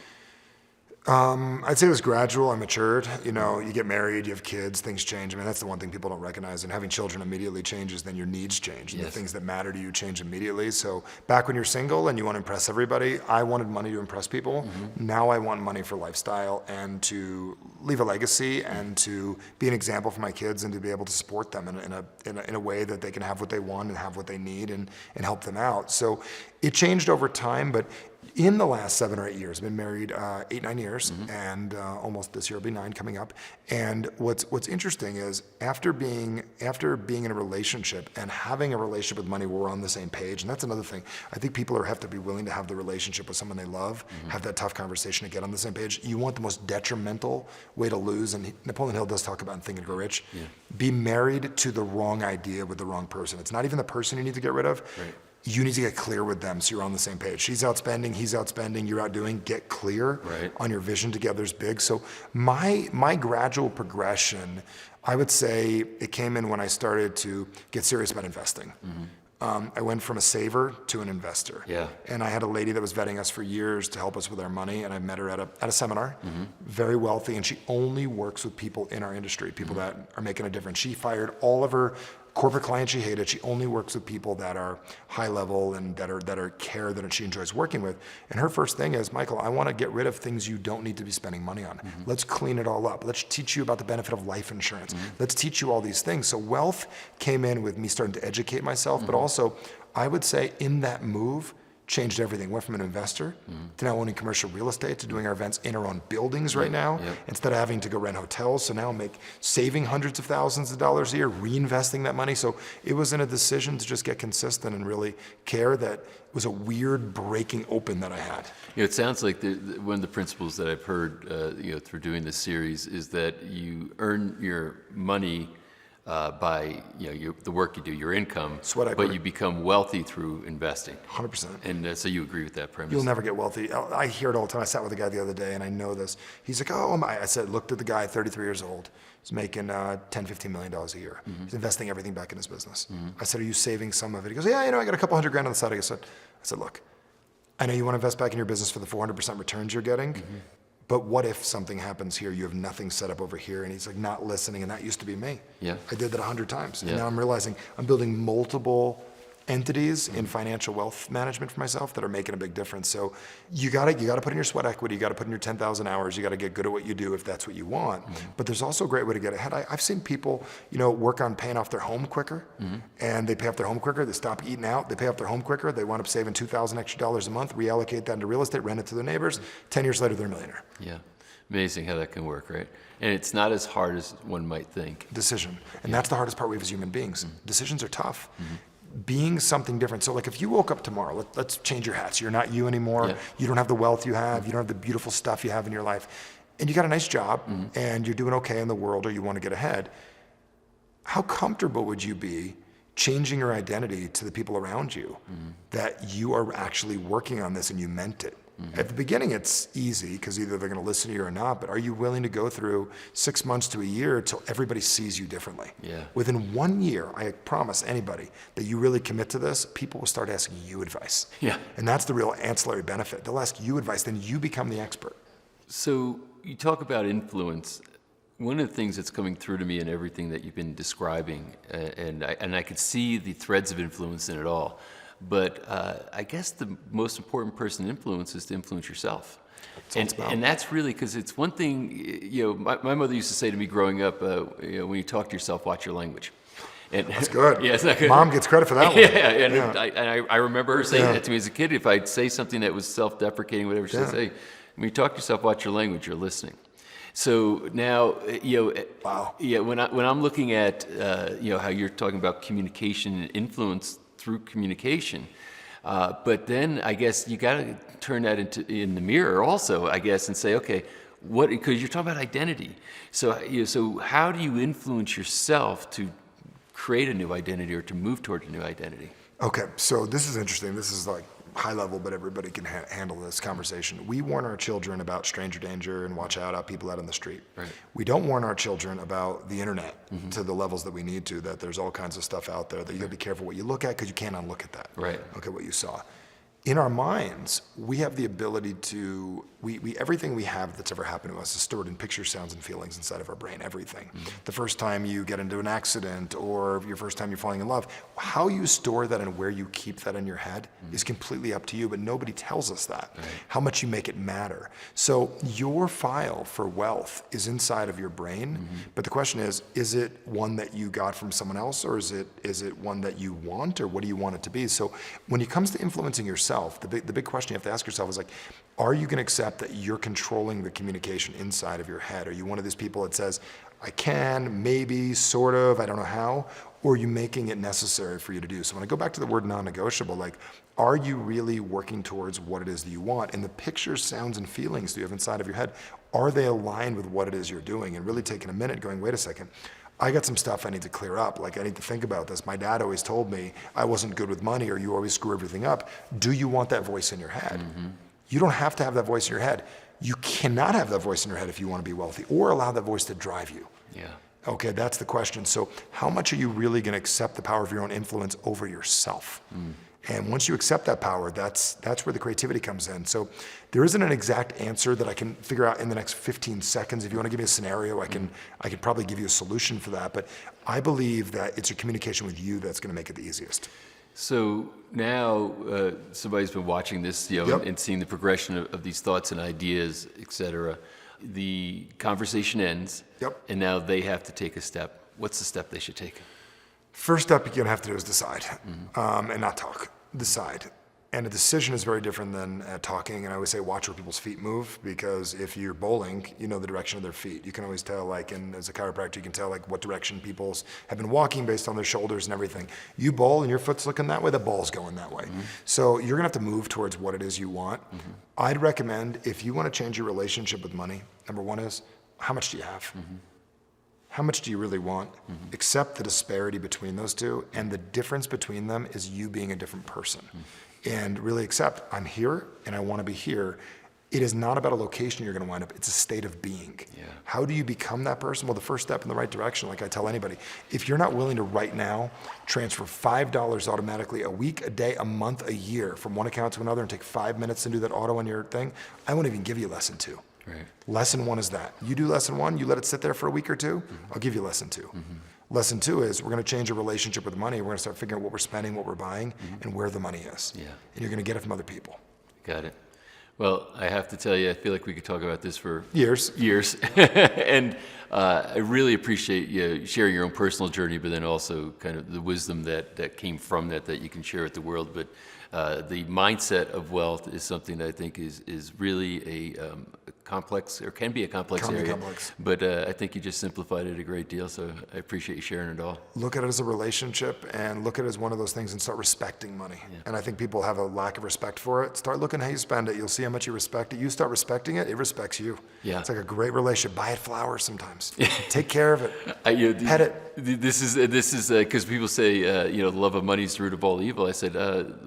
Speaker 5: I'd say it was gradual. I matured. You get married, you have kids, things change. I mean, that's the one thing people don't recognize. And having children immediately changes, then your needs change. And the things that matter to you change immediately. So back when you're single and you want to impress everybody, I wanted money to impress people. Now I want money for lifestyle and to leave a legacy and to be an example for my kids and to be able to support them in a way that they can have what they want and have what they need and help them out. So it changed over time, but in the last 7 or 8 years, I've been married 8, 9 years, and almost this year will be 9 coming up. And what's interesting is after being in a relationship and having a relationship with money where we're on the same page, and that's another thing. I think people have to be willing to have the relationship with someone they love, have that tough conversation to get on the same page. You want the most detrimental way to lose, and Napoleon Hill does talk about in Think and Grow Rich, be married to the wrong idea with the wrong person. It's not even the person you need to get rid of.
Speaker 3: Right.
Speaker 5: You need to get clear with them so you're on the same page. She's outspending, he's outspending, you're outdoing. Get clear on your vision together is big. So my gradual progression, I would say it came in when I started to get serious about investing. I went from a saver to an investor. And I had a lady that was vetting us for years to help us with our money, and I met her at a seminar, very wealthy, and she only works with people in our industry, people that are making a difference. She fired all of her corporate clients she hated. She only works with people that are high level and that are care that she enjoys working with. And her first thing is, Michael, I want to get rid of things you don't need to be spending money on. Let's clean it all up. Let's teach you about the benefit of life insurance. Let's teach you all these things. So wealth came in with me starting to educate myself, but also I would say in that move, changed everything. Went from an investor to now owning commercial real estate to doing our events in our own buildings right now, instead of having to go rent hotels. So now saving hundreds of thousands of dollars a year, reinvesting that money. So it was in a decision to just get consistent and really care. That was a weird breaking open that I had.
Speaker 3: It sounds like one of the principles that I've heard through doing this series is that you earn your money by the work you do, your income,
Speaker 5: Sweat
Speaker 3: but
Speaker 5: equity.
Speaker 3: you become wealthy through investing.
Speaker 5: 100%.
Speaker 3: And so you agree with that premise?
Speaker 5: You'll never get wealthy. I hear it all the time. I sat with a guy the other day, and I know this. He's like, oh, I said, looked at the guy, 33 years old. He's making $10, $15 million a year. He's investing everything back in his business. I said, are you saving some of it? He goes, yeah, I got a couple $100 grand on the side. I said, look, I know you want to invest back in your business for the 400% returns you're getting, but what if something happens here, you have nothing set up over here? And he's like, not listening, and that used to be me.
Speaker 3: Yeah.
Speaker 5: I did that 100 times.
Speaker 3: Yeah.
Speaker 5: And now I'm realizing I'm building multiple entities in financial wealth management for myself that are making a big difference. So you gotta put in your sweat equity, you gotta put in your 10,000 hours, you gotta get good at what you do if that's what you want. But there's also a great way to get ahead. I've seen people, work on paying off their home quicker, and they pay off their home quicker, they stop eating out, they pay off their home quicker, they wind up saving $2,000 extra a month, reallocate that into real estate, rent it to their neighbors. 10 years later, they're a millionaire.
Speaker 3: Yeah. Amazing how that can work, right? And it's not as hard as one might think.
Speaker 5: Decision. And that's the hardest part we have as human beings. Decisions are tough. Being something different. So like if you woke up tomorrow, let's change your hats. You're not you anymore.
Speaker 3: Yeah.
Speaker 5: You don't have the wealth you have. You don't have the beautiful stuff you have in your life. And you got a nice job and you're doing okay in the world, or you want to get ahead. How comfortable would you be changing your identity to the people around you that you are actually working on this and you meant it? At the beginning, it's easy because either they're going to listen to you or not, but are you willing to go through 6 months to a year until everybody sees you differently?
Speaker 3: Yeah.
Speaker 5: Within 1 year, I promise anybody that you really commit to this, people will start asking you advice.
Speaker 3: Yeah.
Speaker 5: And that's the real ancillary benefit. They'll ask you advice, then you become the expert.
Speaker 3: So you talk about influence. One of the things that's coming through to me in everything that you've been describing, and I could see the threads of influence in it all, but I guess the most important person to influence is to influence yourself. And that's really, because it's one thing, my mother used to say to me growing up, when you talk to yourself, watch your language. And,
Speaker 5: That's good.
Speaker 3: Yeah, it's not good.
Speaker 5: Mom gets credit for that one.
Speaker 3: Yeah, I remember her saying that to me as a kid. If I'd say something that was self-deprecating, whatever, she says, hey, when you talk to yourself, watch your language, you're listening. So now,
Speaker 5: Wow.
Speaker 3: when I'm looking at, how you're talking about communication and influence through communication, but then I guess you got to turn that in the mirror also, I guess, and say, okay, because you're talking about identity. So, so how do you influence yourself to create a new identity or to move toward a new identity?
Speaker 5: Okay, so this is interesting. This is like high level, but everybody can handle this conversation. We warn our children about stranger danger and watch out people out on the street.
Speaker 3: Right.
Speaker 5: We don't warn our children about the internet to the levels that we need to, that there's all kinds of stuff out there that you gotta be careful what you look at because you can't unlook at that.
Speaker 3: Right.
Speaker 5: Okay, what you saw. In our minds, we have the ability to, everything we have that's ever happened to us is stored in pictures, sounds, and feelings inside of our brain, everything. The first time you get into an accident or your first time you're falling in love, how you store that and where you keep that in your head is completely up to you, but nobody tells us that, how much you make it matter. So your file for wealth is inside of your brain, but the question is it one that you got from someone else, or is it one that you want, or what do you want it to be? So when it comes to influencing yourself, the big question you have to ask yourself is like, are you going to accept that you're controlling the communication inside of your head? Are you one of these people that says, I can, maybe, sort of, I don't know how, or are you making it necessary for you to do? So when I go back to the word non-negotiable, like, are you really working towards what it is that you want? And the pictures, sounds, and feelings that you have inside of your head, are they aligned with what it is you're doing? And really taking a minute going, wait a second, I got some stuff I need to clear up. Like, I need to think about this. My dad always told me I wasn't good with money, or you always screw everything up. Do you want that voice in your head? You don't have to have that voice in your head. You cannot have that voice in your head if you want to be wealthy, or allow that voice to drive you.
Speaker 3: Yeah.
Speaker 5: Okay, that's the question. So how much are you really going to accept the power of your own influence over yourself? And once you accept that power, that's where the creativity comes in. So there isn't an exact answer that I can figure out in the next 15 seconds. If you want to give me a scenario, I could probably give you a solution for that. But I believe that it's your communication with you that's going to make it the easiest.
Speaker 3: So now somebody's been watching this, and seeing the progression of these thoughts and ideas, et cetera. The conversation ends, and now they have to take a step. What's the step they should take?
Speaker 5: First step you're going to have to do is decide, and not talk. Decide. And a decision is very different than talking. And I always say, watch where people's feet move, because if you're bowling, you know the direction of their feet. You can always tell, like, and as a chiropractor, you can tell like what direction people have been walking based on their shoulders and everything. You bowl and your foot's looking that way, the ball's going that way. So you're gonna have to move towards what it is you want. I'd recommend, if you want to change your relationship with money, number one is, how much do you have? How much do you really want? Accept the disparity between those two, and the difference between them is you being a different person. And really accept, I'm here and I want to be here. It is not about a location you're going to wind up. It's a state of being.
Speaker 3: Yeah.
Speaker 5: How do you become that person? Well, the first step in the right direction, like I tell anybody, if you're not willing to right now transfer $5 automatically a week, a day, a month, a year from one account to another and take 5 minutes to do that auto on your thing, I won't even give you lesson 2.
Speaker 3: Right.
Speaker 5: Lesson 1 is that. You do lesson 1, you let it sit there for a week or 2, I'll give you lesson 2. Lesson 2 is we're going to change your relationship with money. We're going to start figuring out what we're spending, what we're buying, and where the money is.
Speaker 3: Yeah.
Speaker 5: And you're going to get it from other people.
Speaker 3: Got it. Well, I have to tell you, I feel like we could talk about this for
Speaker 5: Years.
Speaker 3: And I really appreciate you sharing your own personal journey, but then also kind of the wisdom that came from that you can share with the world. But the mindset of wealth is something that I think is really a complex, or can be a complex area. But I think you just simplified it a great deal, so I appreciate you sharing it all.
Speaker 5: Look at it as a relationship and look at it as one of those things and start respecting money. Yeah. And I think people have a lack of respect for it. Start looking how you spend it. You'll see how much you respect it. You start respecting it, it respects you.
Speaker 3: Yeah.
Speaker 5: It's like a great relationship. Buy it flowers sometimes. Take care of it. Pet it.
Speaker 3: This is because people say, the love of money is the root of all evil. I said,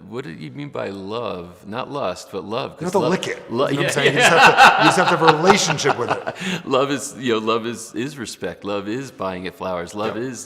Speaker 3: what do you mean by love? Not lust, but love.
Speaker 5: You have to lick it. You know what I'm saying?
Speaker 3: Yeah.
Speaker 5: You just have to have a relationship with it.
Speaker 3: Love is respect. Love is buying it flowers. Love is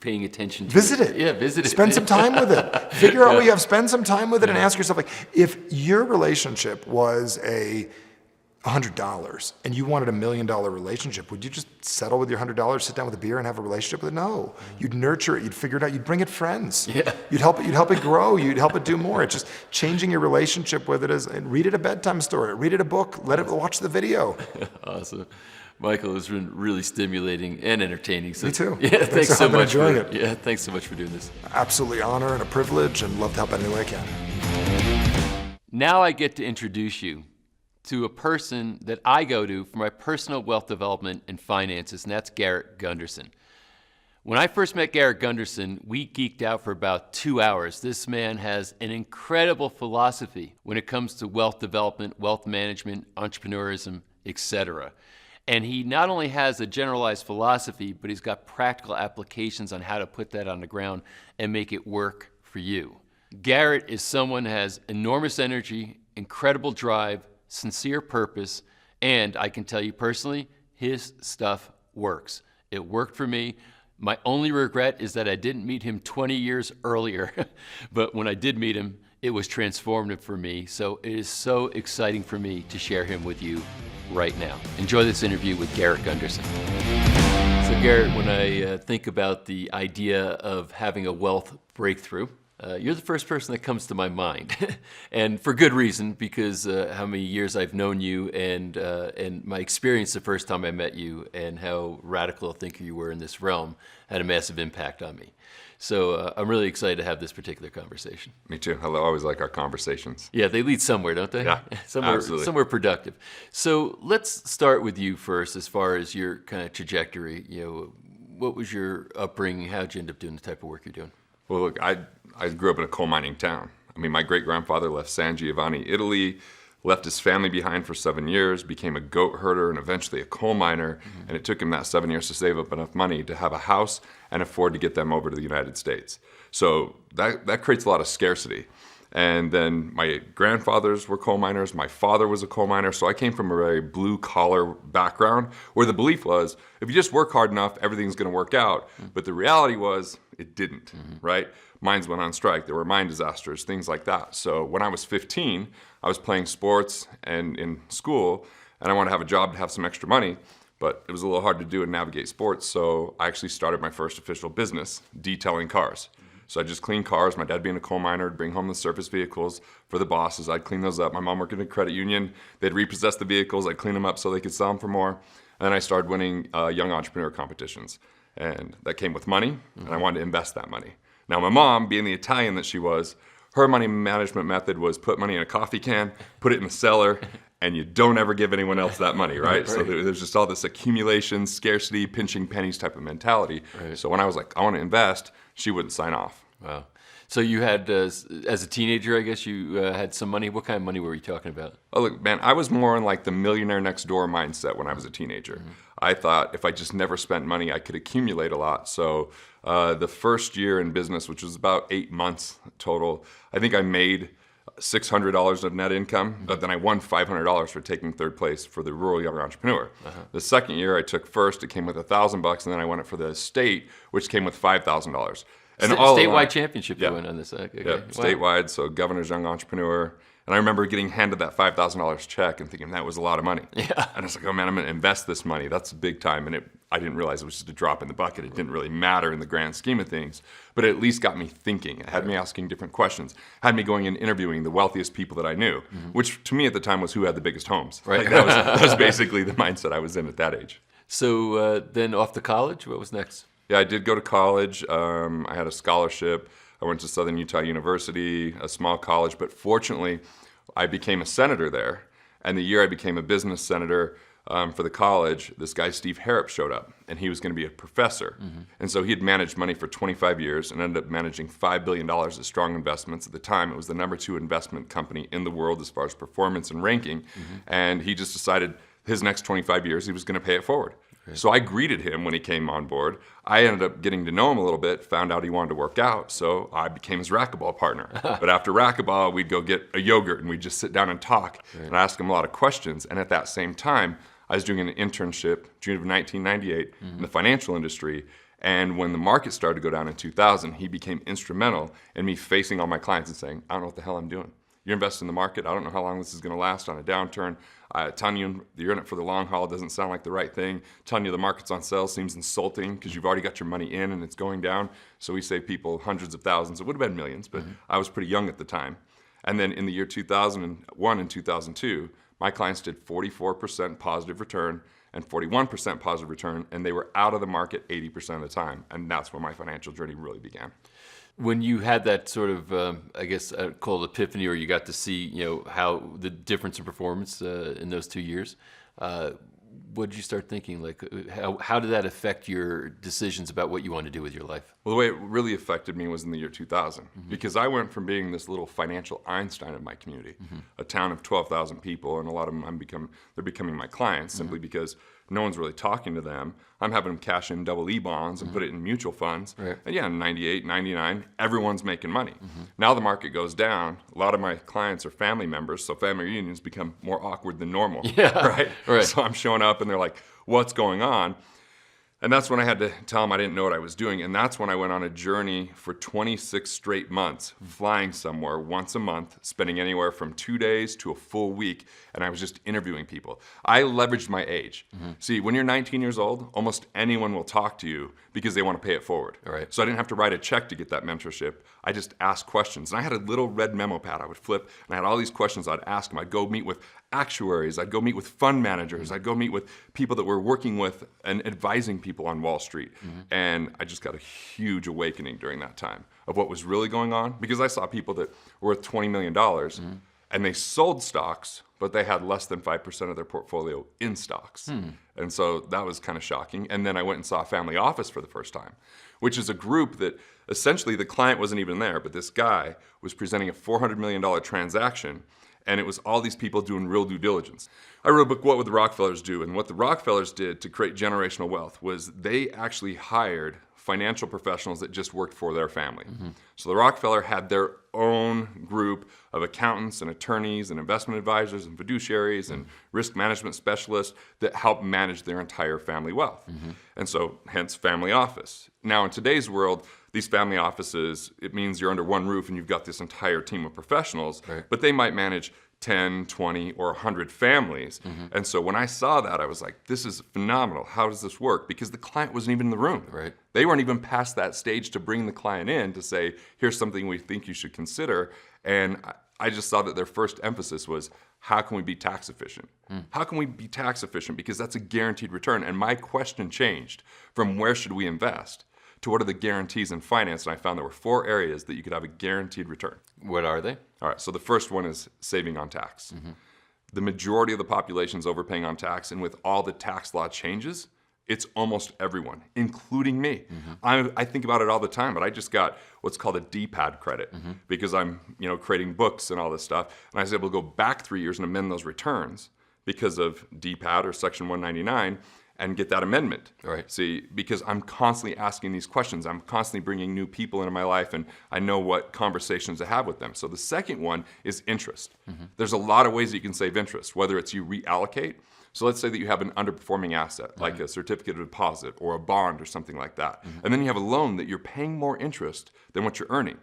Speaker 3: paying attention to
Speaker 5: visit it.
Speaker 3: Yeah, visit it.
Speaker 5: Spend some time with it. Figure out what you have. Spend some time with it and ask yourself, like, if your relationship was $100 and you wanted $1 million relationship, would you just settle with your $100, sit down with a beer and have a relationship with it? No. You'd nurture it, you'd figure it out, you'd bring it friends.
Speaker 3: Yeah.
Speaker 5: You'd help it grow, you'd help it do more. It's just changing your relationship with it and read it a bedtime story, read it a book, watch the video.
Speaker 3: Awesome. Michael, it's been really stimulating and entertaining. So,
Speaker 5: Me too.
Speaker 3: Yeah, thanks so much
Speaker 5: enjoying it.
Speaker 3: Yeah, thanks so much for doing this.
Speaker 5: Absolutely honor and a privilege, and love to help any way I can.
Speaker 3: Now I get to introduce you to a person that I go to for my personal wealth development and finances, and that's Garrett Gunderson. When I first met Garrett Gunderson, we geeked out for about 2 hours. This man has an incredible philosophy when it comes to wealth development, wealth management, entrepreneurism, etc. And he not only has a generalized philosophy, but he's got practical applications on how to put that on the ground and make it work for you. Garrett is someone who has enormous energy, incredible drive, sincere purpose, and I can tell you personally, his stuff works. It worked for me. My only regret is that I didn't meet him 20 years earlier, but when I did meet him, it was transformative for me. So it is so exciting for me to share him with you right now. Enjoy this interview with Garrett Gunderson. So Garrett, when I think about the idea of having a wealth breakthrough, you're the first person that comes to my mind, and for good reason, because how many years I've known you and my experience the first time I met you and how radical a thinker you were in this realm had a massive impact on me. So I'm really excited to have this particular conversation.
Speaker 6: Me too. I always like our conversations.
Speaker 3: Yeah, they lead somewhere, don't they?
Speaker 6: Yeah, absolutely.
Speaker 3: Somewhere productive. So let's start with you first as far as your kind of trajectory. What was your upbringing? How'd you end up doing the type of work you're doing?
Speaker 6: Well, look, I grew up in a coal mining town. I mean, my great-grandfather left San Giovanni, Italy, left his family behind for 7 years, became a goat herder and eventually a coal miner. And it took him that 7 years to save up enough money to have a house and afford to get them over to the United States. So that creates a lot of scarcity. And then my grandfathers were coal miners. My father was a coal miner. So I came from a very blue-collar background where the belief was, if you just work hard enough, everything's going to work out. But the reality was, it didn't, right? Mines went on strike. There were mine disasters, things like that. So when I was 15, I was playing sports and in school, and I wanted to have a job to have some extra money, but it was a little hard to do and navigate sports. So I actually started my first official business, detailing cars. So I just cleaned cars. My dad being a coal miner, would bring home the surface vehicles for the bosses. I'd clean those up. My mom worked in a credit union. They'd repossess the vehicles. I'd clean them up so they could sell them for more. And then I started winning young entrepreneur competitions. And that came with money, and I wanted to invest that money. Now, my mom, being the Italian that she was, her money management method was put money in a coffee can, put it in the cellar, and you don't ever give anyone else that money, right? So there's just all this accumulation, scarcity, pinching pennies type of mentality. Right. So when I was like, I want to invest, she wouldn't sign off.
Speaker 3: Wow. So you had, as a teenager, I guess you had some money. What kind of money were you talking about?
Speaker 6: Oh, look, man, I was more in like the millionaire next door mindset when I was a teenager. I thought if I just never spent money, I could accumulate a lot. So the first year in business, which was about 8 months total, I think I made $600 of net income, but then I won $500 for taking third place for the Rural Young Entrepreneur. The second year I took first, it came with $1,000, and then I won it for the state, which came with $5,000. And
Speaker 3: Statewide championship
Speaker 6: Yeah.
Speaker 3: you win on this. Okay.
Speaker 6: Yeah,
Speaker 3: Wow.
Speaker 6: statewide, so Governor's Young Entrepreneur. And I remember getting handed that $5,000 check and thinking that was a lot of money.
Speaker 3: Yeah.
Speaker 6: And I was like, oh man, I'm going to invest this money. That's big time. And I didn't realize it was just a drop in the bucket. It didn't really matter in the grand scheme of things, but it at least got me thinking. It had me asking different questions, had me going and interviewing the wealthiest people that I knew, which to me at the time was who had the biggest homes.
Speaker 3: Right.
Speaker 6: Like, that was basically the mindset I was in at that age.
Speaker 3: So then off to college, what was next?
Speaker 6: Yeah, I did go to college. I had a scholarship. I went to Southern Utah University, a small college, but fortunately, I became a senator there. And the year I became a business senator for the college, this guy, Steve Harrop, showed up, and he was going to be a professor. And so he had managed money for 25 years and ended up managing $5 billion of strong investments. At the time, it was the #2 investment company in the world as far as performance and ranking. And he just decided his next 25 years, he was going to pay it forward. So I greeted him when he came on board. I ended up getting to know him a little bit, found out he wanted to work out, so I became his racquetball partner. But after racquetball, we'd go get a yogurt and we'd just sit down and talk. And I asked him a lot of questions. And at that same time, I was doing an internship, June of 1998, in the financial industry. And when the market started to go down in 2000, he became instrumental in me facing all my clients and saying, I don't know what the hell I'm doing. You're investing in the market. I don't know how long this is going to last on a downturn. Telling you you're in it for the long haul doesn't sound like the right thing. Telling you the market's on sale seems insulting because you've already got your money in and it's going down. So we save people hundreds of thousands. It would have been millions, but I was pretty young at the time. And then in the year 2001 and 2002, my clients did 44% positive return and 41% positive return, and they were out of the market 80% of the time. And that's where my financial journey really began.
Speaker 3: When you had that sort of, I guess I'd call it epiphany, or you got to see, how the difference in performance in those 2 years, what did you start thinking? Like, how did that affect your decisions about what you want to do with your life?
Speaker 6: Well, the way it really affected me was in the year 2000, because I went from being this little financial Einstein of my community, a town of 12,000 people, and a lot of them they're becoming my clients simply because no one's really talking to them. I'm having them cash in double E bonds and put it in mutual funds.
Speaker 3: Right.
Speaker 6: And yeah, in 98, 99, everyone's making money. Now the market goes down. A lot of my clients are family members, so family reunions become more awkward than normal.
Speaker 3: Yeah, right.
Speaker 6: So I'm showing up and they're like, what's going on? And that's when I had to tell them I didn't know what I was doing. And that's when I went on a journey for 26 straight months, flying somewhere once a month, spending anywhere from 2 days to a full week. And I was just interviewing people. I leveraged my age. See, when you're 19 years old, almost anyone will talk to you because they want to pay it forward.
Speaker 3: Right.
Speaker 6: So I didn't have to write a check to get that mentorship. I just asked questions. And I had a little red memo pad I would flip, and I had all these questions I'd ask them. I'd go meet with actuaries. I'd go meet with fund managers. I'd go meet with people that were working with and advising people on Wall Street. And I just got a huge awakening during that time of what was really going on, because I saw people that were worth $20 million and they sold stocks, but they had less than 5% of their portfolio in stocks. And so that was kind of shocking. And then I went and saw a family office for the first time, which is a group that essentially the client wasn't even there, but this guy was presenting a $400 million transaction, and it was all these people doing real due diligence. I wrote a book, What Would the Rockefellers Do? And what the Rockefellers did to create generational wealth was they actually hired financial professionals that just worked for their family. So the Rockefeller had their own group of accountants and attorneys and investment advisors and fiduciaries and risk management specialists that helped manage their entire family wealth. And so hence family office. Now in today's world, these family offices, it means you're under one roof and you've got this entire team of professionals, but they might manage 10, 20, or 100 families. And so when I saw that, I was like, this is phenomenal. How does this work? Because the client wasn't even in the room.
Speaker 3: Right.
Speaker 6: They weren't even past that stage to bring the client in to say, here's something we think you should consider. And I just saw that their first emphasis was, how can we be tax efficient? How can we be tax efficient? Because that's a guaranteed return. And my question changed from where should we invest to what are the guarantees in finance. And I found there were 4 areas that you could have a guaranteed return.
Speaker 3: What are they?
Speaker 6: All right, so the first one is saving on tax. The majority of the population is overpaying on tax, and with all the tax law changes, it's almost everyone, including me. I think about it all the time, but I just got what's called a DPAD credit because I'm creating books and all this stuff, and I was able to go back 3 years and amend those returns because of DPAD or Section 199, and get that amendment.
Speaker 3: Right.
Speaker 6: See, because I'm constantly asking these questions. I'm constantly bringing new people into my life, and I know what conversations to have with them. So the second one is interest. There's a lot of ways that you can save interest, whether it's you reallocate. So let's say that you have an underperforming asset, like a certificate of deposit or a bond or something like that. And then you have a loan that you're paying more interest than what you're earning.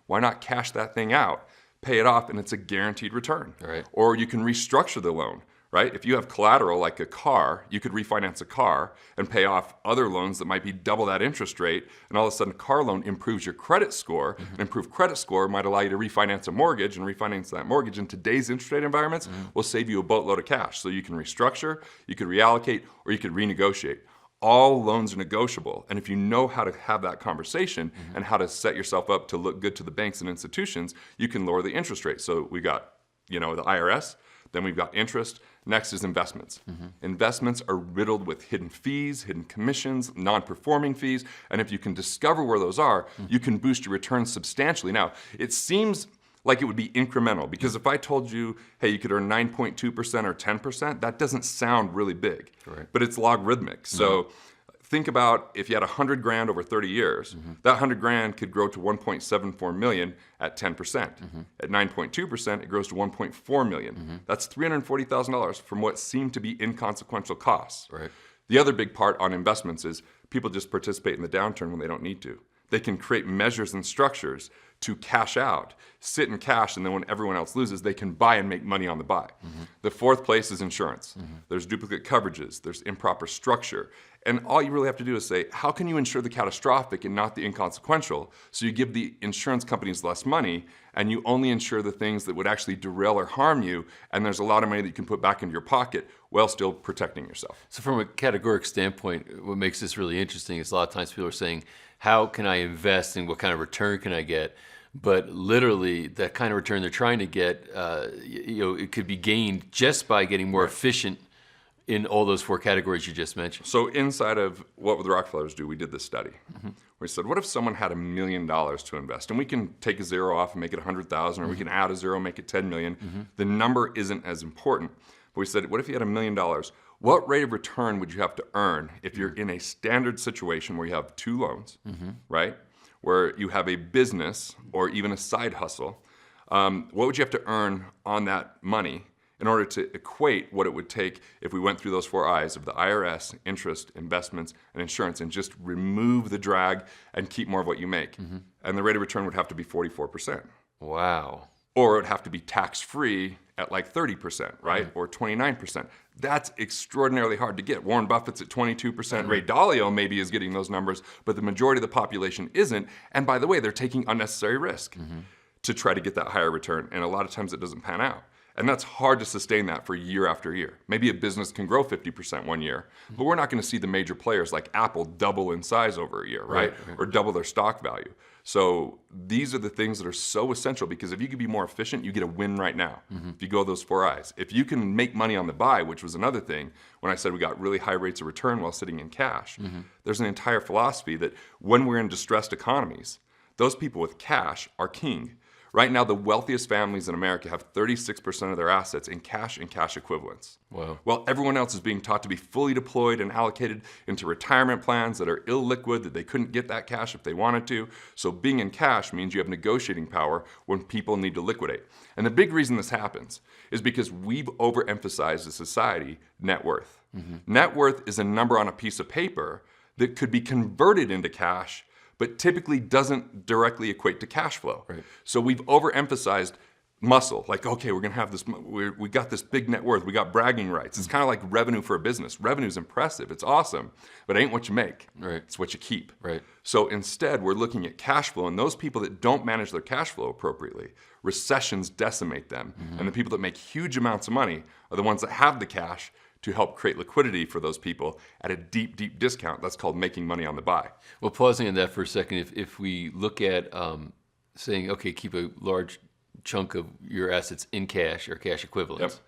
Speaker 6: Why not cash that thing out, pay it off, and it's a guaranteed return?
Speaker 3: Right.
Speaker 6: Or you can restructure the loan. Right? If you have collateral like a car, you could refinance a car and pay off other loans that might be double that interest rate, and all of a sudden a car loan improves your credit score. An improved credit score might allow you to refinance a mortgage, and refinance that mortgage in today's interest rate environments will save you a boatload of cash. So you can restructure, you could reallocate, or you could renegotiate. All loans are negotiable, and if you know how to have that conversation and how to set yourself up to look good to the banks and institutions, you can lower the interest rate. So we got, the IRS, then we've got interest. Next is investments. Investments are riddled with hidden fees, hidden commissions, non-performing fees, and if you can discover where those are, you can boost your returns substantially. Now, it seems like it would be incremental, because if I told you, hey, you could earn 9.2% or 10%, that doesn't sound really big,
Speaker 3: Right.
Speaker 6: but it's logarithmic. So think about if you had 100 grand over 30 years, that 100 grand could grow to 1.74 million at 10%. At 9.2%, it grows to 1.4 million. That's $340,000 from what seemed to be inconsequential costs.
Speaker 3: Right.
Speaker 6: The other big part on investments is people just participate in the downturn when they don't need to. They can create measures and structures to cash out, sit in cash, and then when everyone else loses, they can buy and make money on the buy. The fourth place is insurance. There's duplicate coverages, there's improper structure. And all you really have to do is say, how can you insure the catastrophic and not the inconsequential? So you give the insurance companies less money, and you only insure the things that would actually derail or harm you, and there's a lot of money that you can put back into your pocket while still protecting yourself.
Speaker 3: So from a categoric standpoint, what makes this really interesting is a lot of times people are saying, how can I invest and what kind of return can I get? But literally, that kind of return they're trying to get, it could be gained just by getting more efficient in all those four categories you just mentioned.
Speaker 6: So inside of what would the Rockefellers do, we did this study. We said, what if someone had $1 million to invest? And we can take a zero off and make it 100,000, or we can add a zero, make it 10 million. The number isn't as important. But we said, what if you had $1 million? What rate of return would you have to earn if you're in a standard situation where you have two loans, right? Where you have a business or even a side hustle? What would you have to earn on that money in order to equate what it would take if we went through those four I's of the IRS, interest, investments, and insurance, and just remove the drag and keep more of what you make? And the rate of return would have to be 44%.
Speaker 3: Wow.
Speaker 6: Or it would have to be tax-free at like 30%, right? Or 29%. That's extraordinarily hard to get. Warren Buffett's at 22%. Ray Dalio maybe is getting those numbers, but the majority of the population isn't. And by the way, they're taking unnecessary risk to try to get that higher return. And a lot of times it doesn't pan out. And that's hard to sustain that for year after year. Maybe a business can grow 50% one year, but we're not going to see the major players like Apple double in size over a year, right? Or double their stock value. So these are the things that are so essential, because if you can be more efficient, you get a win right now. If you go those four I's. If you can make money on the buy, which was another thing, when I said we got really high rates of return while sitting in cash, there's an entire philosophy that when we're in distressed economies, those people with cash are king. Right now, the wealthiest families in America have 36% of their assets in cash and cash equivalents.
Speaker 3: Wow.
Speaker 6: While everyone else is being taught to be fully deployed and allocated into retirement plans that are illiquid, that they couldn't get that cash if they wanted to. So being in cash means you have negotiating power when people need to liquidate. And the big reason this happens is because we've overemphasized as society net worth. Net worth is a number on a piece of paper that could be converted into cash, but typically doesn't directly equate to cash flow.
Speaker 3: Right.
Speaker 6: So we've overemphasized muscle, like, okay, we're gonna have this, we got this big net worth, we got bragging rights. It's kind of like revenue for a business. Revenue's impressive, it's awesome, but it ain't what you make.
Speaker 3: Right.
Speaker 6: It's what you keep.
Speaker 3: Right.
Speaker 6: So instead, we're looking at cash flow, and those people that don't manage their cash flow appropriately, recessions decimate them. And the people that make huge amounts of money are the ones that have the cash to help create liquidity for those people at a deep, deep discount. That's called making money on the buy.
Speaker 3: Well, pausing on that for a second, if we look at saying, okay, keep a large chunk of your assets in cash or cash equivalents,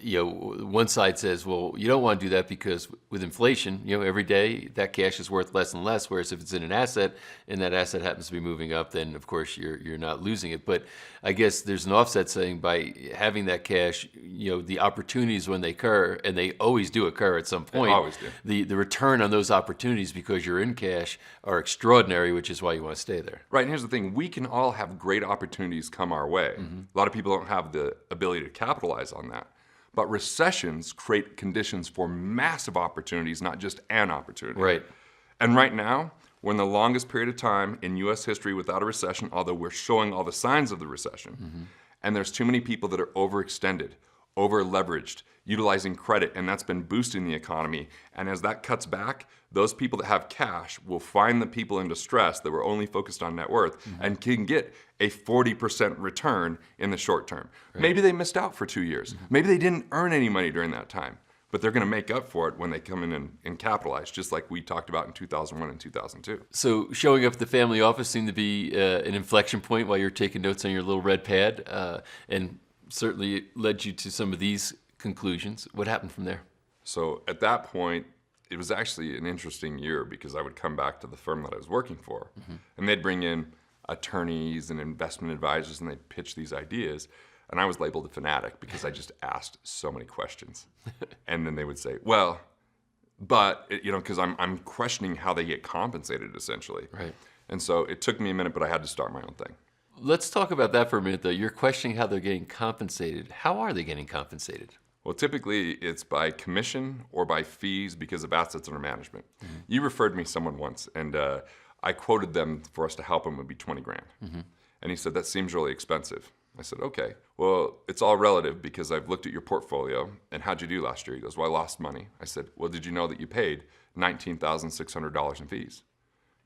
Speaker 3: One side says, well, you don't want to do that because with inflation, every day that cash is worth less and less. Whereas if it's in an asset and that asset happens to be moving up, then of course you're not losing it. But I guess there's an offset saying by having that cash, the opportunities when they occur, and they always do occur at some point.
Speaker 6: They always do.
Speaker 3: The return on those opportunities because you're in cash are extraordinary, which is why you want to stay there.
Speaker 6: Right, and here's the thing. We can all have great opportunities come our way. A lot of people don't have the ability to capitalize on that. But recessions create conditions for massive opportunities, not just an opportunity.
Speaker 3: Right.
Speaker 6: And right now, we're in the longest period of time in U.S. history without a recession, although we're showing all the signs of the recession. And there's too many people that are overextended, over-leveraged, utilizing credit, and that's been boosting the economy. And as that cuts back, those people that have cash will find the people in distress that were only focused on net worth and can get a 40% return in the short term. Right. Maybe they missed out for 2 years. Maybe they didn't earn any money during that time, but they're going to make up for it when they come in and capitalize, just like we talked about in 2001 and 2002.
Speaker 3: So showing up at the family office seemed to be an inflection point while you're taking notes on your little red pad, and certainly it led you to some of these conclusions. What happened from there?
Speaker 6: So at that point, it was actually an interesting year because I would come back to the firm that I was working for, and they'd bring in attorneys and investment advisors, and they'd pitch these ideas. And I was labeled a fanatic because I just asked so many questions. And then they would say, well, but, because I'm questioning how they get compensated, essentially.
Speaker 3: Right.
Speaker 6: And so it took me a minute, but I had to start my own thing.
Speaker 3: Let's talk about that for a minute, though. You're questioning how they're getting compensated. How are they getting compensated?
Speaker 6: Well, typically it's by commission or by fees because of assets under management. You referred me someone once, and I quoted them for us to help him would be 20 grand. And he said, that seems really expensive. I said, okay, well, it's all relative because I've looked at your portfolio, and how'd you do last year? He goes, well, I lost money. I said, well, did you know that you paid $19,600 in fees?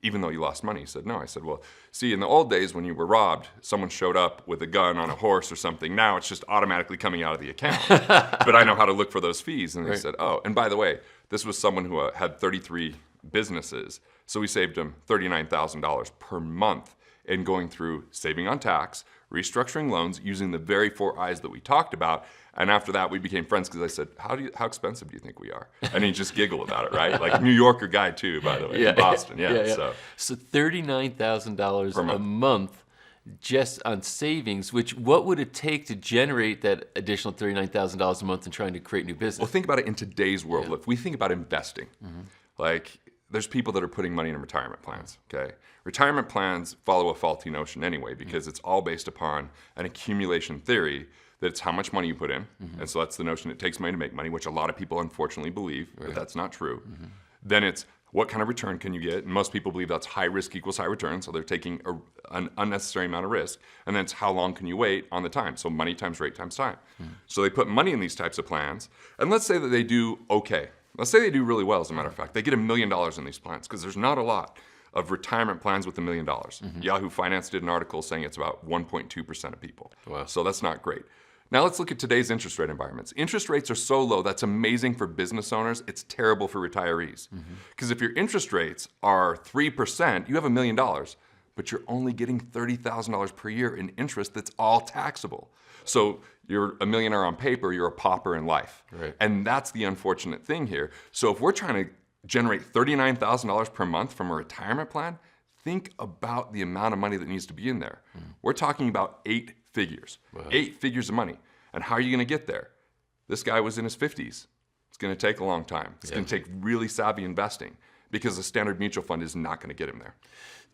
Speaker 6: Even though you lost money? He said, no. I said, well, see, in the old days when you were robbed, someone showed up with a gun on a horse or something. Now it's just automatically coming out of the account. But I know how to look for those fees. And they said, oh, and by the way, this was someone who had 33 businesses. So we saved him $39,000 per month in going through saving on tax, restructuring loans, using the very 4 I's that we talked about. And after that, we became friends because I said, how expensive do you think we are? And he just giggled about it, right? Like a New Yorker guy too, by the way, in Boston.
Speaker 3: So $39,000 a month just on savings, what would it take to generate that additional $39,000 a month in trying to create new business?
Speaker 6: Well, think about it in today's world. If we think about investing, like there's people that are putting money in retirement plans, okay? Retirement plans follow a faulty notion anyway because it's all based upon an accumulation theory that it's how much money you put in. And so that's the notion it takes money to make money, which a lot of people unfortunately believe, but that's not true. Then it's what kind of return can you get? And most people believe that's high risk equals high return, so they're taking an unnecessary amount of risk. And then it's how long can you wait on the time? So money times rate times time. So they put money in these types of plans, and let's say that they do okay. Let's say they do really well, as a matter of fact. They get $1 million in these plans, because there's not a lot of retirement plans with $1 million. Yahoo Finance did an article saying it's about 1.2% of people.
Speaker 3: Wow.
Speaker 6: So that's not great. Now let's look at today's interest rate environments. Interest rates are so low, that's amazing for business owners. It's terrible for retirees. Because if your interest rates are 3%, you have $1 million, but you're only getting $30,000 per year in interest that's all taxable. So you're a millionaire on paper, you're a pauper in life.
Speaker 3: Right.
Speaker 6: And that's the unfortunate thing here. So if we're trying to generate $39,000 per month from a retirement plan, think about the amount of money that needs to be in there. We're talking about 8 figures.
Speaker 3: Wow.
Speaker 6: 8 figures of money. And how are you going to get there? This guy was in his 50s. It's going to take a long time. It's going to take really savvy investing because a standard mutual fund is not going to get him there.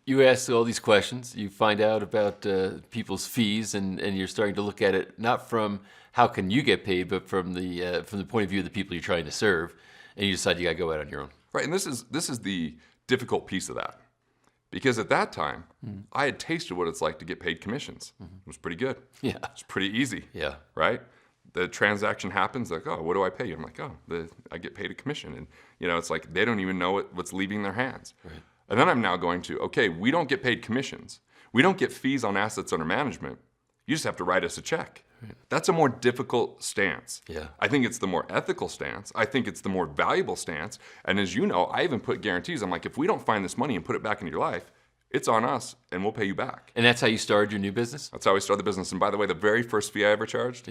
Speaker 3: You ask all these questions, you find out about people's fees, and you're starting to look at it not from how can you get paid, but from the point of view of the people you're trying to serve, and you decide you got to go out on your own.
Speaker 6: Right, and this is the difficult piece of that. Because at that time, I had tasted what it's like to get paid commissions. It was pretty good.
Speaker 3: Yeah.
Speaker 6: It's pretty easy.
Speaker 3: Yeah.
Speaker 6: Right? The transaction happens, like, oh, what do I pay you? I'm like, I get paid a commission. And, it's like they don't even know what's leaving their hands. Right. And then I'm now going to, okay, we don't get paid commissions. We don't get fees on assets under management. You just have to write us a check. Right. That's a more difficult stance.
Speaker 3: Yeah.
Speaker 6: I think it's the more ethical stance. I think it's the more valuable stance. And as you know, I even put guarantees. I'm like, if we don't find this money and put it back into your life, it's on us and we'll pay you back.
Speaker 3: And that's how you started your new business?
Speaker 6: That's how I started the business. And by the way, the very first fee I ever charged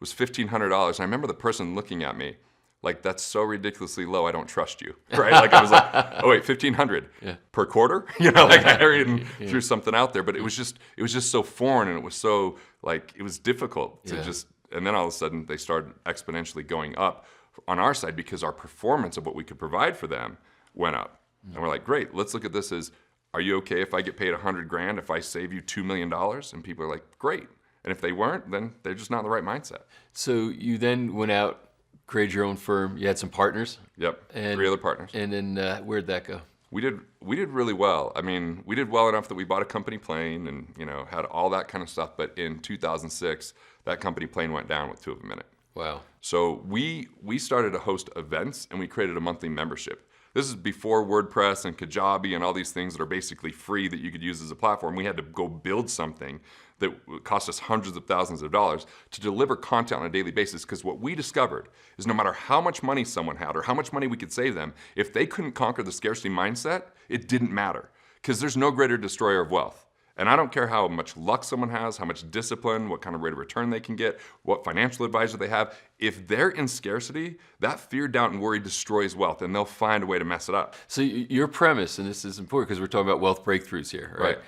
Speaker 6: was $1,500. And I remember the person looking at me like, that's so ridiculously low, I don't trust you, right? Like I was like, oh wait, 1,500 per quarter? You know, like I hurried and threw something out there, but it was just so foreign, and it was so like, it was difficult to just, and then all of a sudden they started exponentially going up on our side because our performance of what we could provide for them went up. And we're like, great, let's look at this as, are you okay if I get paid $100,000 if I save you $2 million? And people are like, great. And if they weren't, then they're just not in the right mindset.
Speaker 3: So you then went out, created your own firm. You had some partners.
Speaker 6: Yep,
Speaker 3: and
Speaker 6: 3 other partners.
Speaker 3: And then where'd that go?
Speaker 6: We did really well. I mean, we did well enough that we bought a company plane and, you know, had all that kind of stuff. But in 2006, that company plane went down with 2 of them in it.
Speaker 3: Wow.
Speaker 6: So we started to host events, and we created a monthly membership. This is before WordPress and Kajabi and all these things that are basically free that you could use as a platform. We had to go build something that cost us hundreds of thousands of dollars to deliver content on a daily basis, because what we discovered is no matter how much money someone had or how much money we could save them, if they couldn't conquer the scarcity mindset, it didn't matter, because there's no greater destroyer of wealth. And I don't care how much luck someone has, how much discipline, what kind of rate of return they can get, what financial advisor they have. If they're in scarcity, that fear, doubt, and worry destroys wealth, and they'll find a way to mess it up.
Speaker 3: So your premise, and this is important because we're talking about wealth breakthroughs here, right?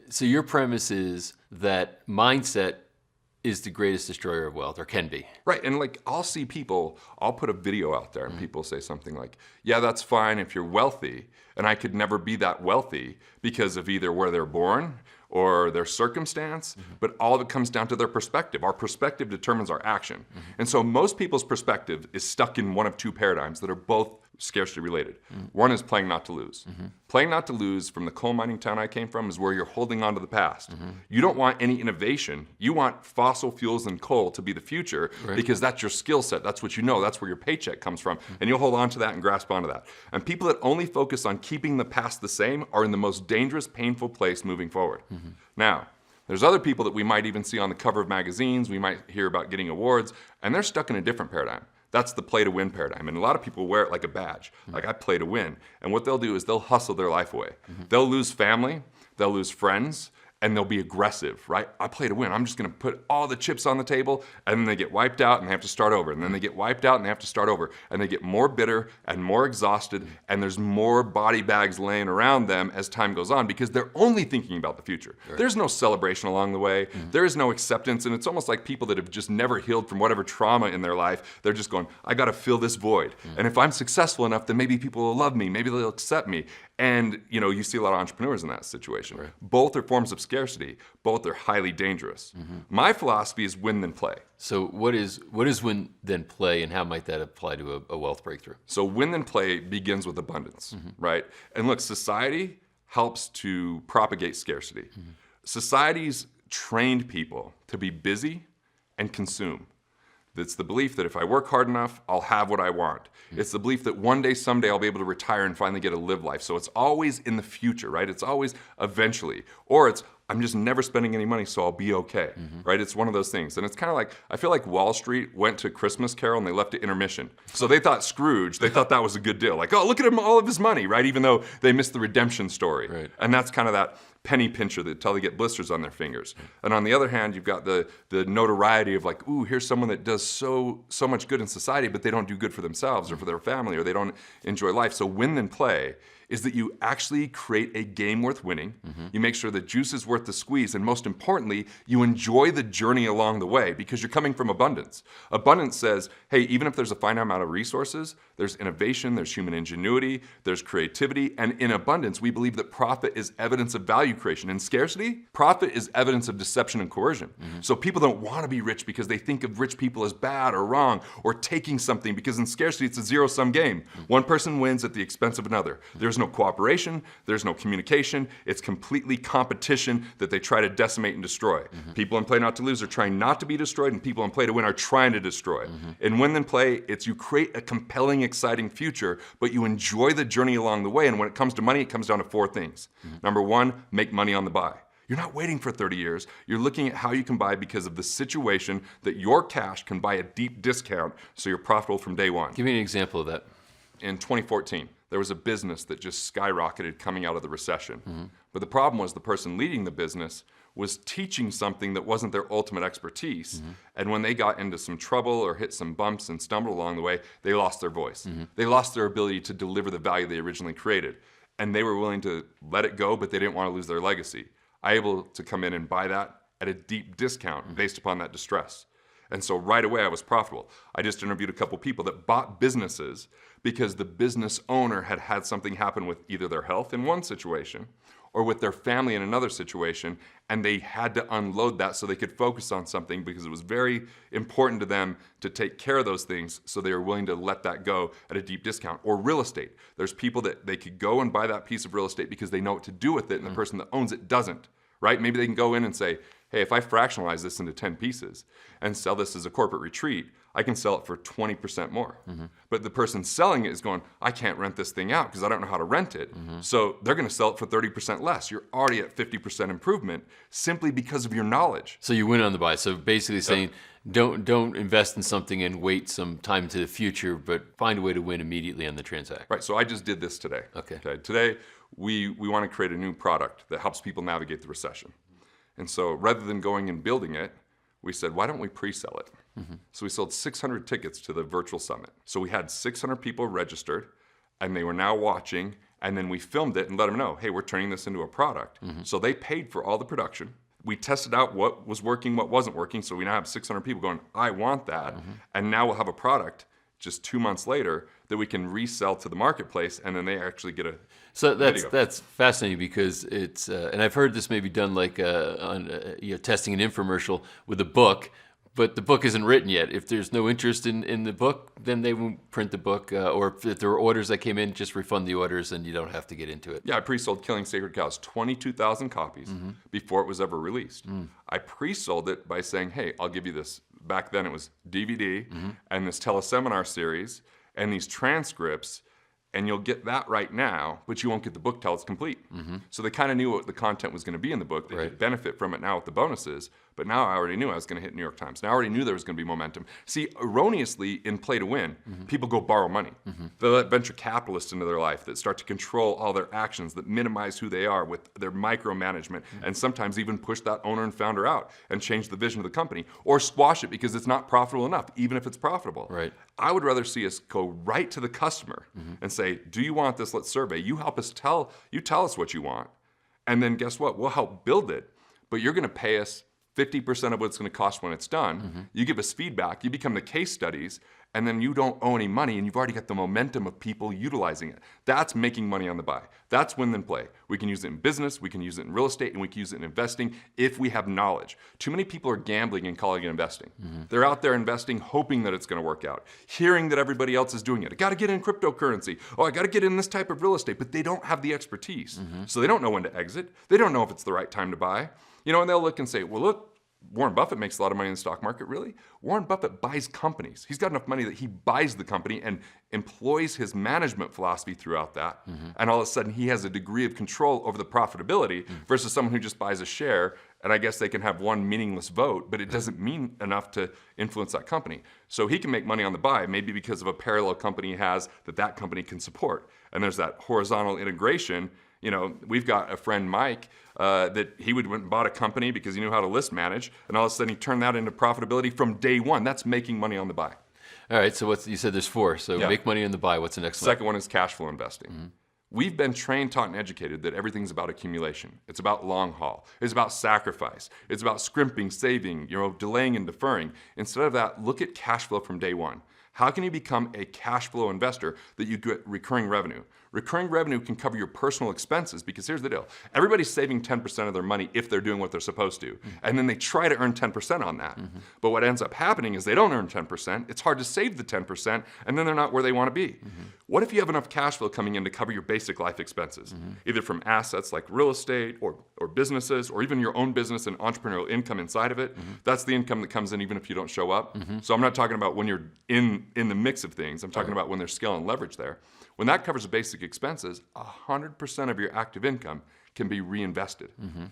Speaker 3: So your premise is that mindset is the greatest destroyer of wealth, or can be.
Speaker 6: Right, and like I'll see people, I'll put a video out there and people say something like, yeah, that's fine if you're wealthy, and I could never be that wealthy because of either where they're born or their circumstance, but all of it comes down to their perspective. Our perspective determines our action. And so most people's perspective is stuck in one of 2 paradigms that are both scarcity related. One is playing not to lose. Playing not to lose from the coal mining town I came from is where you're holding on to the past. You don't want any innovation. You want fossil fuels and coal to be the future because that's your skill set. That's what you know. That's where your paycheck comes from. And you'll hold on to that and grasp onto that. And people that only focus on keeping the past the same are in the most dangerous, painful place moving forward. Now, there's other people that we might even see on the cover of magazines. We might hear about getting awards, and they're stuck in a different paradigm. That's the play to win paradigm. And a lot of people wear it like a badge. Like, I play to win. And what they'll do is they'll hustle their life away. They'll lose family, they'll lose friends, and they'll be aggressive, right? I play to win. I'm just gonna put all the chips on the table, and then they get wiped out and they have to start over. And then they get wiped out and they have to start over. And they get more bitter and more exhausted, and there's more body bags laying around them as time goes on because they're only thinking about the future. There's no celebration along the way. There is no acceptance, and it's almost like people that have just never healed from whatever trauma in their life. They're just going, I gotta fill this void. And if I'm successful enough, then maybe people will love me, maybe they'll accept me. And you know, you see a lot of entrepreneurs in that situation. Both are forms of scarcity, both are highly dangerous. My philosophy is win then play.
Speaker 3: So what is win then play, and how might that apply to a wealth breakthrough?
Speaker 6: So win then play begins with abundance, right? And look, society helps to propagate scarcity. Society's trained people to be busy and consume. It's the belief that if I work hard enough, I'll have what I want. It's the belief that one day, someday, I'll be able to retire and finally get to live life. So it's always in the future, right? It's always eventually. Or it's, I'm just never spending any money, so I'll be okay, right? It's one of those things. And it's kind of like, I feel like Wall Street went to Christmas Carol and they left at intermission. So they thought Scrooge, they thought that was a good deal. Like, oh, look at him, all of his money, right? Even though they missed the redemption story.
Speaker 3: Right.
Speaker 6: And that's kind of that penny pincher that until they get blisters on their fingers. And on the other hand, you've got the notoriety of like, ooh, here's someone that does so much good in society, but they don't do good for themselves or for their family, or they don't enjoy life. So win then play is that you actually create a game worth winning. You make sure the juice is worth the squeeze, and most importantly, you enjoy the journey along the way because you're coming from abundance. Abundance says, hey, even if there's a finite amount of resources, there's innovation, there's human ingenuity, there's creativity, and in abundance, we believe that profit is evidence of value creation. In scarcity, profit is evidence of deception and coercion. So people don't want to be rich because they think of rich people as bad or wrong or taking something, because in scarcity, it's a zero-sum game. One person wins at the expense of another. There's no cooperation, there's no communication, it's completely competition that they try to decimate and destroy. People in Play Not to Lose are trying not to be destroyed, and people in Play to Win are trying to destroy. In Win Then Play, it's you create a compelling, exciting future, but you enjoy the journey along the way, and when it comes to money, it comes down to 4 things. Number 1, make money on the buy. You're not waiting for 30 years. You're looking at how you can buy because of the situation that your cash can buy a deep discount, so you're profitable from day one.
Speaker 3: Give me an example of that.
Speaker 6: In 2014, there was a business that just skyrocketed coming out of the recession. But the problem was the person leading the business was teaching something that wasn't their ultimate expertise. And when they got into some trouble or hit some bumps and stumbled along the way, they lost their voice. They lost their ability to deliver the value they originally created. And they were willing to let it go, but they didn't want to lose their legacy. I was able to come in and buy that at a deep discount based upon that distress. And so right away I was profitable. I just interviewed a couple people that bought businesses because the business owner had had something happen with either their health in one situation or with their family in another situation, and they had to unload that so they could focus on something because it was very important to them to take care of those things, so they were willing to let that go at a deep discount. Or real estate. There's people that they could go and buy that piece of real estate because they know what to do with it, and the person that owns it doesn't, right? Maybe they can go in and say, hey, if I fractionalize this into 10 pieces and sell this as a corporate retreat, I can sell it for 20% more. But the person selling it is going, I can't rent this thing out because I don't know how to rent it. So they're going to sell it for 30% less. You're already at 50% improvement simply because of your knowledge.
Speaker 3: So you win on the buy. So basically saying, don't invest in something and wait some time into the future, but find a way to win immediately on the transaction.
Speaker 6: Right, so I just did this today.
Speaker 3: Okay.
Speaker 6: Today, we want to create a new product that helps people navigate the recession. And so rather than going and building it, we said, why don't we pre-sell it? So we sold 600 tickets to the virtual summit. So we had 600 people registered, and they were now watching, and then we filmed it and let them know, hey, we're turning this into a product. So they paid for all the production. We tested out what was working, what wasn't working, so we now have 600 people going, I want that, and now we'll have a product just 2 months later that we can resell to the marketplace, and then they actually get a
Speaker 3: So
Speaker 6: video.
Speaker 3: that's fascinating because it's and I've heard this maybe done like on testing an infomercial with a book, but the book isn't written yet. If there's no interest in the book, then they won't print the book, or if there were orders that came in, just refund the orders and you don't have to get into it.
Speaker 6: Yeah, I pre-sold Killing Sacred Cows, 22,000 copies before it was ever released. I pre-sold it by saying, hey, I'll give you this. Back then it was DVD and this teleseminar series and these transcripts, and you'll get that right now, but you won't get the book till it's complete. So they kind of knew what the content was going to be in the book. They could benefit from it now with the bonuses, but now I already knew I was going to hit New York Times. Now I already knew there was going to be momentum. See, erroneously in Play to Win, people go borrow money. They let venture capitalists into their life that start to control all their actions, that minimize who they are with their micromanagement, and sometimes even push that owner and founder out and change the vision of the company, or squash it because it's not profitable enough, even if it's profitable.
Speaker 3: Right.
Speaker 6: I would rather see us go right to the customer and say, do you want this? Let's survey. You help us tell us what you want. And then guess what? We'll help build it, but you're going to pay us 50% of what it's going to cost when it's done. You give us feedback, you become the case studies, and then you don't owe any money, and you've already got the momentum of people utilizing it. That's making money on the buy. That's win then play. We can use it in business, we can use it in real estate, and we can use it in investing if we have knowledge. Too many people are gambling and calling it investing. They're out there investing, hoping that it's going to work out, hearing that everybody else is doing it. I got to get in cryptocurrency. Oh, I got to get in this type of real estate, but they don't have the expertise. So they don't know when to exit. They don't know if it's the right time to buy. You know, and they'll look and say, well, look, Warren Buffett makes a lot of money in the stock market. Really? Warren Buffett buys companies. He's got enough money that he buys the company and employs his management philosophy throughout that. And all of a sudden, he has a degree of control over the profitability versus someone who just buys a share. And I guess they can have one meaningless vote, but it doesn't mean enough to influence that company. So he can make money on the buy, maybe because of a parallel company he has that company can support. And there's that horizontal integration. You know, we've got a friend, Mike, that he went and bought a company because he knew how to list manage, and all of a sudden he turned that into profitability from day one. That's making money on the buy.
Speaker 3: All right, so you said there's 4. So make money on the buy. What's the next one?
Speaker 6: Second one is cash flow investing. We've been trained, taught, and educated that everything's about accumulation. It's about long haul. It's about sacrifice. It's about scrimping, saving, delaying and deferring. Instead of that, look at cash flow from day one. How can you become a cash flow investor that you get recurring revenue? Recurring revenue can cover your personal expenses, because here's the deal. Everybody's saving 10% of their money if they're doing what they're supposed to. And then they try to earn 10% on that. But what ends up happening is they don't earn 10%. It's hard to save the 10%, and then they're not where they want to be. What if you have enough cash flow coming in to cover your basic life expenses, either from assets like real estate or businesses, or even your own business and entrepreneurial income inside of it? That's the income that comes in even if you don't show up. So I'm not talking about when you're in the mix of things. I'm talking about when there's scale and leverage there. When that covers the basic expenses, 100% of your active income can be reinvested.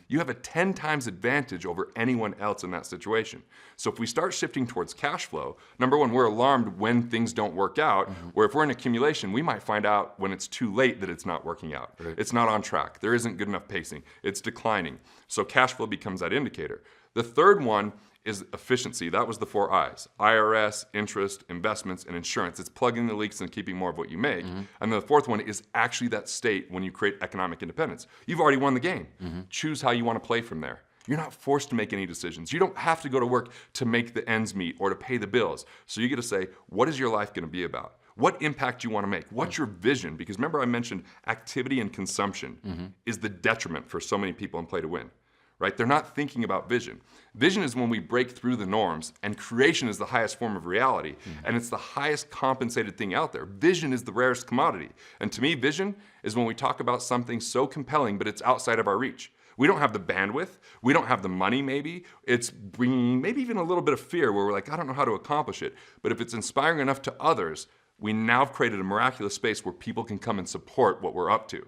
Speaker 6: You have a 10 times advantage over anyone else in that situation. So if we start shifting towards cash flow, number one, we're alarmed when things don't work out, where if we're in accumulation, we might find out when it's too late that it's not working out.
Speaker 3: Right.
Speaker 6: It's not on track. There isn't good enough pacing. It's declining. So cash flow becomes that indicator. The third one is efficiency. That was the 4 I's: IRS, interest, investments, and insurance. It's plugging the leaks and keeping more of what you make. And the fourth one is actually that state when you create economic independence. You've already won the game. Choose how you want to play from there. You're not forced to make any decisions. You don't have to go to work to make the ends meet or to pay the bills. So you get to say, what is your life going to be about? What impact do you want to make? What's your vision? Because remember I mentioned activity and consumption is the detriment for so many people in Play to Win. Right? They're not thinking about vision. Vision is when we break through the norms, and creation is the highest form of reality, and it's the highest compensated thing out there. Vision is the rarest commodity. And to me, vision is when we talk about something so compelling, but it's outside of our reach. We don't have the bandwidth, we don't have the money maybe, it's bringing maybe even a little bit of fear where we're like, I don't know how to accomplish it. But if it's inspiring enough to others, we now have created a miraculous space where people can come and support what we're up to.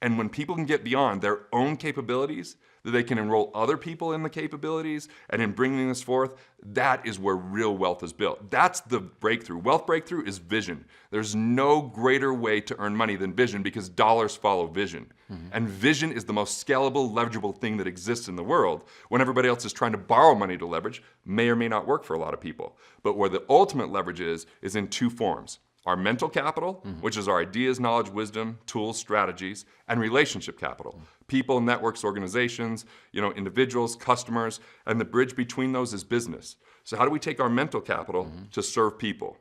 Speaker 6: And when people can get beyond their own capabilities, that they can enroll other people in the capabilities and in bringing this forth, that is where real wealth is built. That's the breakthrough. Wealth breakthrough is vision. There's no greater way to earn money than vision because dollars follow vision. And vision is the most scalable, leverageable thing that exists in the world when everybody else is trying to borrow money to leverage, may or may not work for a lot of people. But where the ultimate leverage is in 2 forms. Our mental capital, which is our ideas, knowledge, wisdom, tools, strategies, and relationship capital. People, networks, organizations, individuals, customers, and the bridge between those is business. So how do we take our mental capital to serve people?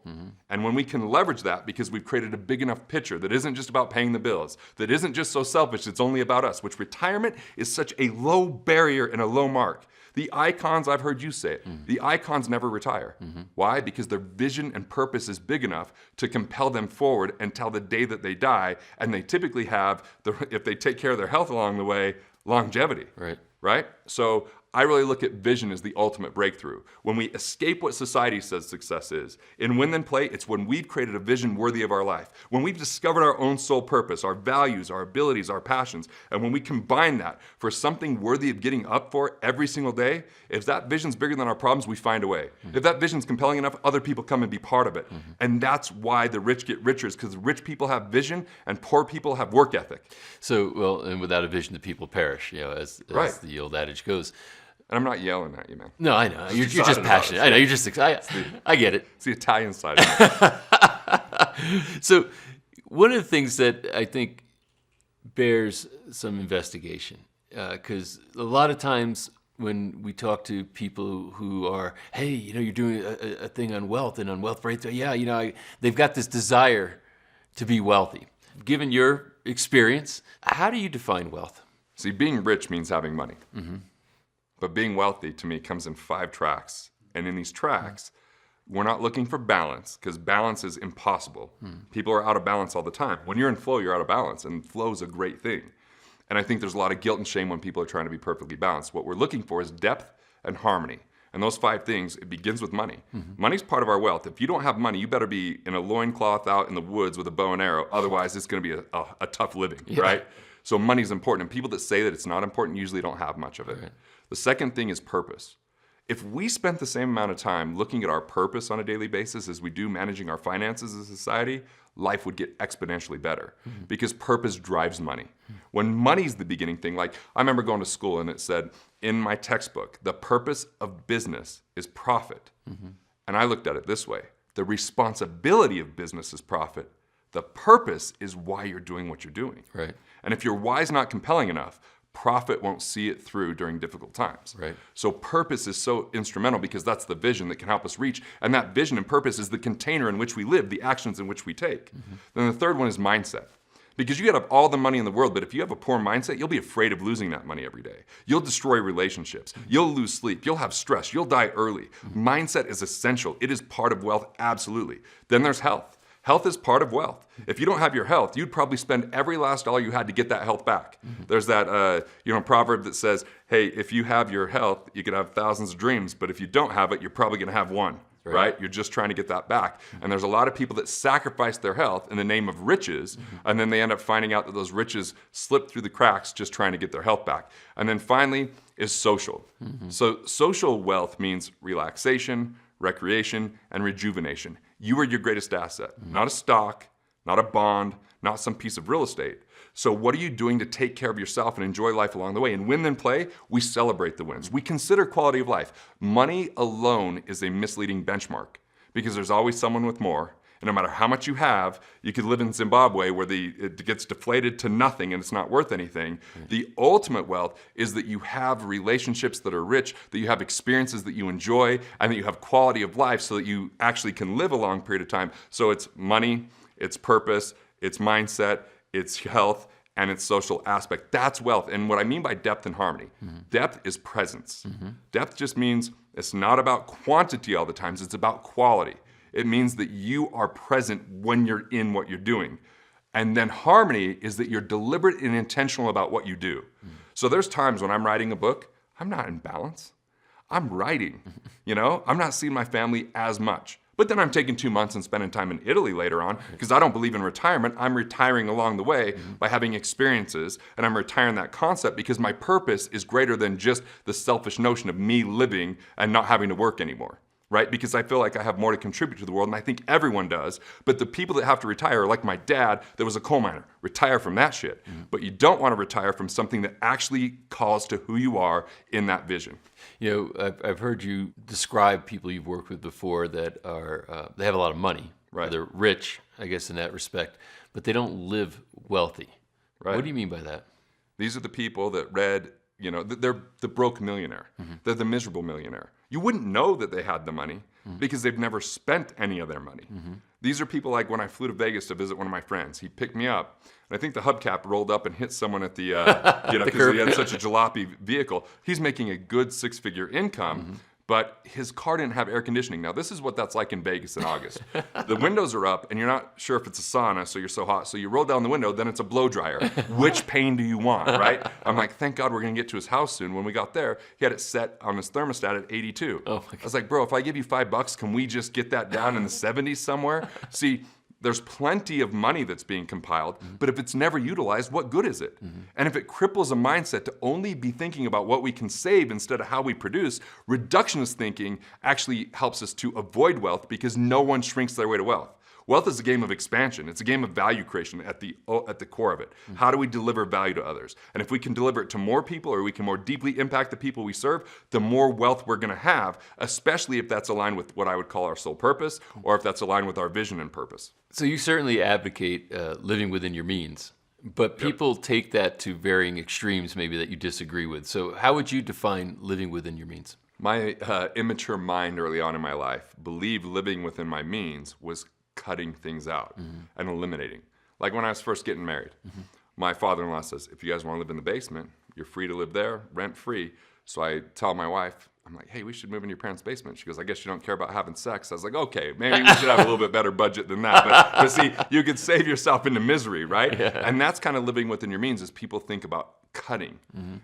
Speaker 6: And when we can leverage that because we've created a big enough picture that isn't just about paying the bills, that isn't just so selfish, it's only about us, which retirement is such a low barrier and a low mark. The icons, I've heard you say it, the icons never retire. Why? Because their vision and purpose is big enough to compel them forward until the day that they die, and they typically have, if they take care of their health along the way, longevity. Right? So I really look at vision as the ultimate breakthrough. When we escape what society says success is, in Win Then Play, it's when we've created a vision worthy of our life. When we've discovered our own soul purpose, our values, our abilities, our passions, and when we combine that for something worthy of getting up for every single day, if that vision's bigger than our problems, we find a way. If that vision's compelling enough, other people come and be part of it. And that's why the rich get richer, is because rich people have vision and poor people have work ethic.
Speaker 3: So, well, and without a vision, the people perish, as the old adage goes.
Speaker 6: And I'm not yelling at you, man.
Speaker 3: No, I know. You're just passionate. I know. You're just excited. I get it.
Speaker 6: It's the Italian side of it.
Speaker 3: So one of the things that I think bears some investigation, because a lot of times when we talk to people who are, hey, you're doing a thing on wealth and on wealth breakthrough. Yeah, they've got this desire to be wealthy. Given your experience, how do you define wealth?
Speaker 6: See, being rich means having money. But being wealthy, to me, comes in 5 tracks. And in these tracks, we're not looking for balance, because balance is impossible. People are out of balance all the time. When you're in flow, you're out of balance, and flow is a great thing. And I think there's a lot of guilt and shame when people are trying to be perfectly balanced. What we're looking for is depth and harmony. And those 5 things, it begins with money. Money's part of our wealth. If you don't have money, you better be in a loincloth out in the woods with a bow and arrow. Otherwise, it's going to be a tough living, right? So money's important. And people that say that it's not important usually don't have much of it. Right. The second thing is purpose. If we spent the same amount of time looking at our purpose on a daily basis as we do managing our finances as a society, life would get exponentially better because purpose drives money. When money's the beginning thing, like I remember going to school and it said in my textbook, the purpose of business is profit. And I looked at it this way. The responsibility of business is profit. The purpose is why you're doing what you're doing.
Speaker 3: Right.
Speaker 6: And if your why's not compelling enough, profit won't see it through during difficult times.
Speaker 3: Right.
Speaker 6: So purpose is so instrumental because that's the vision that can help us reach. And that vision and purpose is the container in which we live, the actions in which we take. Then the third one is mindset. Because you could have all the money in the world, but if you have a poor mindset, you'll be afraid of losing that money every day. You'll destroy relationships. You'll lose sleep. You'll have stress. You'll die early. Mindset is essential. It is part of wealth, absolutely. Then there's health. Health is part of wealth. If you don't have your health, you'd probably spend every last dollar you had to get that health back. There's that proverb that says, hey, if you have your health, you could have thousands of dreams, but if you don't have it, you're probably going to have one, right? You're just trying to get that back. And there's a lot of people that sacrifice their health in the name of riches, and then they end up finding out that those riches slip through the cracks just trying to get their health back. And then finally is social. So social wealth means relaxation, recreation, and rejuvenation. You are your greatest asset, not a stock, not a bond, not some piece of real estate. So what are you doing to take care of yourself and enjoy life along the way? In Win Then Play, we celebrate the wins. We consider quality of life. Money alone is a misleading benchmark because there's always someone with more. And no matter how much you have, you could live in Zimbabwe where it gets deflated to nothing and it's not worth anything. The ultimate wealth is that you have relationships that are rich, that you have experiences that you enjoy, and that you have quality of life so that you actually can live a long period of time. So it's money, it's purpose, it's mindset, it's health, and its social aspect. That's wealth. And what I mean by depth and harmony, depth is presence. Depth just means it's not about quantity all the times, it's about quality. It means that you are present when you're in what you're doing. And then harmony is that you're deliberate and intentional about what you do. So there's times when I'm writing a book, I'm not in balance. I'm writing, I'm not seeing my family as much. But then I'm taking 2 months and spending time in Italy later on because I don't believe in retirement. I'm retiring along the way by having experiences, and I'm retiring that concept because my purpose is greater than just the selfish notion of me living and not having to work anymore, right? Because I feel like I have more to contribute to the world, and I think everyone does. But the people that have to retire are like my dad that was a coal miner. Retire from that shit. But you don't want to retire from something that actually calls to who you are in that vision.
Speaker 3: I've heard you describe people you've worked with before that are, they have a lot of money.
Speaker 6: Right.
Speaker 3: They're rich, I guess, in that respect, but they don't live wealthy.
Speaker 6: Right.
Speaker 3: What do you mean by that?
Speaker 6: These are the people that they're the broke millionaire. They're the miserable millionaire. You wouldn't know that they had the money because they've never spent any of their money. These are people like when I flew to Vegas to visit one of my friends. He picked me up, and I think the hubcap rolled up and hit someone at the, because he had such a jalopy vehicle. He's making a good 6-figure income, but his car didn't have air conditioning. Now, this is what that's like in Vegas in August. The windows are up, and you're not sure if it's a sauna, so you're so hot. So you roll down the window, then it's a blow dryer. Which pain do you want, right? I'm like, thank God we're going to get to his house soon. When we got there, he had it set on his thermostat at 82.
Speaker 3: Oh my God.
Speaker 6: I was like, bro, if I give you $5, can we just get that down in the 70s somewhere? See, there's plenty of money that's being compiled, but if it's never utilized, what good is it? And if it cripples a mindset to only be thinking about what we can save instead of how we produce, reductionist thinking actually helps us to avoid wealth because no one shrinks their way to wealth. Wealth is a game of expansion. It's a game of value creation at the core of it. How do we deliver value to others? And if we can deliver it to more people or we can more deeply impact the people we serve, the more wealth we're going to have, especially if that's aligned with what I would call our sole purpose or if that's aligned with our vision and purpose.
Speaker 3: So you certainly advocate living within your means, but people take that to varying extremes maybe that you disagree with. So how would you define living within your means?
Speaker 6: My immature mind early on in my life believed living within my means was cutting things out and eliminating. Like when I was first getting married, my father-in-law says, if you guys want to live in the basement, you're free to live there, rent free. So I tell my wife, I'm like, hey, we should move in your parents' basement. She goes, I guess you don't care about having sex. I was like, okay, maybe we should have a little bit better budget than that. But see, you could save yourself into misery, right? Yeah. And that's kind of living within your means is people think about cutting.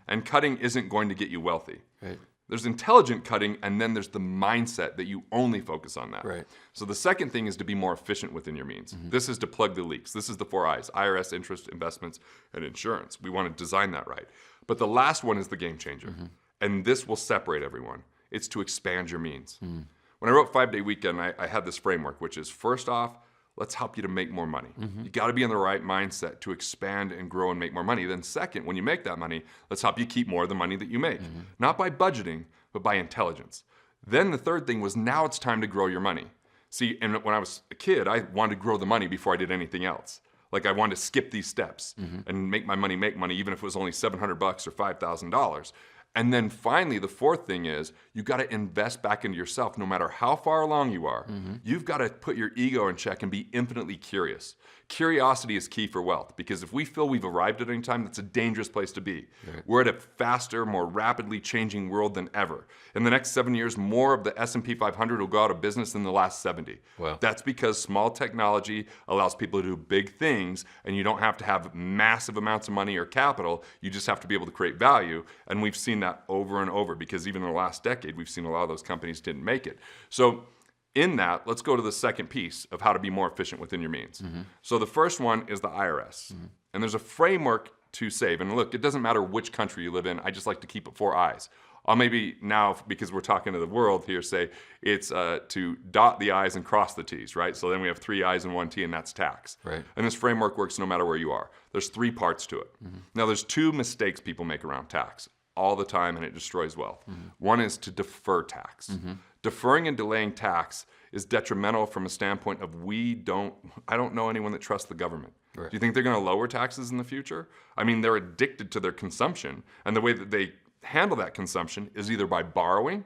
Speaker 6: And cutting isn't going to get you wealthy.
Speaker 3: Right.
Speaker 6: There's intelligent cutting, and then there's the mindset that you only focus on that.
Speaker 3: Right.
Speaker 6: So the second thing is to be more efficient within your means. This is to plug the leaks. This is the 4 I's, IRS, interest, investments, and insurance. We want to design that right. But the last one is the game changer. And this will separate everyone. It's to expand your means. When I wrote 5-Day Weekend, I had this framework, which is first off, let's help you to make more money. You got to be in the right mindset to expand and grow and make more money. Then second, when you make that money, let's help you keep more of the money that you make. Not by budgeting, but by intelligence. Then the third thing was now it's time to grow your money. See, and when I was a kid, I wanted to grow the money before I did anything else. Like I wanted to skip these steps and make my money make money, even if it was only $700 or $5,000. And then finally, the fourth thing is you got to invest back into yourself no matter how far along you are. You've got to put your ego in check and be infinitely curious. Curiosity is key for wealth because if we feel we've arrived at any time, that's a dangerous place to be. Right. We're at a faster, more rapidly changing world than ever. In the next 7 years, more of the S&P 500 will go out of business than the last 70.
Speaker 3: Wow.
Speaker 6: That's because small technology allows people to do big things and you don't have to have massive amounts of money or capital. You just have to be able to create value. And we've seen that over and over because even in the last decade, we've seen a lot of those companies didn't make it. So in that, let's go to the second piece of how to be more efficient within your means. So the first one is the IRS. And there's a framework to save. And look, it doesn't matter which country you live in. I just like to keep it 4 I's. I'll maybe now, because we're talking to the world here, say it's to dot the I's and cross the T's, right? So then we have 3 I's and 1 T, and that's tax.
Speaker 3: Right.
Speaker 6: And this framework works no matter where you are. There's 3 parts to it. Now, there's 2 mistakes people make around tax all the time, and it destroys wealth. One is to defer tax. Deferring and delaying tax is detrimental from a standpoint of I don't know anyone that trusts the government.
Speaker 3: Right.
Speaker 6: Do you think they're going to lower taxes in the future? I mean, they're addicted to their consumption, and the way that they handle that consumption is either by borrowing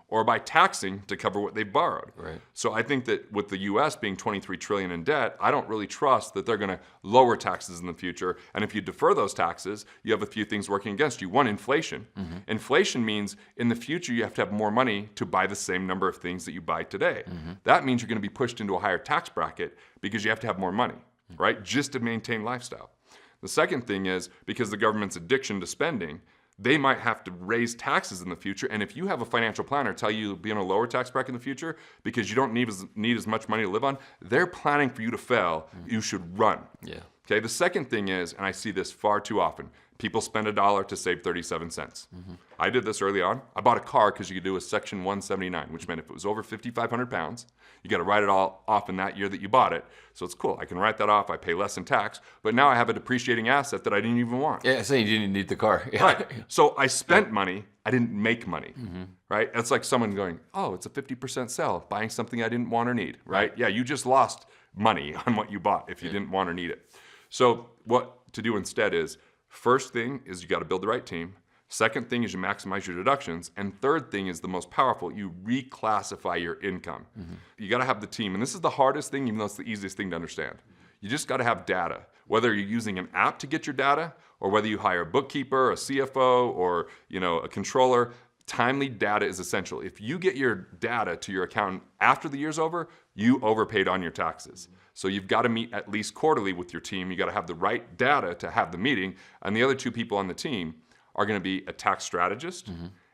Speaker 6: or by taxing to cover what they've borrowed.
Speaker 3: Right.
Speaker 6: So I think that with the US being 23 trillion in debt, I don't really trust that they're going to lower taxes in the future. And if you defer those taxes, you have a few things working against you. One, inflation. Inflation means in the future you have to have more money to buy the same number of things that you buy today. That means you're going to be pushed into a higher tax bracket because you have to have more money, right? Just to maintain lifestyle. The second thing is because the government's addiction to spending, they might have to raise taxes in the future. And if you have a financial planner tell you you'll be on a lower tax bracket in the future because you don't need as much money to live on, they're planning for you to fail. You should run.
Speaker 3: Yeah.
Speaker 6: Okay, the second thing is, and I see this far too often, people spend $1 to save 37 cents. I did this early on. I bought a car because you could do a Section 179, which meant if it was over 5,500 pounds, you got to write it all off in that year that you bought it. So it's cool. I can write that off. I pay less in tax. But now I have a depreciating asset that I didn't even want.
Speaker 3: Yeah, saying you didn't need the car. Yeah.
Speaker 6: Right. So I spent money. I didn't make money. Right? That's like someone going, oh, it's a 50% sell, buying something I didn't want or need. Right? Yeah, you just lost money on what you bought if you didn't want or need it. So what to do instead is, first thing is you got to build the right team. Second thing is you maximize your deductions. And third thing is the most powerful, you reclassify your income. You got to have the team. And this is the hardest thing, even though it's the easiest thing to understand. You just got to have data. Whether you're using an app to get your data or whether you hire a bookkeeper, a CFO, or a controller, timely data is essential. If you get your data to your accountant after the year's over, you overpaid on your taxes. So you've got to meet at least quarterly with your team. You got to have the right data to have the meeting. And the other 2 people on the team are going to be a tax strategist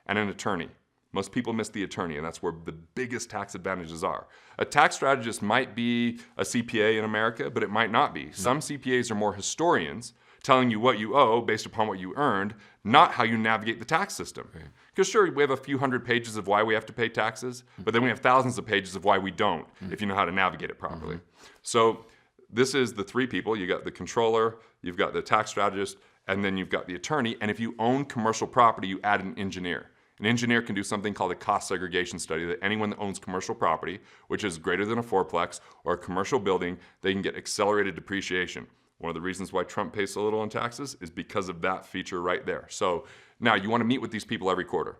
Speaker 6: and an attorney. Most people miss the attorney, and that's where the biggest tax advantages are. A tax strategist might be a CPA in America, but it might not be. Some CPAs are more historians, telling you what you owe based upon what you earned, not how you navigate the tax system. Because sure, we have a few hundred pages of why we have to pay taxes, but then we have thousands of pages of why we don't, if you know how to navigate it properly. So this is the 3 people. You got the controller, you've got the tax strategist, and then you've got the attorney. And if you own commercial property, you add an engineer. An engineer can do something called a cost segregation study that anyone that owns commercial property, which is greater than a 4-plex or a commercial building, they can get accelerated depreciation. One of the reasons why Trump pays so little in taxes is because of that feature right there. So now you want to meet with these people every quarter.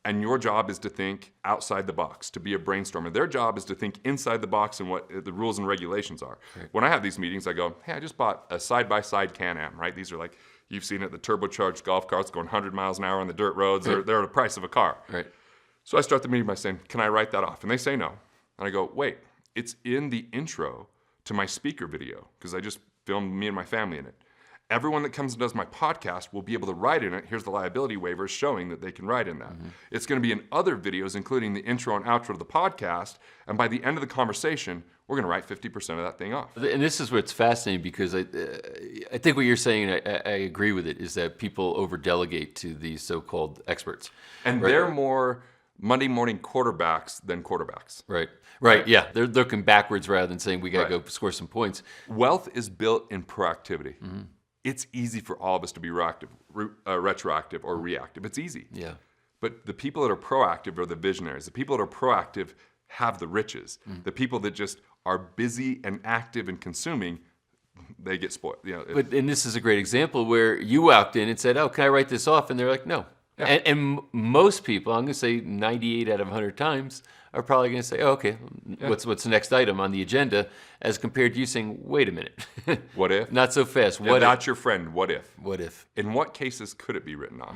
Speaker 6: And your job is to think outside the box, to be a brainstormer. Their job is to think inside the box and what the rules and regulations are. When I have these meetings, I go, hey, I just bought a side-by-side Can-Am, right? These are like, you've seen it, the turbocharged golf carts going 100 miles an hour on the dirt roads. They're the price of a car.
Speaker 3: Right.
Speaker 6: So I start the meeting by saying, can I write that off? And they say no. And I go, wait, it's in the intro to my speaker video because I just filmed me and my family in it. Everyone that comes and does my podcast will be able to write in it. Here's the liability waivers showing that they can write in that. It's going to be in other videos, including the intro and outro of the podcast. And by the end of the conversation, we're going to write 50% of that thing off.
Speaker 3: And this is what's fascinating because I think what you're saying, and I agree with it, is that people over-delegate to these so-called experts.
Speaker 6: And they're more Monday morning quarterbacks than quarterbacks.
Speaker 3: Right. Yeah. They're looking backwards rather than saying we got to go score some points.
Speaker 6: Wealth is built in proactivity. It's easy for all of us to be retroactive or reactive. It's easy.
Speaker 3: Yeah.
Speaker 6: But the people that are proactive are the visionaries. The people that are proactive have the riches. The people that just are busy and active and consuming, they get spoiled.
Speaker 3: And this is a great example where you walked in and said, oh, can I write this off? And they're like, no. Yeah. And most people, I'm going to say 98 out of 100 times, are probably going to say, oh, okay, what's the next item on the agenda, as compared to you saying, wait a minute.
Speaker 6: What if?
Speaker 3: Not so fast.
Speaker 6: What if? That's your friend. What if?
Speaker 3: What if?
Speaker 6: In what cases could it be written off?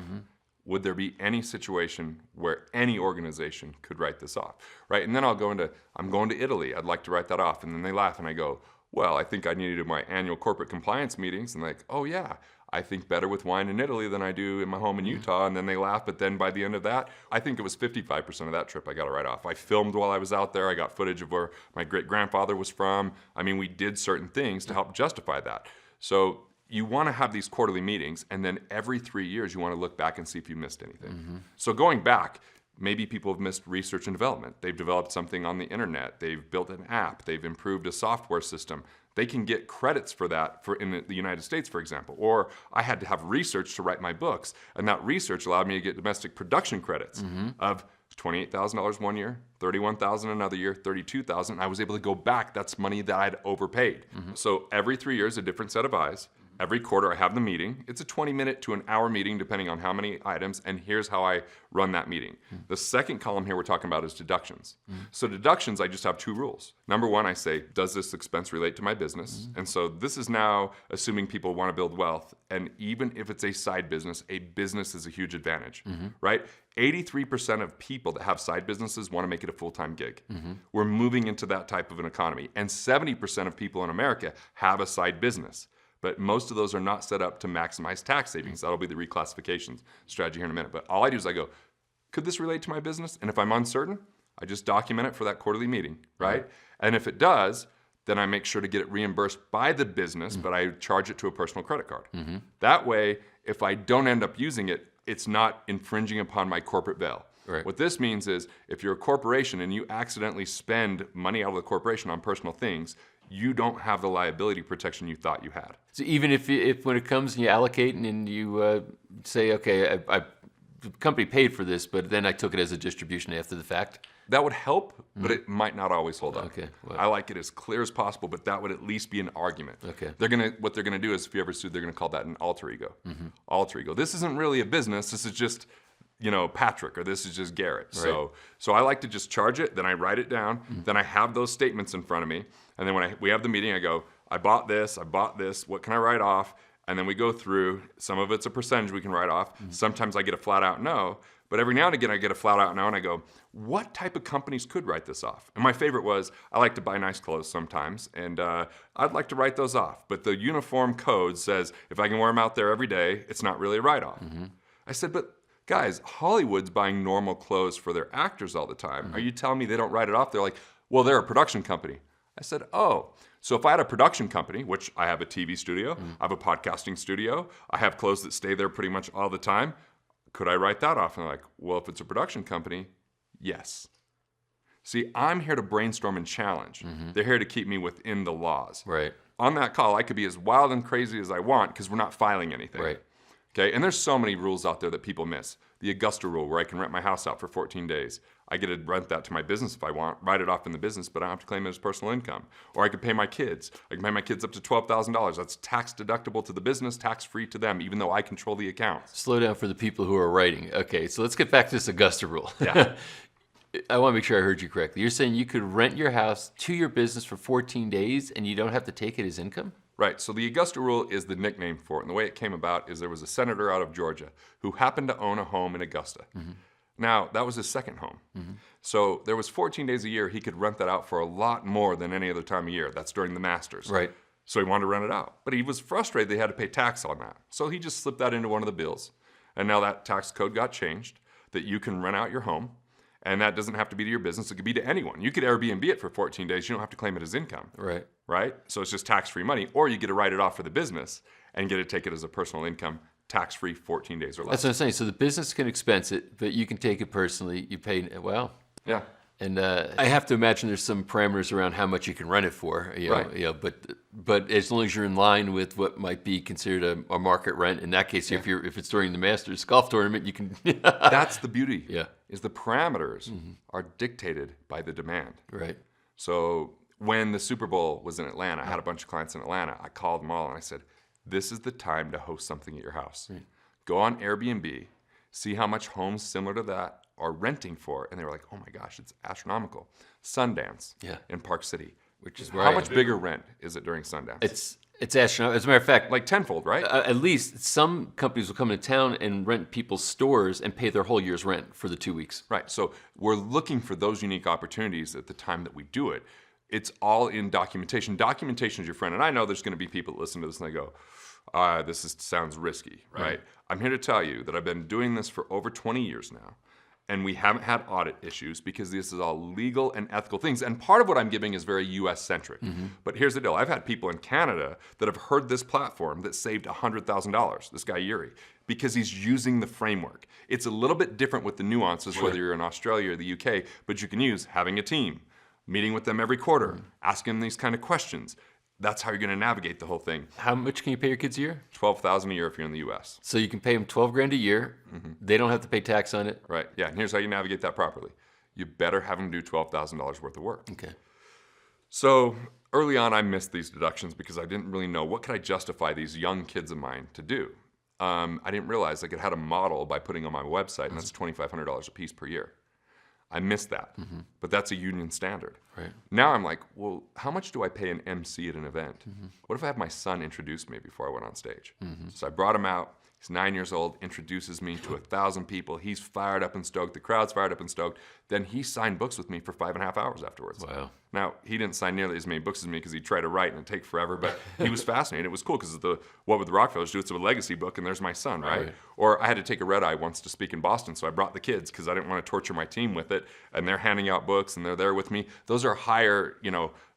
Speaker 6: Would there be any situation where any organization could write this off? Right? And then I'm going to Italy. I'd like to write that off. And then they laugh and I go, well, I think I need to do my annual corporate compliance meetings. And like, oh yeah, I think better with wine in Italy than I do in my home in Utah. And then they laugh. But then by the end of that, I think it was 55% of that trip I got to write off. I filmed while I was out there. I got footage of where my great-grandfather was from. I mean, we did certain things to help justify that. So you want to have these quarterly meetings, and then every 3 years you want to look back and see if you missed anything. So going back, maybe people have missed research and development. They've developed something on the internet. They've built an app. They've improved a software system. They can get credits for that in the United States, for example. Or I had to have research to write my books, and that research allowed me to get domestic production credits of $28,000 one year, $31,000 another year, $32,000. I was able to go back. That's money that I'd overpaid. So every 3 years, a different set of eyes. Every quarter, I have the meeting. It's a 20-minute to an hour meeting, depending on how many items, and here's how I run that meeting. The second column here we're talking about is deductions. So deductions, I just have 2 rules. Number one, I say, does this expense relate to my business? And so this is now assuming people want to build wealth, and even if it's a side business, a business is a huge advantage, right? 83% of people that have side businesses want to make it a full-time gig. We're moving into that type of an economy, and 70% of people in America have a side business. But most of those are not set up to maximize tax savings. That'll be the reclassification strategy here in a minute. But all I do is I go, could this relate to my business? And if I'm uncertain, I just document it for that quarterly meeting, right? And if it does, then I make sure to get it reimbursed by the business, but I charge it to a personal credit card. That way, if I don't end up using it, it's not infringing upon my corporate veil.
Speaker 3: Right.
Speaker 6: What this means is if you're a corporation and you accidentally spend money out of the corporation on personal things, you don't have the liability protection you thought you had.
Speaker 3: So even if when it comes and you allocate and you say, okay, the company paid for this, but then I took it as a distribution after the fact.
Speaker 6: That would help, but it might not always hold up.
Speaker 3: Okay, well.
Speaker 6: I like it as clear as possible, but that would at least be an argument.
Speaker 3: Okay.
Speaker 6: What they're gonna do is, if you ever sued, they're gonna call that an alter ego. Alter ego. This isn't really a business. This is just, Patrick, or this is just Garrett.
Speaker 3: Right.
Speaker 6: So I like to just charge it, then I write it down, then I have those statements in front of me, and then when we have the meeting, I go, I bought this, what can I write off? And then we go through, some of it's a percentage we can write off. Sometimes I get a flat out no, but every now and again I get a flat out no, and I go, what type of companies could write this off? And my favorite was, I like to buy nice clothes sometimes, and I'd like to write those off. But the uniform code says, if I can wear them out there every day, it's not really a write-off. I said, but guys, Hollywood's buying normal clothes for their actors all the time. Are you telling me they don't write it off? They're like, well, they're a production company. I said, oh, so if I had a production company, which I have a TV studio, I have a podcasting studio, I have clothes that stay there pretty much all the time, could I write that off? And they're like, well, if it's a production company, yes. See, I'm here to brainstorm and challenge. They're here to keep me within the laws.
Speaker 3: Right.
Speaker 6: On that call, I could be as wild and crazy as I want because we're not filing anything.
Speaker 3: Right.
Speaker 6: Okay, and there's so many rules out there that people miss. The Augusta rule, where I can rent my house out for 14 days. I get to rent that to my business if I want, write it off in the business, but I don't have to claim it as personal income. Or I could pay my kids. I can pay my kids up to $12,000. That's tax deductible to the business, tax free to them, even though I control the accounts.
Speaker 3: Slow down for the people who are writing. Okay, so let's get back to this Augusta rule.
Speaker 6: Yeah.
Speaker 3: I want to make sure I heard you correctly. You're saying you could rent your house to your business for 14 days and you don't have to take it as income?
Speaker 6: Right, so the Augusta rule is the nickname for it. And the way it came about is there was a senator out of Georgia who happened to own a home in Augusta. Now, that was his second home. So there was 14 days a year he could rent that out for a lot more than any other time of year. That's during the Masters.
Speaker 3: Right.
Speaker 6: So he wanted to rent it out. But he was frustrated they had to pay tax on that. So he just slipped that into one of the bills. And now that tax code got changed, that you can rent out your home. And that doesn't have to be to your business. It could be to anyone. You could Airbnb it for 14 days. You don't have to claim it as income.
Speaker 3: Right.
Speaker 6: Right? So it's just tax-free money. Or you get to write it off for the business and get to take it as a personal income, tax-free 14 days or less.
Speaker 3: That's what I'm saying. So the business can expense it, but you can take it personally. You pay, well.
Speaker 6: Yeah.
Speaker 3: And I have to imagine there's some parameters around how much you can rent it for.
Speaker 6: Right.
Speaker 3: But as long as you're in line with what might be considered a market rent, in that case, if it's during the Masters golf tournament, you can.
Speaker 6: That's the beauty.
Speaker 3: Yeah.
Speaker 6: Is the parameters are dictated by the demand.
Speaker 3: Right.
Speaker 6: So when the Super Bowl was in Atlanta, I had a bunch of clients in Atlanta. I called them all and I said, this is the time to host something at your house. Right. Go on Airbnb, see how much homes similar to that are renting for. And they were like, oh my gosh, it's astronomical. Sundance in Park City.
Speaker 3: Which is where
Speaker 6: how much bigger rent is it during Sundance?
Speaker 3: It's astronomical. As a matter of fact,
Speaker 6: like tenfold, right?
Speaker 3: At least some companies will come into town and rent people's stores and pay their whole year's rent for the 2 weeks.
Speaker 6: Right. So we're looking for those unique opportunities at the time that we do it. It's all in documentation. Documentation is your friend. And I know there's going to be people that listen to this and they go, sounds risky, right? I'm here to tell you that I've been doing this for over 20 years now, and we haven't had audit issues because this is all legal and ethical things. And part of what I'm giving is very US-centric. But here's the deal. I've had people in Canada that have heard this platform that saved $100,000, this guy Yuri, because he's using the framework. It's a little bit different with the nuances, whether you're in Australia or the UK, but you can use having a team, meeting with them every quarter, asking them these kind of questions. That's how you're going to navigate the whole thing.
Speaker 3: How much can you pay your kids a year?
Speaker 6: $12,000 a year if you're in the U.S.
Speaker 3: So you can pay them $12,000 a year. They don't have to pay tax on it.
Speaker 6: Right. Yeah. And here's how you navigate that properly. You better have them do $12,000 worth of work.
Speaker 3: Okay.
Speaker 6: So early on, I missed these deductions because I didn't really know what could I justify these young kids of mine to do. I didn't realize I could have a model by putting on my website, and that's $2,500 a piece per year. I missed that, but that's a union standard.
Speaker 3: Right.
Speaker 6: Now I'm like, well, how much do I pay an MC at an event? What if I have my son introduce me before I went on stage? So I brought him out. He's 9 years old, introduces me to 1,000 people. He's fired up and stoked. The crowd's fired up and stoked. Then he signed books with me for 5.5 hours afterwards.
Speaker 3: Wow.
Speaker 6: Now, he didn't sign nearly as many books as me because he tried to write and it'd take forever, but he was fascinated. It was cool because What Would the Rockefellers Do? It's a legacy book, and there's my son, right? Or I had to take a red eye once to speak in Boston, so I brought the kids because I didn't want to torture my team with it, and they're handing out books and they're there with me. Those are higher,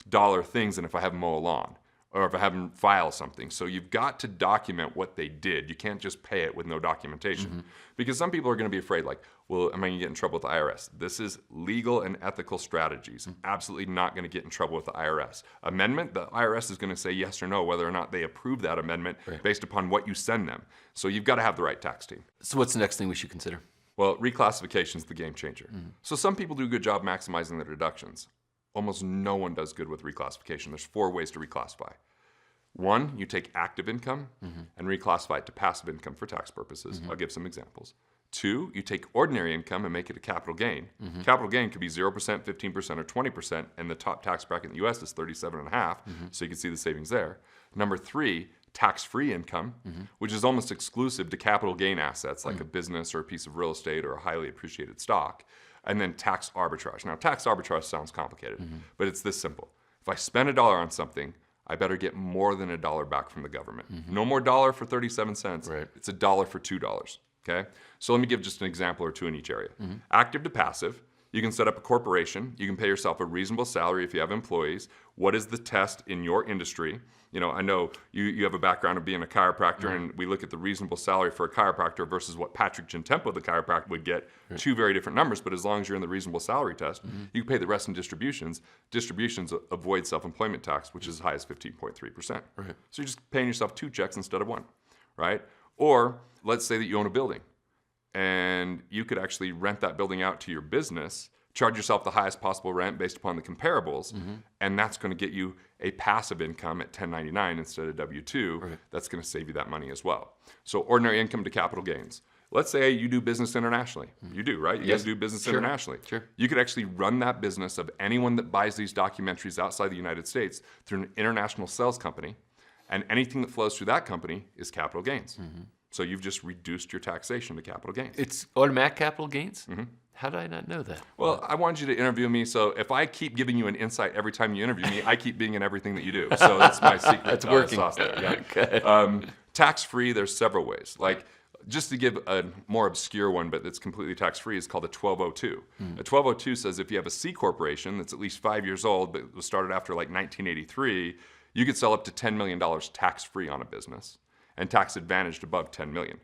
Speaker 6: dollar things than if I have them mow a lawn or if I have them file something. So you've got to document what they did. You can't just pay it with no documentation. Because some people are going to be afraid, like, well, am I going to get in trouble with the IRS? This is legal and ethical strategies. Absolutely not going to get in trouble with the IRS. Amendment, the IRS is going to say yes or no whether or not they approve that amendment based upon what you send them. So you've got to have the right tax team.
Speaker 3: So what's the next thing we should consider?
Speaker 6: Well, reclassification is the game changer. So some people do a good job maximizing their deductions. Almost no one does good with reclassification. There's 4 ways to reclassify. 1, you take active income and reclassify it to passive income for tax purposes. I'll give some examples. 2, you take ordinary income and make it a capital gain. Capital gain could be 0%, 15%, or 20%, and the top tax bracket in the U.S. is 37.5%, so you can see the savings there. Number 3, tax-free income, which is almost exclusive to capital gain assets like a business or a piece of real estate or a highly appreciated stock. And then tax arbitrage. Now, tax arbitrage sounds complicated, but it's this simple. If I spend $1 on something, I better get more than $1 back from the government. No more dollar for 37 cents.
Speaker 3: Right.
Speaker 6: It's $1 for $2. Okay? So let me give just an example or two in each area. Active to passive. You can set up a corporation. You can pay yourself a reasonable salary if you have employees. What is the test in your industry? I know you have a background of being a chiropractor, and we look at the reasonable salary for a chiropractor versus what Patrick Gentempo, the chiropractor, would get. 2 very different numbers, but as long as you're in the reasonable salary test, you can pay the rest in distributions. Distributions avoid self-employment tax, which is as high as 15.3%.
Speaker 3: Right.
Speaker 6: So you're just paying yourself 2 checks instead of 1, right? Or let's say that you own a building, and you could actually rent that building out to your business, charge yourself the highest possible rent based upon the comparables, and that's going to get you a passive income at 1099 instead of W-2.
Speaker 3: Right.
Speaker 6: That's going to save you that money as well. So ordinary income to capital gains. Let's say you do business internationally. You do, right? You guys do business internationally.
Speaker 3: Sure.
Speaker 6: You could actually run that business of anyone that buys these documentaries outside the United States through an international sales company, and anything that flows through that company is capital gains. So you've just reduced your taxation to capital gains.
Speaker 3: It's automatic capital gains? How did I not know that?
Speaker 6: Well, I wanted you to interview me, so if I keep giving you an insight every time you interview me, I keep being in everything that you do. So that's my secret.
Speaker 3: That's working.
Speaker 6: Sauce there. Yeah.
Speaker 3: Okay.
Speaker 6: Tax-free, there's several ways. Like, just to give a more obscure one, but that's completely tax-free, is called a 1202. A 1202 says if you have a C corporation that's at least 5 years old, but was started after like 1983, you could sell up to $10 million tax-free on a business and tax advantaged above $10 million.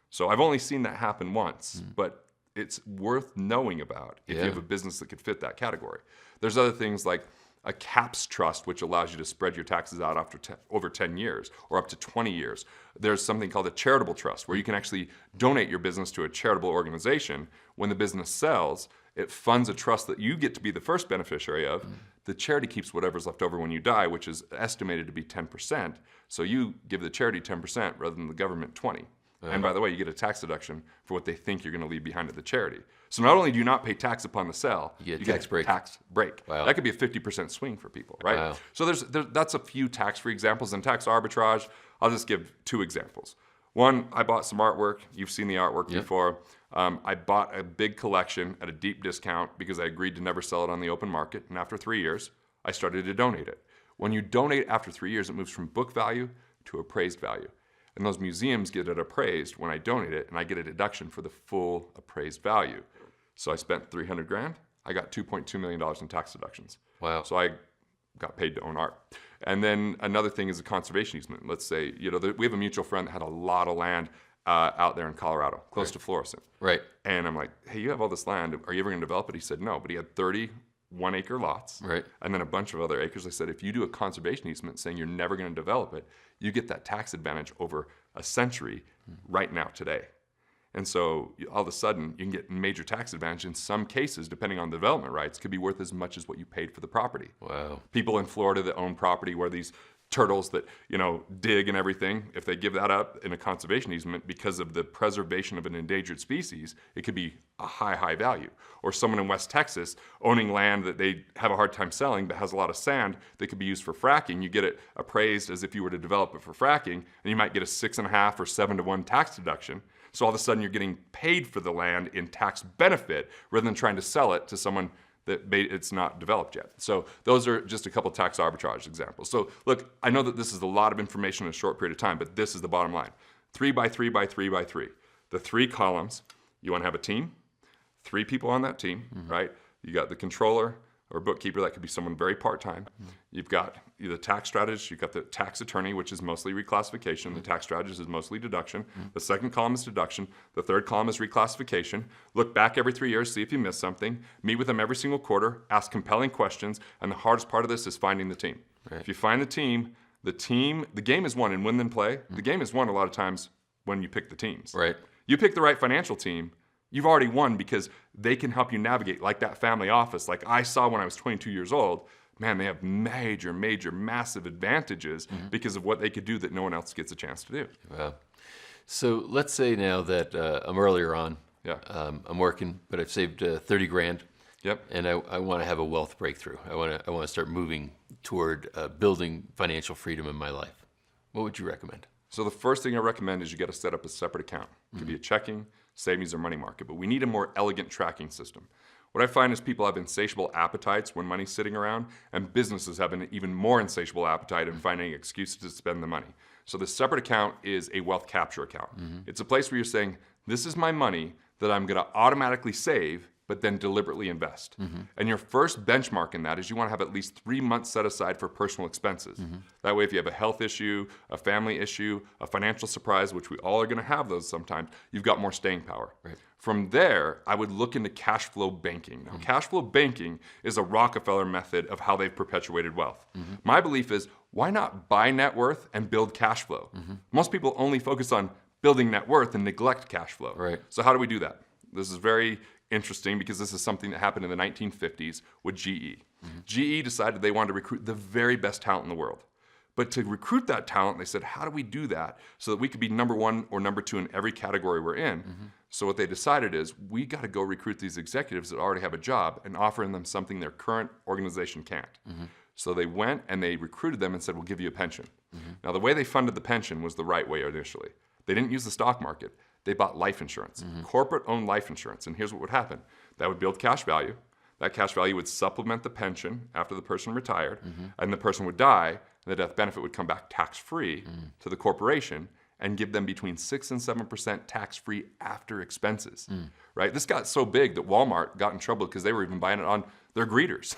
Speaker 6: So I've only seen that happen once, but it's worth knowing about if you have a business that could fit that category. There's other things like a CAPS trust, which allows you to spread your taxes out after over 10 years or up to 20 years. There's something called a charitable trust, where you can actually donate your business to a charitable organization. When the business sells, it funds a trust that you get to be the first beneficiary of. The charity keeps whatever's left over when you die, which is estimated to be 10%. So you give the charity 10% rather than the government 20%. And by the way, you get a tax deduction for what they think you're going to leave behind at the charity. So not only do you not pay tax upon the sale,
Speaker 3: You get
Speaker 6: get
Speaker 3: tax break.
Speaker 6: tax break.
Speaker 3: Wow.
Speaker 6: That could be a 50% swing for people, right?
Speaker 3: Wow.
Speaker 6: So that's a few tax-free examples. And tax arbitrage, I'll just give 2 examples. One, I bought some artwork. You've seen the artwork before. I bought a big collection at a deep discount because I agreed to never sell it on the open market. And after 3 years, I started to donate it. When you donate after 3 years, it moves from book value to appraised value. and those museums get it appraised when I donate it, and I get a deduction for the full appraised value. So I spent $300,000. I got $2.2 million in tax deductions.
Speaker 3: Wow.
Speaker 6: So I got paid to own art. And then another thing is a conservation easement. Let's say, we have a mutual friend that had a lot of land out there in Colorado, close to Florissant.
Speaker 3: Right.
Speaker 6: And I'm like, hey, you have all this land. Are you ever going to develop it? He said, no. But he had 30 1-acre lots.
Speaker 3: Right.
Speaker 6: And then a bunch of other acres. I said, if you do a conservation easement saying you're never going to develop it, you get that tax advantage over a century right now today. And so all of a sudden, you can get major tax advantage. In some cases, depending on the development rights, could be worth as much as what you paid for the property.
Speaker 3: Wow.
Speaker 6: People in Florida that own property where these turtles that, dig and everything, if they give that up in a conservation easement because of the preservation of an endangered species, it could be a high value. Or someone in West Texas owning land that they have a hard time selling but has a lot of sand that could be used for fracking. You get it appraised as if you were to develop it for fracking, and you might get a 6.5 or 7-to-1 tax deduction. So all of a sudden you're getting paid for the land in tax benefit rather than trying to sell it to someone that it's not developed yet. So those are just a couple tax arbitrage examples. So look, I know that this is a lot of information in a short period of time, but this is the bottom line. 3 by 3 by 3 by 3. The 3 columns, you want to have a team, 3 people on that team, right? You got the controller or bookkeeper, that could be someone very part-time. You've got the tax strategist, you've got the tax attorney, which is mostly reclassification. The tax strategist is mostly deduction. The second column is deduction. The third column is reclassification. Look back every 3 years, see if you missed something. Meet with them every single quarter, ask compelling questions, and the hardest part of this is finding the team. Right. If you find the game is won in win then play. The game is won a lot of times when you pick the teams.
Speaker 3: Right.
Speaker 6: You pick the right financial team, you've already won because they can help you navigate, like that family office. Like I saw when I was 22 years old, man, they have major, massive advantages because of what they could do that no one else gets a chance to do.
Speaker 3: Wow. So let's say now that I'm earlier on.
Speaker 6: Yeah.
Speaker 3: I'm working, but I've saved 30 grand.
Speaker 6: Yep.
Speaker 3: And I want to have a wealth breakthrough. I want to start moving toward building financial freedom in my life. What would you recommend?
Speaker 6: So the first thing I recommend is you got to set up a separate account. It could be a checking, savings, or money market, but we need a more elegant tracking system. What I find is people have insatiable appetites when money's sitting around, and businesses have an even more insatiable appetite in finding excuses to spend the money. So the separate account is a wealth capture account. It's a place where you're saying, this is my money that I'm going to automatically save, but then deliberately invest. And your first benchmark in that is you want to have at least 3 months set aside for personal expenses. That way, if you have a health issue, a family issue, a financial surprise, which we all are going to have those sometimes, you've got more staying power.
Speaker 3: Right.
Speaker 6: From there, I would look into cash flow banking. Now, cash flow banking is a Rockefeller method of how they've perpetuated wealth. My belief is, why not buy net worth and build cash flow? Most people only focus on building net worth and neglect cash flow.
Speaker 3: Right.
Speaker 6: So how do we do that? This is very interesting because this is something that happened in the 1950s with GE. GE decided they wanted to recruit the very best talent in the world. But to recruit that talent, they said, how do we do that so that we could be number 1 or number 2 in every category we're in? So what they decided is, we got to go recruit these executives that already have a job and offering them something their current organization can't. So they went and they recruited them and said, we'll give you a pension. Now the way they funded the pension was the right way initially. They didn't use the stock market. They bought life insurance, corporate-owned life insurance. And here's what would happen. That would build cash value. That cash value would supplement the pension after the person retired, and the person would die, and the death benefit would come back tax-free to the corporation and give them between 6 and 7% tax-free after expenses, right? This got so big that Walmart got in trouble because they were even buying it on their greeters,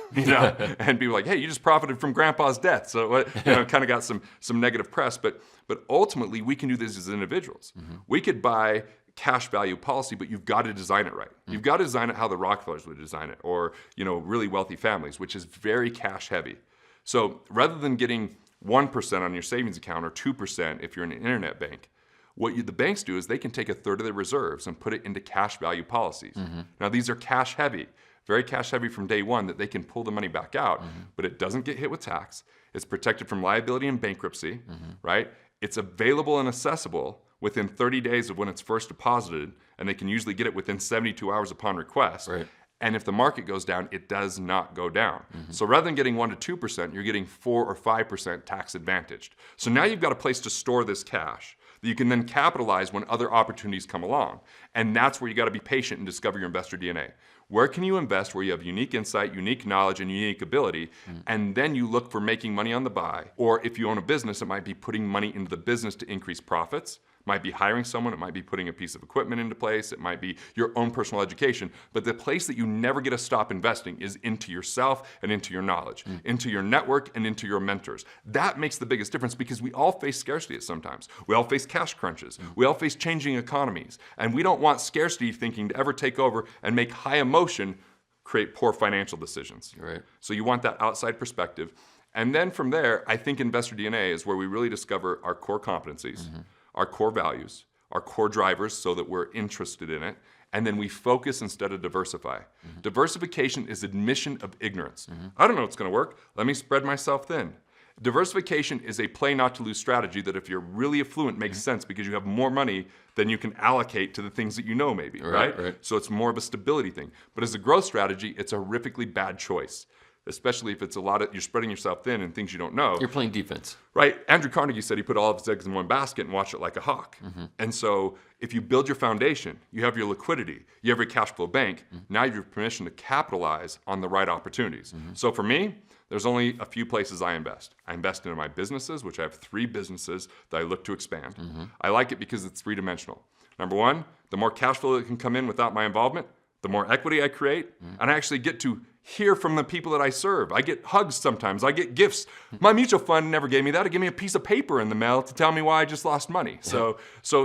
Speaker 6: and people were like, hey, you just profited from grandpa's death. So kind of got some negative press, but ultimately we can do this as individuals. We could buy cash value policy, but you've got to design it right. You've got to design it how the Rockefellers would design it, or really wealthy families, which is very cash heavy. So rather than getting 1% on your savings account or 2% if you're in an internet bank, what the banks do is they can take a third of their reserves and put it into cash value policies. Now these are cash heavy, very cash heavy from day one, that they can pull the money back out, but it doesn't get hit with tax. It's protected from liability and bankruptcy, right? It's available and accessible within 30 days of when it's first deposited, and they can usually get it within 72 hours upon request.
Speaker 3: Right.
Speaker 6: And if the market goes down, it does not go down. So rather than getting 1 to 2%, you're getting 4 or 5% tax advantaged. So now you've got a place to store this cash that you can then capitalize when other opportunities come along. And that's where you got to be patient and discover your investor DNA. Where can you invest where you have unique insight, unique knowledge, and unique ability, and then you look for making money on the buy. Or if you own a business, it might be putting money into the business to increase profits. It might be hiring someone, it might be putting a piece of equipment into place, it might be your own personal education. But the place that you never get to stop investing is into yourself and into your knowledge, into your network and into your mentors. That makes the biggest difference because we all face scarcity at sometimes. We all face cash crunches. We all face changing economies. And we don't want scarcity thinking to ever take over and make high emotion create poor financial decisions.
Speaker 3: Right.
Speaker 6: So you want that outside perspective. And then from there, I think Investor DNA is where we really discover our core competencies, our core values, our core drivers so that we're interested in it, and then we focus instead of diversify. Diversification is admission of ignorance. I don't know what's gonna work. Let me spread myself thin. Diversification is a play not to lose strategy that if you're really affluent makes sense because you have more money than you can allocate to the things that you know maybe, right? So it's more of a stability thing. But as a growth strategy, it's a horrifically bad choice, especially if it's you're spreading yourself thin in things you don't know.
Speaker 3: You're playing defense.
Speaker 6: Right. Andrew Carnegie said he put all of his eggs in one basket and watched it like a hawk. And so if you build your foundation, you have your liquidity, you have your cash flow bank, now you have permission to capitalize on the right opportunities. So for me, there's only a few places I invest. I invest in my businesses, which I have 3 businesses that I look to expand. I like it because it's 3-dimensional. Number one, the more cash flow that can come in without my involvement, the more equity I create, and I actually get to hear from the people that I serve. I get hugs sometimes, I get gifts. My mutual fund never gave me that. It gave me a piece of paper in the mail to tell me why I just lost money. So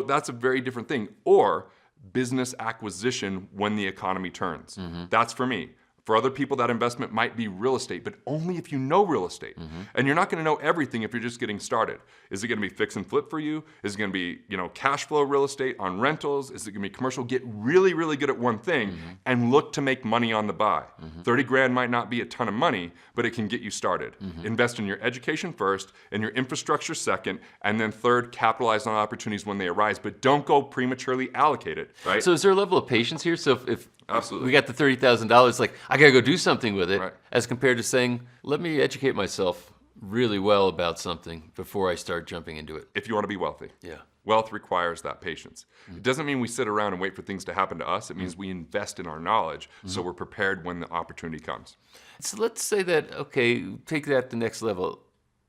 Speaker 6: that's a very different thing. Or business acquisition when the economy turns. That's for me. For other people, that investment might be real estate, but only if you know real estate. And you're not gonna know everything if you're just getting started. Is it gonna be fix and flip for you? Is it gonna be cash flow real estate on rentals? Is it gonna be commercial? Get really, really good at one thing and look to make money on the buy. 30 grand might not be a ton of money, but it can get you started. Invest in your education first, and your infrastructure second, and then third, capitalize on opportunities when they arise, but don't go prematurely allocate it, right?
Speaker 3: So is there a level of patience here? So if
Speaker 6: Absolutely.
Speaker 3: we got the $30,000, like I gotta go do something with it,
Speaker 6: Right.
Speaker 3: as compared to saying, let me educate myself really well about something before I start jumping into it.
Speaker 6: If you wanna be wealthy.
Speaker 3: Yeah.
Speaker 6: Wealth requires that patience. It doesn't mean we sit around and wait for things to happen to us. It means we invest in our knowledge so we're prepared when the opportunity comes.
Speaker 3: So let's say that, okay, take that to the next level.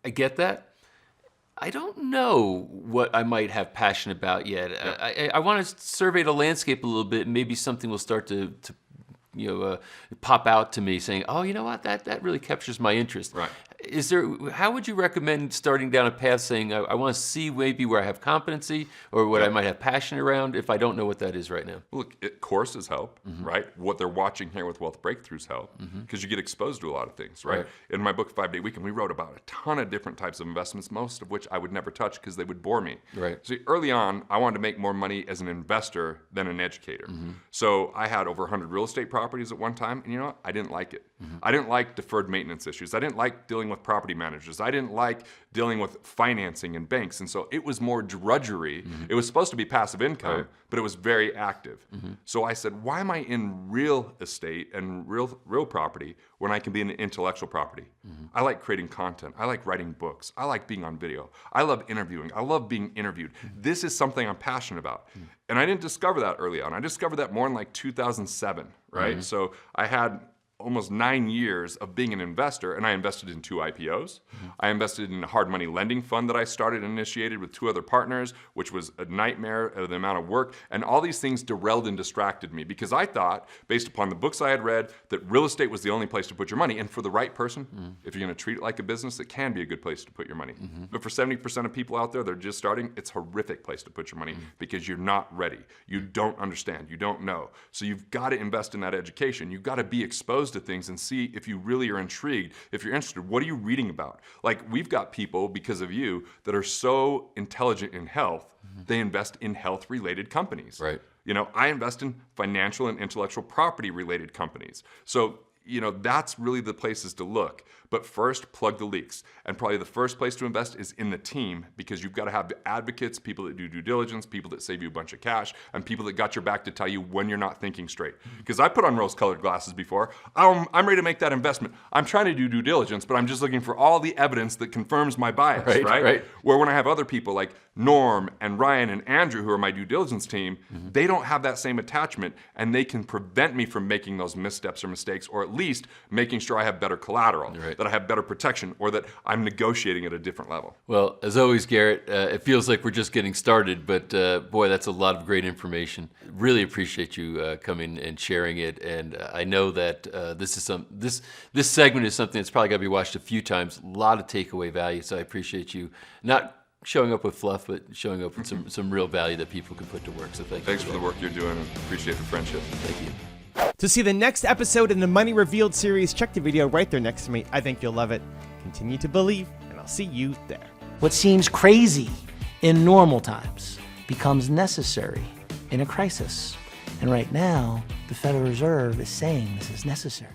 Speaker 3: I get that. I don't know what I might have passion about yet. I want to survey the landscape a little bit, and maybe something will start to pop out to me saying, oh, you know what, that really captures my interest.
Speaker 6: Right.
Speaker 3: How would you recommend starting down a path saying, I want to see maybe where I have competency or what I might have passion around if I don't know what that is right now?
Speaker 6: Look, courses help, right? What they're watching here with Wealth Breakthroughs help because you get exposed to a lot of things, right? In my book, 5-Day Weekend, we wrote about a ton of different types of investments, most of which I would never touch because they would bore me.
Speaker 3: Right.
Speaker 6: So early on, I wanted to make more money as an investor than an educator. So I had over 100 real estate properties at one time, and you know what? I didn't like it. I didn't like deferred maintenance issues. I didn't like dealing with property managers. I didn't like dealing with financing and banks. And so it was more drudgery. It was supposed to be passive income, but it was very active. So I said, why am I in real estate and real property when I can be in intellectual property? I like creating content. I like writing books. I like being on video. I love interviewing. I love being interviewed. This is something I'm passionate about. And I didn't discover that early on. I discovered that more in like 2007, right? So I had almost 9 years of being an investor, and I invested in 2 IPOs. I invested in a hard money lending fund that I started and initiated with 2 other partners, which was a nightmare of the amount of work. And all these things derailed and distracted me because I thought, based upon the books I had read, that real estate was the only place to put your money. And for the right person, if you're gonna treat it like a business, it can be a good place to put your money. But for 70% of people out there that are just starting, it's a horrific place to put your money because you're not ready. You don't understand, you don't know. So you've gotta invest in that education. You've gotta be exposed to things and see if you really are intrigued. If you're interested, what are you reading about? Like we've got people, because of you, that are so intelligent in health, they invest in health-related companies.
Speaker 3: Right.
Speaker 6: I invest in financial and intellectual property-related companies. So that's really the places to look. But first, plug the leaks. And probably the first place to invest is in the team, because you've got to have advocates, people that do due diligence, people that save you a bunch of cash, and people that got your back to tell you when you're not thinking straight. Because I put on rose-colored glasses before. I'm ready to make that investment. I'm trying to do due diligence, but I'm just looking for all the evidence that confirms my bias, right? Where when I have other people like Norm and Ryan and Andrew, who are my due diligence team, they don't have that same attachment, and they can prevent me from making those missteps or mistakes, or at least making sure I have better collateral, that I have better protection, or that I'm negotiating at a different level.
Speaker 3: Well, as always, Garrett, it feels like we're just getting started, but boy, that's a lot of great information. Really appreciate you coming and sharing it, and I know that this segment is something that's probably got to be watched a few times. A lot of takeaway value, so I appreciate you not showing up with fluff, but showing up with some real value that people can put to work. So thank you.
Speaker 6: Thanks for the work you're doing, and appreciate the friendship.
Speaker 3: Thank you.
Speaker 2: To see the next episode in the Money Revealed series, check the video right there next to me. I think you'll love it. Continue to believe, and I'll see you there.
Speaker 7: What seems crazy in normal times becomes necessary in a crisis. And right now, the Federal Reserve is saying this is necessary.